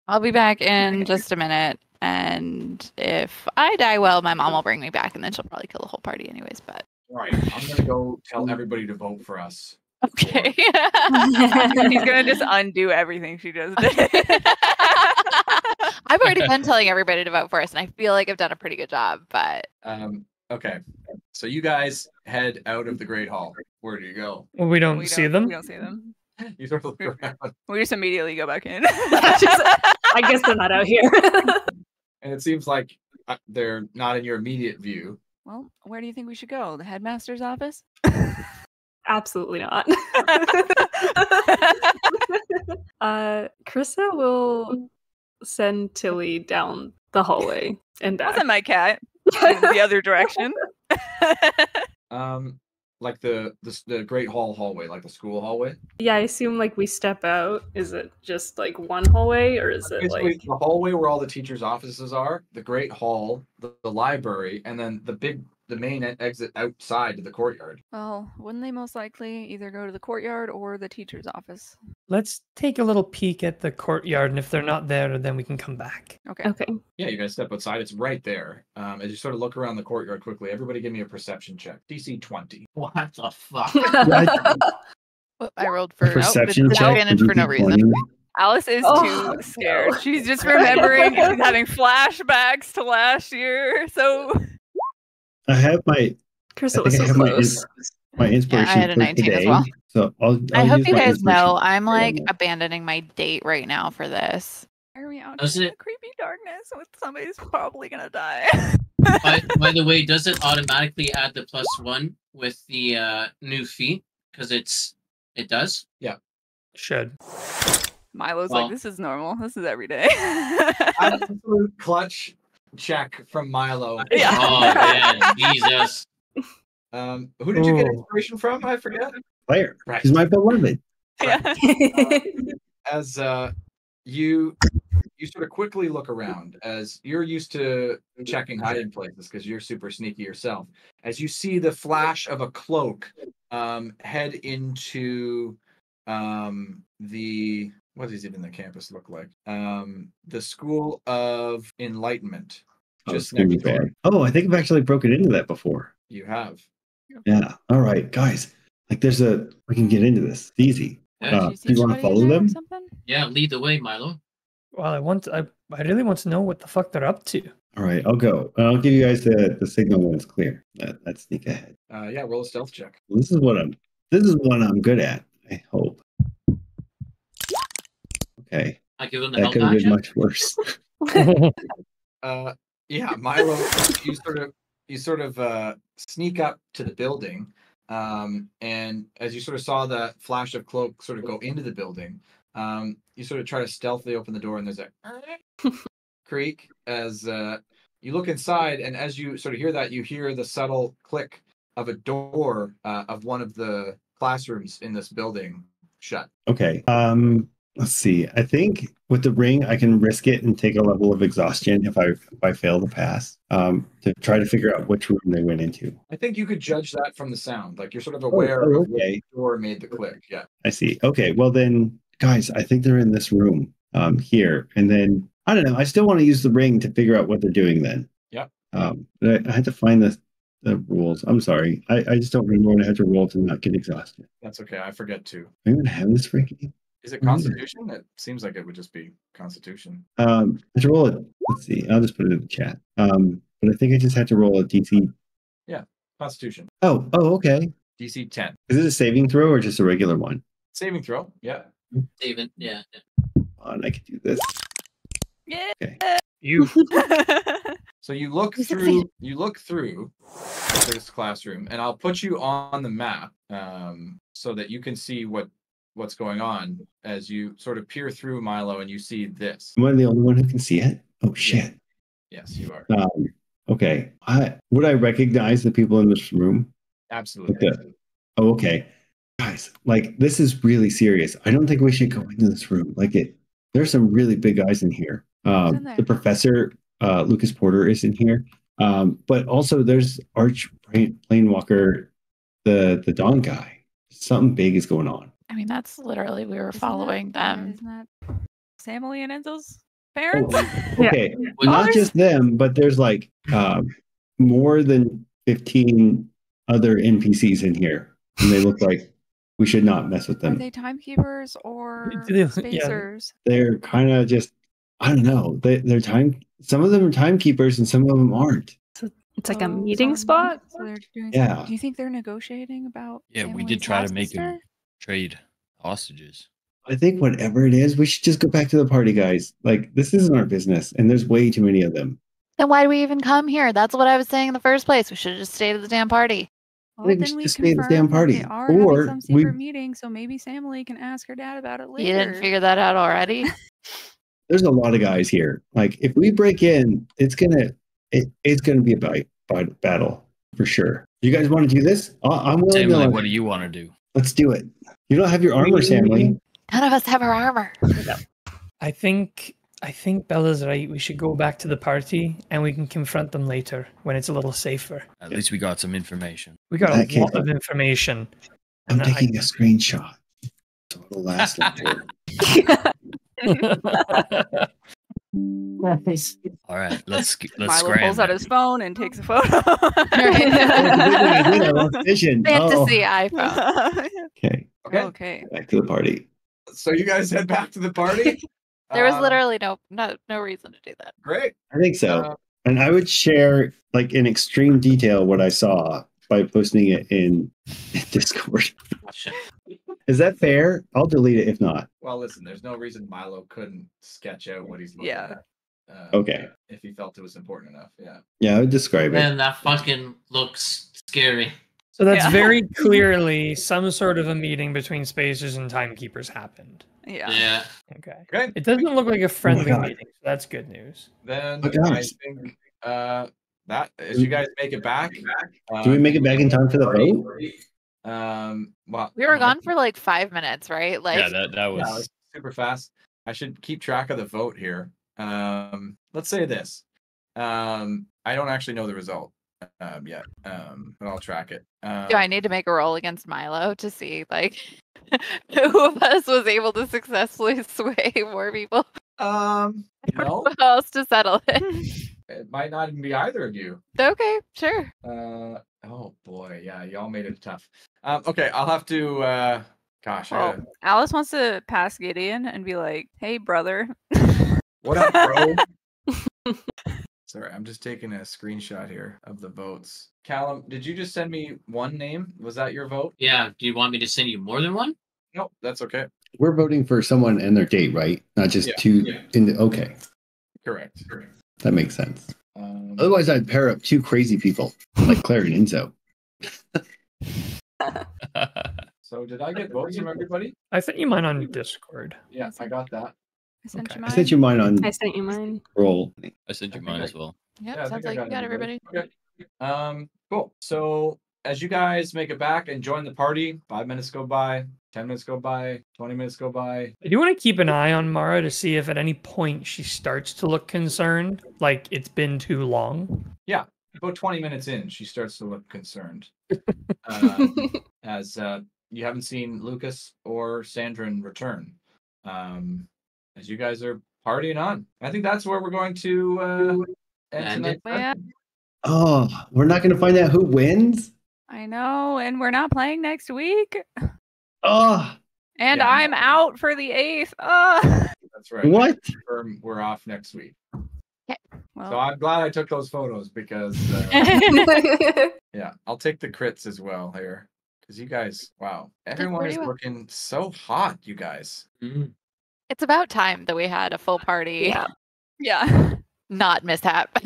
I'll be back in just a minute. And if I die, well, my mom will bring me back and then she'll probably kill the whole party anyways. But all right, I'm going to go tell everybody to vote for us. okay. He's gonna just undo everything she just did. I've already been telling everybody to vote for us, and I feel like I've done a pretty good job. But Okay. So you guys head out of the Great Hall. Where do you go? Well, we don't see them. We don't see them. You sort of look around, We just immediately go back in. I guess they're not out here. and it seems like they're not in your immediate view. Well, where do you think we should go? The headmaster's office? Absolutely not. Krista will send Tilly down the hallway and back. Wasn't my cat. In the other direction. Like the Great Hall hallway, like the school hallway. Yeah, I assume like we step out. Is it just like one hallway or is it Basically, like the hallway where all the teachers' offices are, the Great Hall, the library, and then the main exit outside to the courtyard. Well, wouldn't they most likely either go to the courtyard or the teacher's office? Let's take a little peek at the courtyard, and if they're not there, then we can come back. Okay. okay? Yeah, you guys step outside. It's right there. As you sort of look around the courtyard quickly, everybody give me a perception check. DC 20. What the fuck? I rolled for Perception it's check. advantage for no reason. Alice is Oh, too scared. She's just remembering and having flashbacks to last year. So I have my. Krista I was think I so have my, close. my inspiration had a for 19 as today. well. So I'll I hope use you my guys know inspiration I'm for like that. abandoning my date right now for this. why are we out Does in it- the creepy darkness with somebody's probably gonna die? By the way, does it automatically add the +1 with the new feat because it does. Should. Milo's Well- like, this is normal. This is every day. Absolute clutch check from Milo. Yeah. Oh man, Jesus. Who did you get inspiration from? I forget. Claire. Right. She's my beloved. Yeah. As you sort of quickly look around, as you're used to checking hiding places because you're super sneaky yourself. As you see the flash of a cloak head into the what does even the campus look like? The School of Enlightenment. It's Just gonna be next door. bad. Oh, I think I've actually broken into that before. You have. Yeah. All right, guys. Like, we can get into this. It's easy. Yeah. Do you want to follow them? Yeah, lead the way, Milo. Well, I really want to know what the fuck they're up to. All right, I'll go. I'll give you guys the signal when it's clear. Let's sneak ahead. Yeah, roll a stealth check. This is what I'm good at. I hope. Okay, I give him the that help could have been action. much worse. Yeah, Milo, you sort of sneak up to the building, and as you sort of saw that flash of cloak sort of go into the building, you sort of try to stealthily open the door, and there's a creak as you look inside, and as you sort of hear that, you hear the subtle click of a door of one of the classrooms in this building shut. Okay. Let's see. I think with the ring, I can risk it and take a level of exhaustion if I fail the pass. To try to figure out which room they went into. I think you could judge that from the sound. Like you're sort of aware of which door made the click. Yeah. I see. Okay. Well then, guys, I think they're in this room here. And then I don't know. I still want to use the ring to figure out what they're doing then. Yep. But I had to find the rules. I'm sorry. I just don't remember when I had to roll to not get exhausted. That's okay. I forget to. I'm gonna have this freaking. Is it Constitution? It seems like it would just be Constitution. I have to roll it. Let's see. I'll just put it in the chat. But I think I just had to roll a DC. Yeah, Constitution. Oh, okay. DC 10. Is it a saving throw or just a regular one? Saving throw. Yeah. David, yeah. And I can do this. Yeah. Okay. You. So you look through. You look through this classroom, and I'll put you on the map so that you can see what's going on as you sort of peer through Milo, and you see this. Am I the only one who can see it? Oh shit. Yes, you are. Okay. Would I recognize the people in this room? Absolutely. Oh, okay. Guys, like this is really serious. I don't think we should go into this room. There's some really big guys in here. in there? The professor, Lucas Porter, is in here. But also there's Arch Planewalker, the Dawn guy. Something big is going on. I mean, that's literally we were Isn't following that, them. Isn't that Sammy and Enzo's parents? Okay. Well, Not just them, but there's like more than 15 other NPCs in here. And they look like we should not mess with Are them. they timekeepers or Yeah. spacers? They're kind of just, I don't know. They're time. Some of them are timekeepers and some of them aren't. It's like a Oh, meeting so- spot. So they're doing Yeah. Do you think they're negotiating about? Yeah, we Emily's did try to make half-sister? him trade hostages. I think whatever it is, we should just go back to the party, guys. Like, this isn't our business, and there's way too many of them. Then why do we even come here? That's what I was saying in the first place. We should have just stayed at the damn party. I think we then should we just stay at this damn confirm that party. They are Or having some we- secret meeting, so maybe Sammy can ask her dad about it later. You didn't figure that out already? There's a lot of guys here. Like, if we break in, it's gonna be a battle for sure. You guys want to do this? I'm willing Sammy, to. what do you want to do? Let's do it. You don't have your armor, Sammy. None of us have our armor. I think Bella's right. We should go back to the party and we can confront them later when it's a little safer. At least we got some information. We got That a lot can't- of information. I'm And taking a screenshot. So it'll last longer. All right, let's Milo scram. pulls out his phone and takes a photo. I did, I lost vision. Fantasy iPhone. Okay, Okay. Okay. back to the party. So you guys head back to the party. There was Um, literally no reason to do that. Great. I think so. Uh, And I would share, like, in extreme detail what I saw by posting it in Discord. Is that fair? I'll delete it if not. Well, listen, there's no reason Milo couldn't sketch out what he's looking Yeah. at. Okay. If he felt it was important enough. Yeah. Yeah, I would describe it. Man, that fucking looks scary. So that's Yeah. very clearly some sort of a meeting between spacers and timekeepers happened. Yeah. Yeah. Okay. Okay. It doesn't look like a friendly God. meeting. So that's good news. Then Oh, I guys. think that as you guys make it back. Do we make it back in time for the vote? Well, We were gone for like 5 minutes, right? Like, Yeah, that yeah, it was was super fast. I should keep track of the vote here. Let's say this. I don't actually know the result yet, but I'll track it. do I need to make a roll against Milo to see like who of us was able to successfully sway more people? No, Who else to settle it? it might not even be either of you. Okay, sure. Oh boy, yeah, y'all made it tough. Okay, I'll have to. Gosh, I Well, gotta, Alice wants to pass Gideon and be like, "Hey, brother." what up, bro? Sorry, I'm just taking a screenshot here of the votes. Callum, did you just send me one name? Was that your vote? Yeah. Do you want me to send you more than one? Nope, that's okay. We're voting for someone and their date, right? Not just Yeah. two. Okay, Correct. that makes sense. Otherwise, I'd pair up two crazy people like Claire and Enzo. So did I get votes from everybody? I sent you mine on Discord. Yeah, I got that. I sent Okay. you I mine. sent you mine on I sent you mine. roll. I sent you I think mine I- as well. Yep, Yeah, I sounds think I like you got everybody. Okay. Cool. So as you guys make it back and join the party, 5 minutes go by, 10 minutes go by, 20 minutes go by. I do want to keep an eye on Mara to see if at any point she starts to look concerned, like it's been too long. About 20 minutes in, she starts to look concerned. As you haven't seen Lucas or Sandrin return. As you guys are partying on. I think that's where we're going to end End tonight's it. Yeah. session. Oh, we're not going to find out who wins? I know, and we're not playing next week. Oh, And Yeah. I'm out for the 8th. Oh. That's right. what? Confirm we're off next week. Well, So I'm glad I took those photos because yeah, I'll take the crits as well here. Because you guys, wow. Everyone pretty is well. looking so hot, you guys. Mhm. It's about time that we had a full party, Yeah. yeah. not mishap.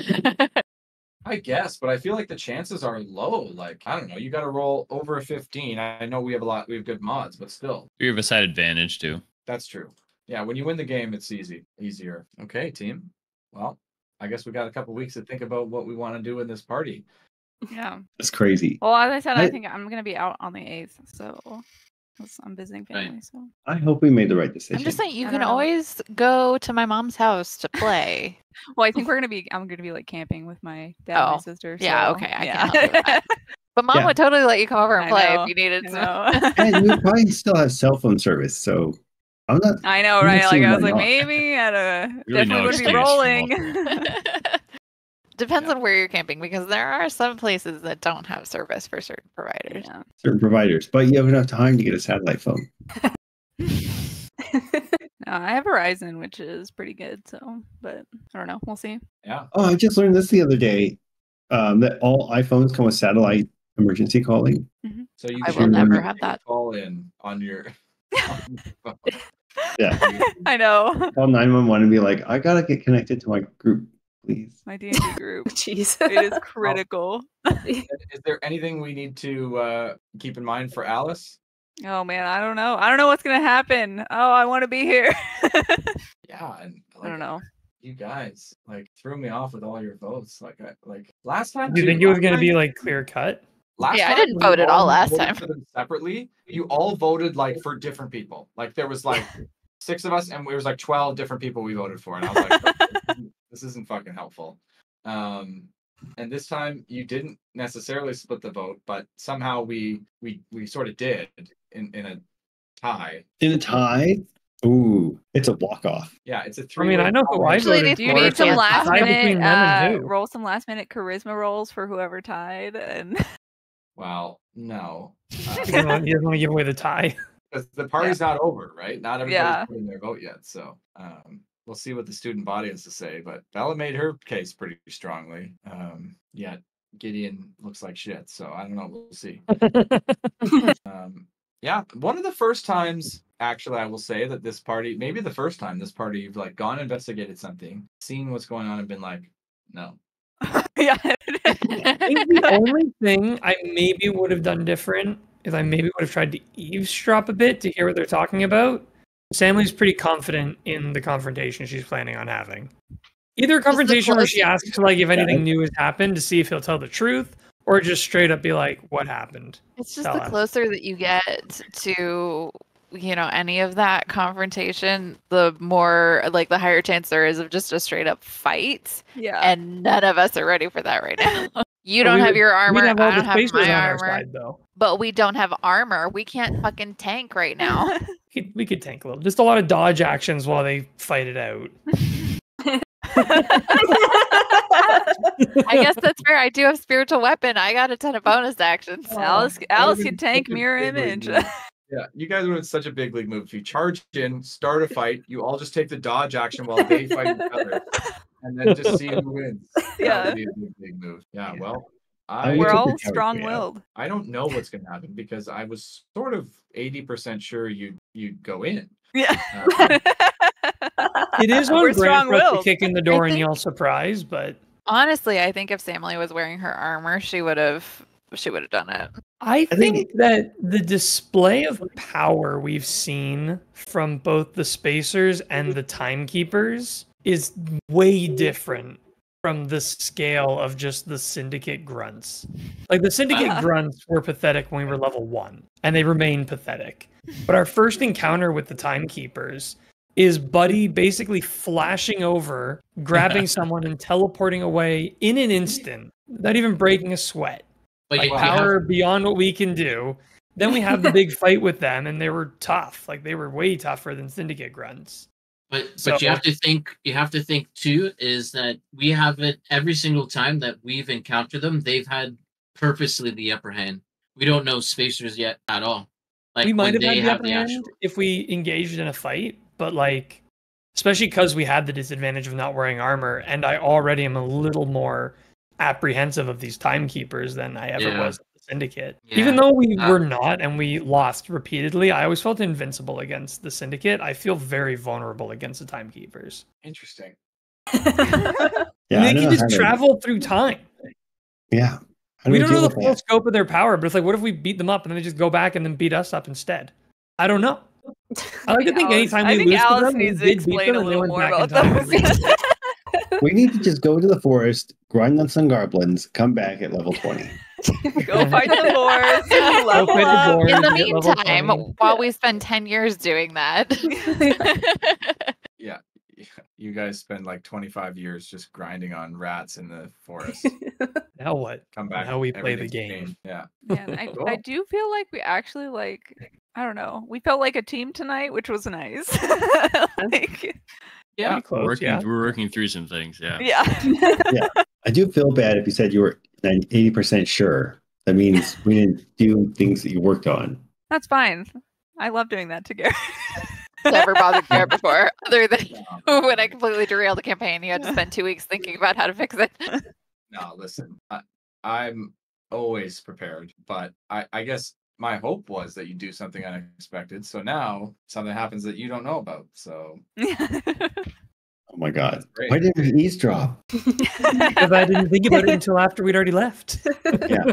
I guess, but I feel like the chances are low. Like, I don't know, you gotta roll over a 15. I know we have good mods, but still. You have a side advantage too. That's true. Yeah, when you win the game, it's easier. Okay, team. Well, I guess we got a couple weeks to think about what we want to do in this party. Yeah. That's crazy. Well, as I said, I I- think I'm gonna be out on the 8th, so 'cause I'm visiting Right. family. So I hope we made the right decision. I'm just saying you I can don't know. always go to my mom's house to play. well, I think I'm gonna be like camping with my dad and my Oh, sister. yeah, so, okay, I yeah. can help you with that. But mom Yeah. would totally let you come over and I play know, if you needed I some. know. And we probably still have cell phone service, so I'm not. I know, I'm not right? Like seeing I was why like, not. maybe at a Really definitely no would be excuse from rolling. Depends Yeah. on where you're camping because there are some places that don't have service for certain providers. yeah. Certain providers, but you have enough time to get a satellite phone. No, I have Verizon, which is pretty good. So, but I don't know. We'll see. Yeah. Oh, I just learned this the other day. That all iPhones come with satellite emergency calling. So you I can will never Sure. have that. call in on your on your phone. Yeah, I know. call 911 and be like, "I gotta get connected to my group, please." My D&D group. Jeez. It is critical. Is there anything we need to keep in mind for Alice? Oh man, I don't know. I don't know what's gonna happen. Oh, I want to be here. Yeah, and I don't know. You guys like threw me off with all your votes. Like last time. Do you too, think it was last going to be time- like clear cut? Last Yeah, I time didn't when you vote at all last voted time. for them separately, you all voted like for different people. Like there was like 6 of us, and there was like 12 different people we voted for, and I was like, this isn't fucking helpful. And this time you didn't necessarily split the vote, but somehow we sort of did in a tie. In a tie? Ooh, it's a walk off. Yeah, it's a I three. mean, I know who I Actually, voted do Do you for. need some Yeah, last tie between minute them and who? roll some last minute charisma rolls for whoever tied? And Well, no, You don't want to give away the tie. because the party's not over, right? Not everybody's Yeah. put in their vote yet, so we'll see what the student body has to say. But Bella made her case pretty strongly. Yet Gideon looks like shit, so I don't know. We'll see. Yeah, one of the first times, actually, I will say that this party, maybe the first time this party, you've like gone investigated something, seen what's going on, and been like, no. Yeah. I think the only thing I maybe would have done different is I maybe would have tried to eavesdrop a bit to hear what they're talking about. Emily's pretty confident in the confrontation she's planning on having. Either a confrontation where she asks like if anything new has happened to see if he'll tell the truth, or just straight up be like, "What happened?" It's just the closer that you get to, any of that confrontation, the more like the higher chance there is of just a straight up fight. Yeah. And none of us are ready for that right now. You don't have your armor. I don't have my armor. Side, though. But we don't have armor. We can't fucking tank right now. We could tank a little. Just a lot of dodge actions while they fight it out. I guess that's fair. I do have spiritual weapon. I got a ton of bonus actions. Alice can tank mirror image. Yeah, you guys are in such a big league move. If you charge in, start a fight, you all just take the dodge action while they fight each other, and then just see who wins. Yeah, that would be a big move. Yeah, well, we're all strong-willed. I don't know what's going to happen because I was sort of 80% sure you'd go in. Yeah. It is one brand for us to kick in the door and yell surprise, but honestly, I think if Samly was wearing her armor, she would have done it. I think that the display of power we've seen from both the Spacers and the Timekeepers is way different from the scale of just the Syndicate grunts. Like the Syndicate grunts were pathetic when we were level 1, and they remain pathetic. But our first encounter with the Timekeepers is Buddy basically flashing over, grabbing someone, and teleporting away in an instant, without even breaking a sweat. Like power beyond what we can do. Then we have the big fight with them, and they were tough. Like they were way tougher than Syndicate grunts. But you have to think too is that we have it every single time that we've encountered them. They've had purposely the upper hand. We don't know Spacers yet at all. Like we might have had the upper hand if we engaged in a fight, but like, especially because we had the disadvantage of not wearing armor, and I already am a little more apprehensive of these Timekeepers than I ever was at the Syndicate. Yeah. Even though we were not and we lost repeatedly, I always felt invincible against the Syndicate. I feel very vulnerable against the Timekeepers. Interesting. They can just travel through time. Yeah. We don't know the full scope of their power, but it's like, what if we beat them up and then they just go back and then beat us up instead? I don't know. I like to think anytime we lose to them, we did beat them and they went back in time. We need to just go to the forest, grind on some goblins, come back at level 20. Go fight the boars. Level up. In the meantime, while we spend 10 years doing that. Yeah. You guys spend like 25 years just grinding on rats in the forest. Now what? Come back. How we play the game. Yeah. Cool. I do feel like we actually I don't know. We felt like a team tonight, which was nice. Yeah, we're working through some things. Yeah. Yeah. I do feel bad if you said you were 80% sure. That means we didn't do things that you worked on. That's fine. I love doing that to Garrett. Never bothered Garrett before, other than when I completely derailed the campaign. You had to spend 2 weeks thinking about how to fix it. No, listen. I'm always prepared, but I guess my hope was that you do something unexpected. So now something happens that you don't know about. So. Oh my God. Why didn't we eavesdrop? Because I didn't think about it until after we'd already left. Yeah.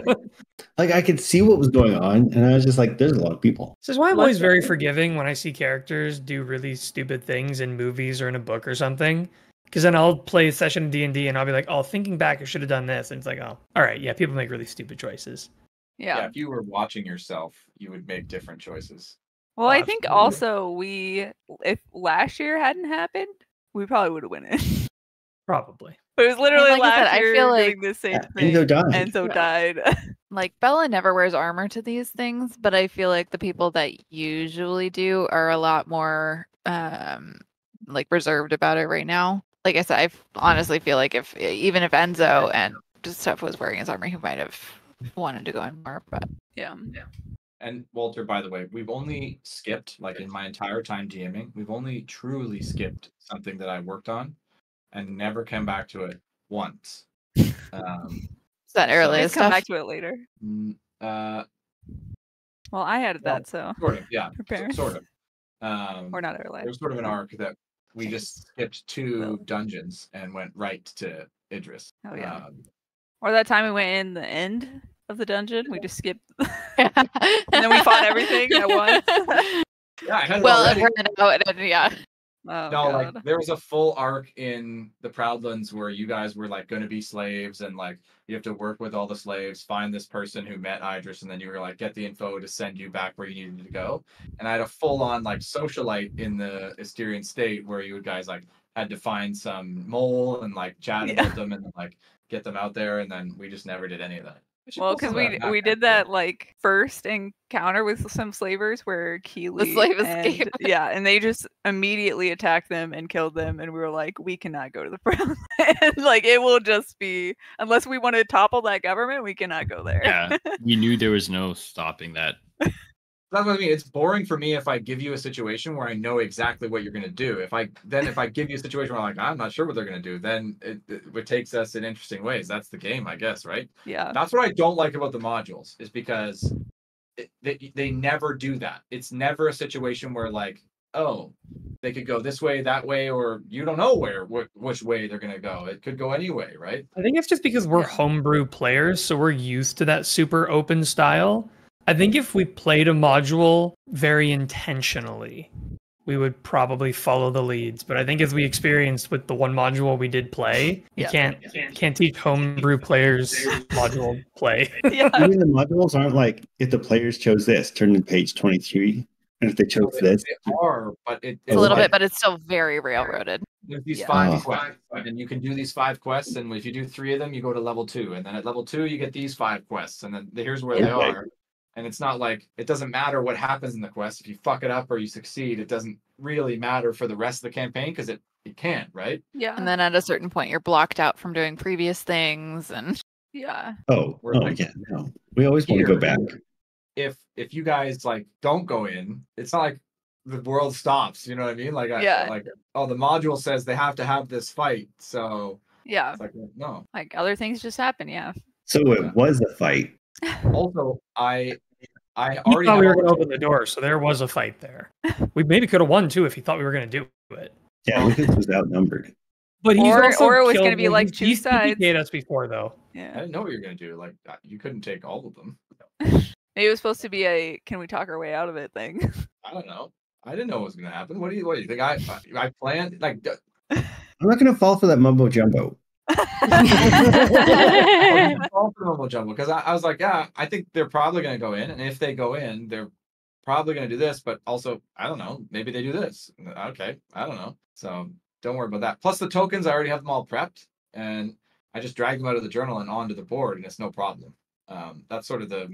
Like I could see what was going on, and I was just like, there's a lot of people. This is why I'm always very forgiving when I see characters do really stupid things in movies or in a book or something. Because then I'll play a session of D&D and I'll be like, oh, thinking back, I should have done this. And it's like, oh, all right, yeah, people make really stupid choices. Yeah. If you were watching yourself, you would make different choices. Well, I think also if last year hadn't happened, we probably would have won it. Probably. But it was literally like last year I feel like doing the same thing. Enzo died. Like Bella never wears armor to these things, but I feel like the people that usually do are a lot more like reserved about it right now. Like I said, I honestly feel like even if Enzo and stuff was wearing his armor, he might have wanted to go in more. But yeah. And Walter, by the way, we've only skipped, like in my entire time DMing, we've only truly skipped something that I worked on and never came back to it once. Is that early? Let's come back to it later. Well, I added that, so sort of, yeah, prepare. Sort of. Or not early. There's sort of an arc that we just skipped 2 dungeons and went right to Idris. Oh yeah. Or that time we went in the end of the dungeon, we just skipped, and then we fought everything at once. Yeah, I had it Well, already. it ran out, and yeah. Oh, No, God. like there was a full arc in the Proudlands where you guys were like going to be slaves, and like you have to work with all the slaves, find this person who met Idris, and then you were like get the info to send you back where you needed to go. And I had a full on like socialite in the Asterian state where you guys like had to find some mole and like chat about them and like get them out there, and then we just never did any of that. Well, because we did that like first encounter with some slavers where Keely slave and, escape. yeah, and they just immediately attacked them and killed them, and we were like, we cannot go to the front. Like it will just be, unless we want to topple that government, we cannot go there. Yeah, we knew there was no stopping that. That's what I mean. It's boring for me if I give you a situation where I know exactly what you're going to do. If I give you a situation where I'm like, I'm not sure what they're going to do, then it takes us in interesting ways. That's the game, I guess, right? Yeah. That's what I don't like about the modules, is because they never do that. It's never a situation where like, oh, they could go this way, that way, or you don't know which way they're going to go. It could go any way, right? I think it's just because we're homebrew players, so we're used to that super open style. I think if we played a module very intentionally, we would probably follow the leads. But I think as we experienced with the one module we did play, you can't teach homebrew players module play. Yeah. I mean, the modules aren't like if the players chose this, turn to page 23, and if they chose this, They are, but It's a little bit, but it's still very railroaded. There's these Yeah. 5 quests, and you can do these 5 quests, and if you do 3 of them, you go to level 2, and then at level 2 you get these 5 quests, and then here's where they Okay. are. And it's not like it doesn't matter what happens in the quest. If you fuck it up or you succeed, it doesn't really matter for the rest of the campaign because it can't, right? Yeah. And then at a certain point, you're blocked out from doing previous things, and Yeah. no. We always want to go back. If you guys like don't go in, it's not like the world stops. You know what I mean? Like, Yeah. oh, the module says they have to have this fight, so Yeah. it's like, no. Like other things just happen. Yeah. So it was a fight. Also, I He already thought we were have going to open the door, so there was a fight there. We maybe could have won too if he thought we were going to do it. Yeah, Lucas was outnumbered. But he's Or- also or it was killed- gonna be like two he's sides. PPK'd us before though. I Yeah. didn't know what you were gonna do. Like, you couldn't take all of them. Maybe it was supposed to be a "can we talk our way out of it" thing. I don't know. I didn't know what was gonna happen. What do you think? I planned like. I'm not going to fall for that mumbo jumbo. Because I was like, yeah, I think they're probably going to go in, and if they go in, they're probably going to do this, but also I don't know, maybe they do this. Okay, I don't know. So don't worry about that. Plus the tokens, I already have them all prepped, and I just drag them out of the journal and onto the board, and it's no problem. That's sort of the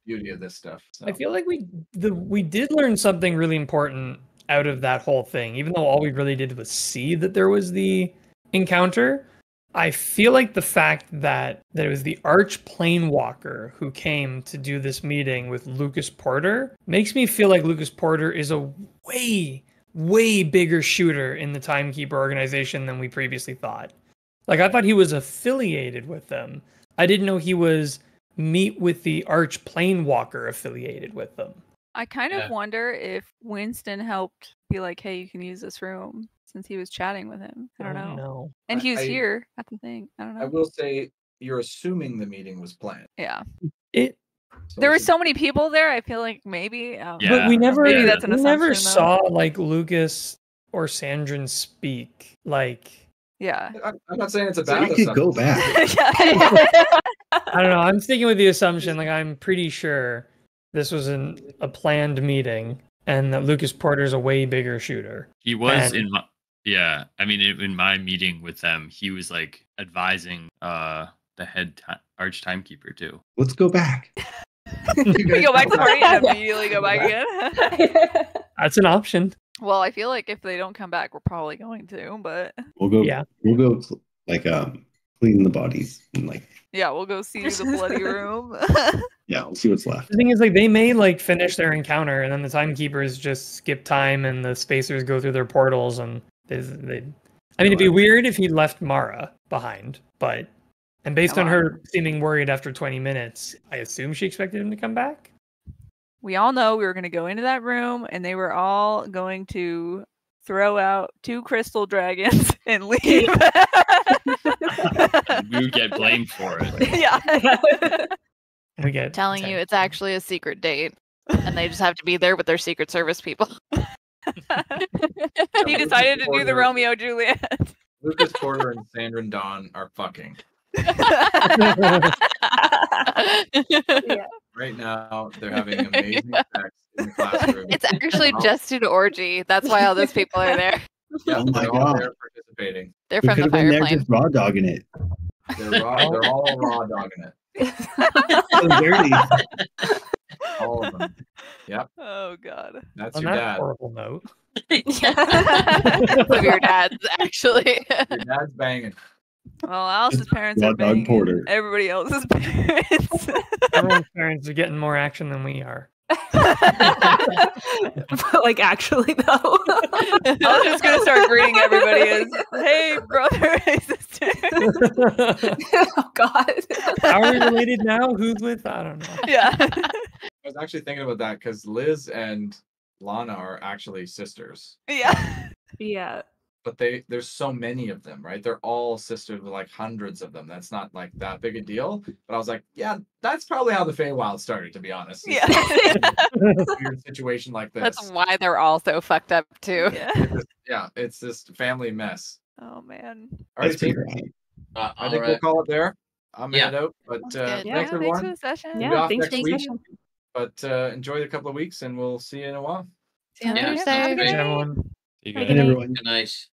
beauty of this stuff. So. I feel like we did learn something really important out of that whole thing, even though all we really did was see that there was the encounter. I feel like the fact that it was the Arch Planewalker who came to do this meeting with Lucas Porter makes me feel like Lucas Porter is a way, way bigger shooter in the Timekeeper organization than we previously thought. Like, I thought he was affiliated with them. I didn't know he was meet with the Arch Planewalker affiliated with them. I kind of wonder if Winston helped be like, "Hey, you can use this room," since he was chatting with him. I don't know. And he was here at the thing. I don't know. I will say you're assuming the meeting was planned. Yeah. So There were so many people there. I feel like maybe. But we never, maybe that's an we never assumption, though. saw like Lucas or Sandrin speak. Like, Yeah. I'm not saying it's a So bad we could go assumption. back. I don't know. I'm sticking with the assumption. Like, I'm pretty sure this was a planned meeting, and that Lucas Porter's a way bigger shooter. He was And- in my in my meeting with them, he was like advising the head arch timekeeper too. Let's go back. We go back to the party and immediately go back again. That's an option. Well, I feel like if they don't come back, we're probably going to. But We'll go. Yeah. We'll go like clean the bodies and like yeah, we'll go see the bloody room. yeah, we'll see what's left. The thing is, like, they may like finish their encounter, and then the timekeepers just skip time, and the spacers go through their portals, and they. I mean, it'd be weird if he left Mara behind, but and based on her seeming worried after 20 minutes, I assume she expected him to come back. We all know we were going to go into that room, and they were all going to throw out 2 crystal dragons and leave. we would get blamed for it. Yeah. We get Telling you it's actually a secret date, and they just have to be there with their Secret Service people. He decided to do the Romeo Juliet. Lucas Porter and Sandra and Dawn are fucking. Right now, they're having amazing sex in the classroom. It's actually just an orgy. That's why all those people are there. Yeah, Oh my they're all God. there participating. They're We from could the have been fire there plane. just raw dogging it. They're all raw dogging it. So dirty. All of them. Yep, Oh God. that's on your that dad. horrible note. Of your dad's, actually. Your dad's banging. Well, Alice's parents Raw are dog banging. porter. Everybody else's parents. Everyone's parents are getting more action than we are. But like actually though. I was just gonna start greeting everybody as, "Hey, brother, hey, sister." Oh God. How are we related now? Who's with? I don't know. Yeah. I was actually thinking about that because Liz and Lana are actually sisters, Yeah. Yeah. but there's so many of them, right? They're all sisters with like hundreds of them. That's not like that big a deal. But I was like, yeah, that's probably how the Feywild started, to be honest. Yeah. A weird situation like this. That's why they're all so fucked up, too. Yeah. It's this family mess. Oh man. All right, That's pretty team. rad. I think we'll call it there. I'm Yeah. head out, but Sounds good. Yeah. thanks Thanks everyone. for the session. We'll be Yeah, off thanks next for the week, session. but enjoy the couple of weeks, and we'll see you in a while. See you on Yeah, Thursday. sounds great. Everyone. You Bye, guys. good And night. everyone. Good night.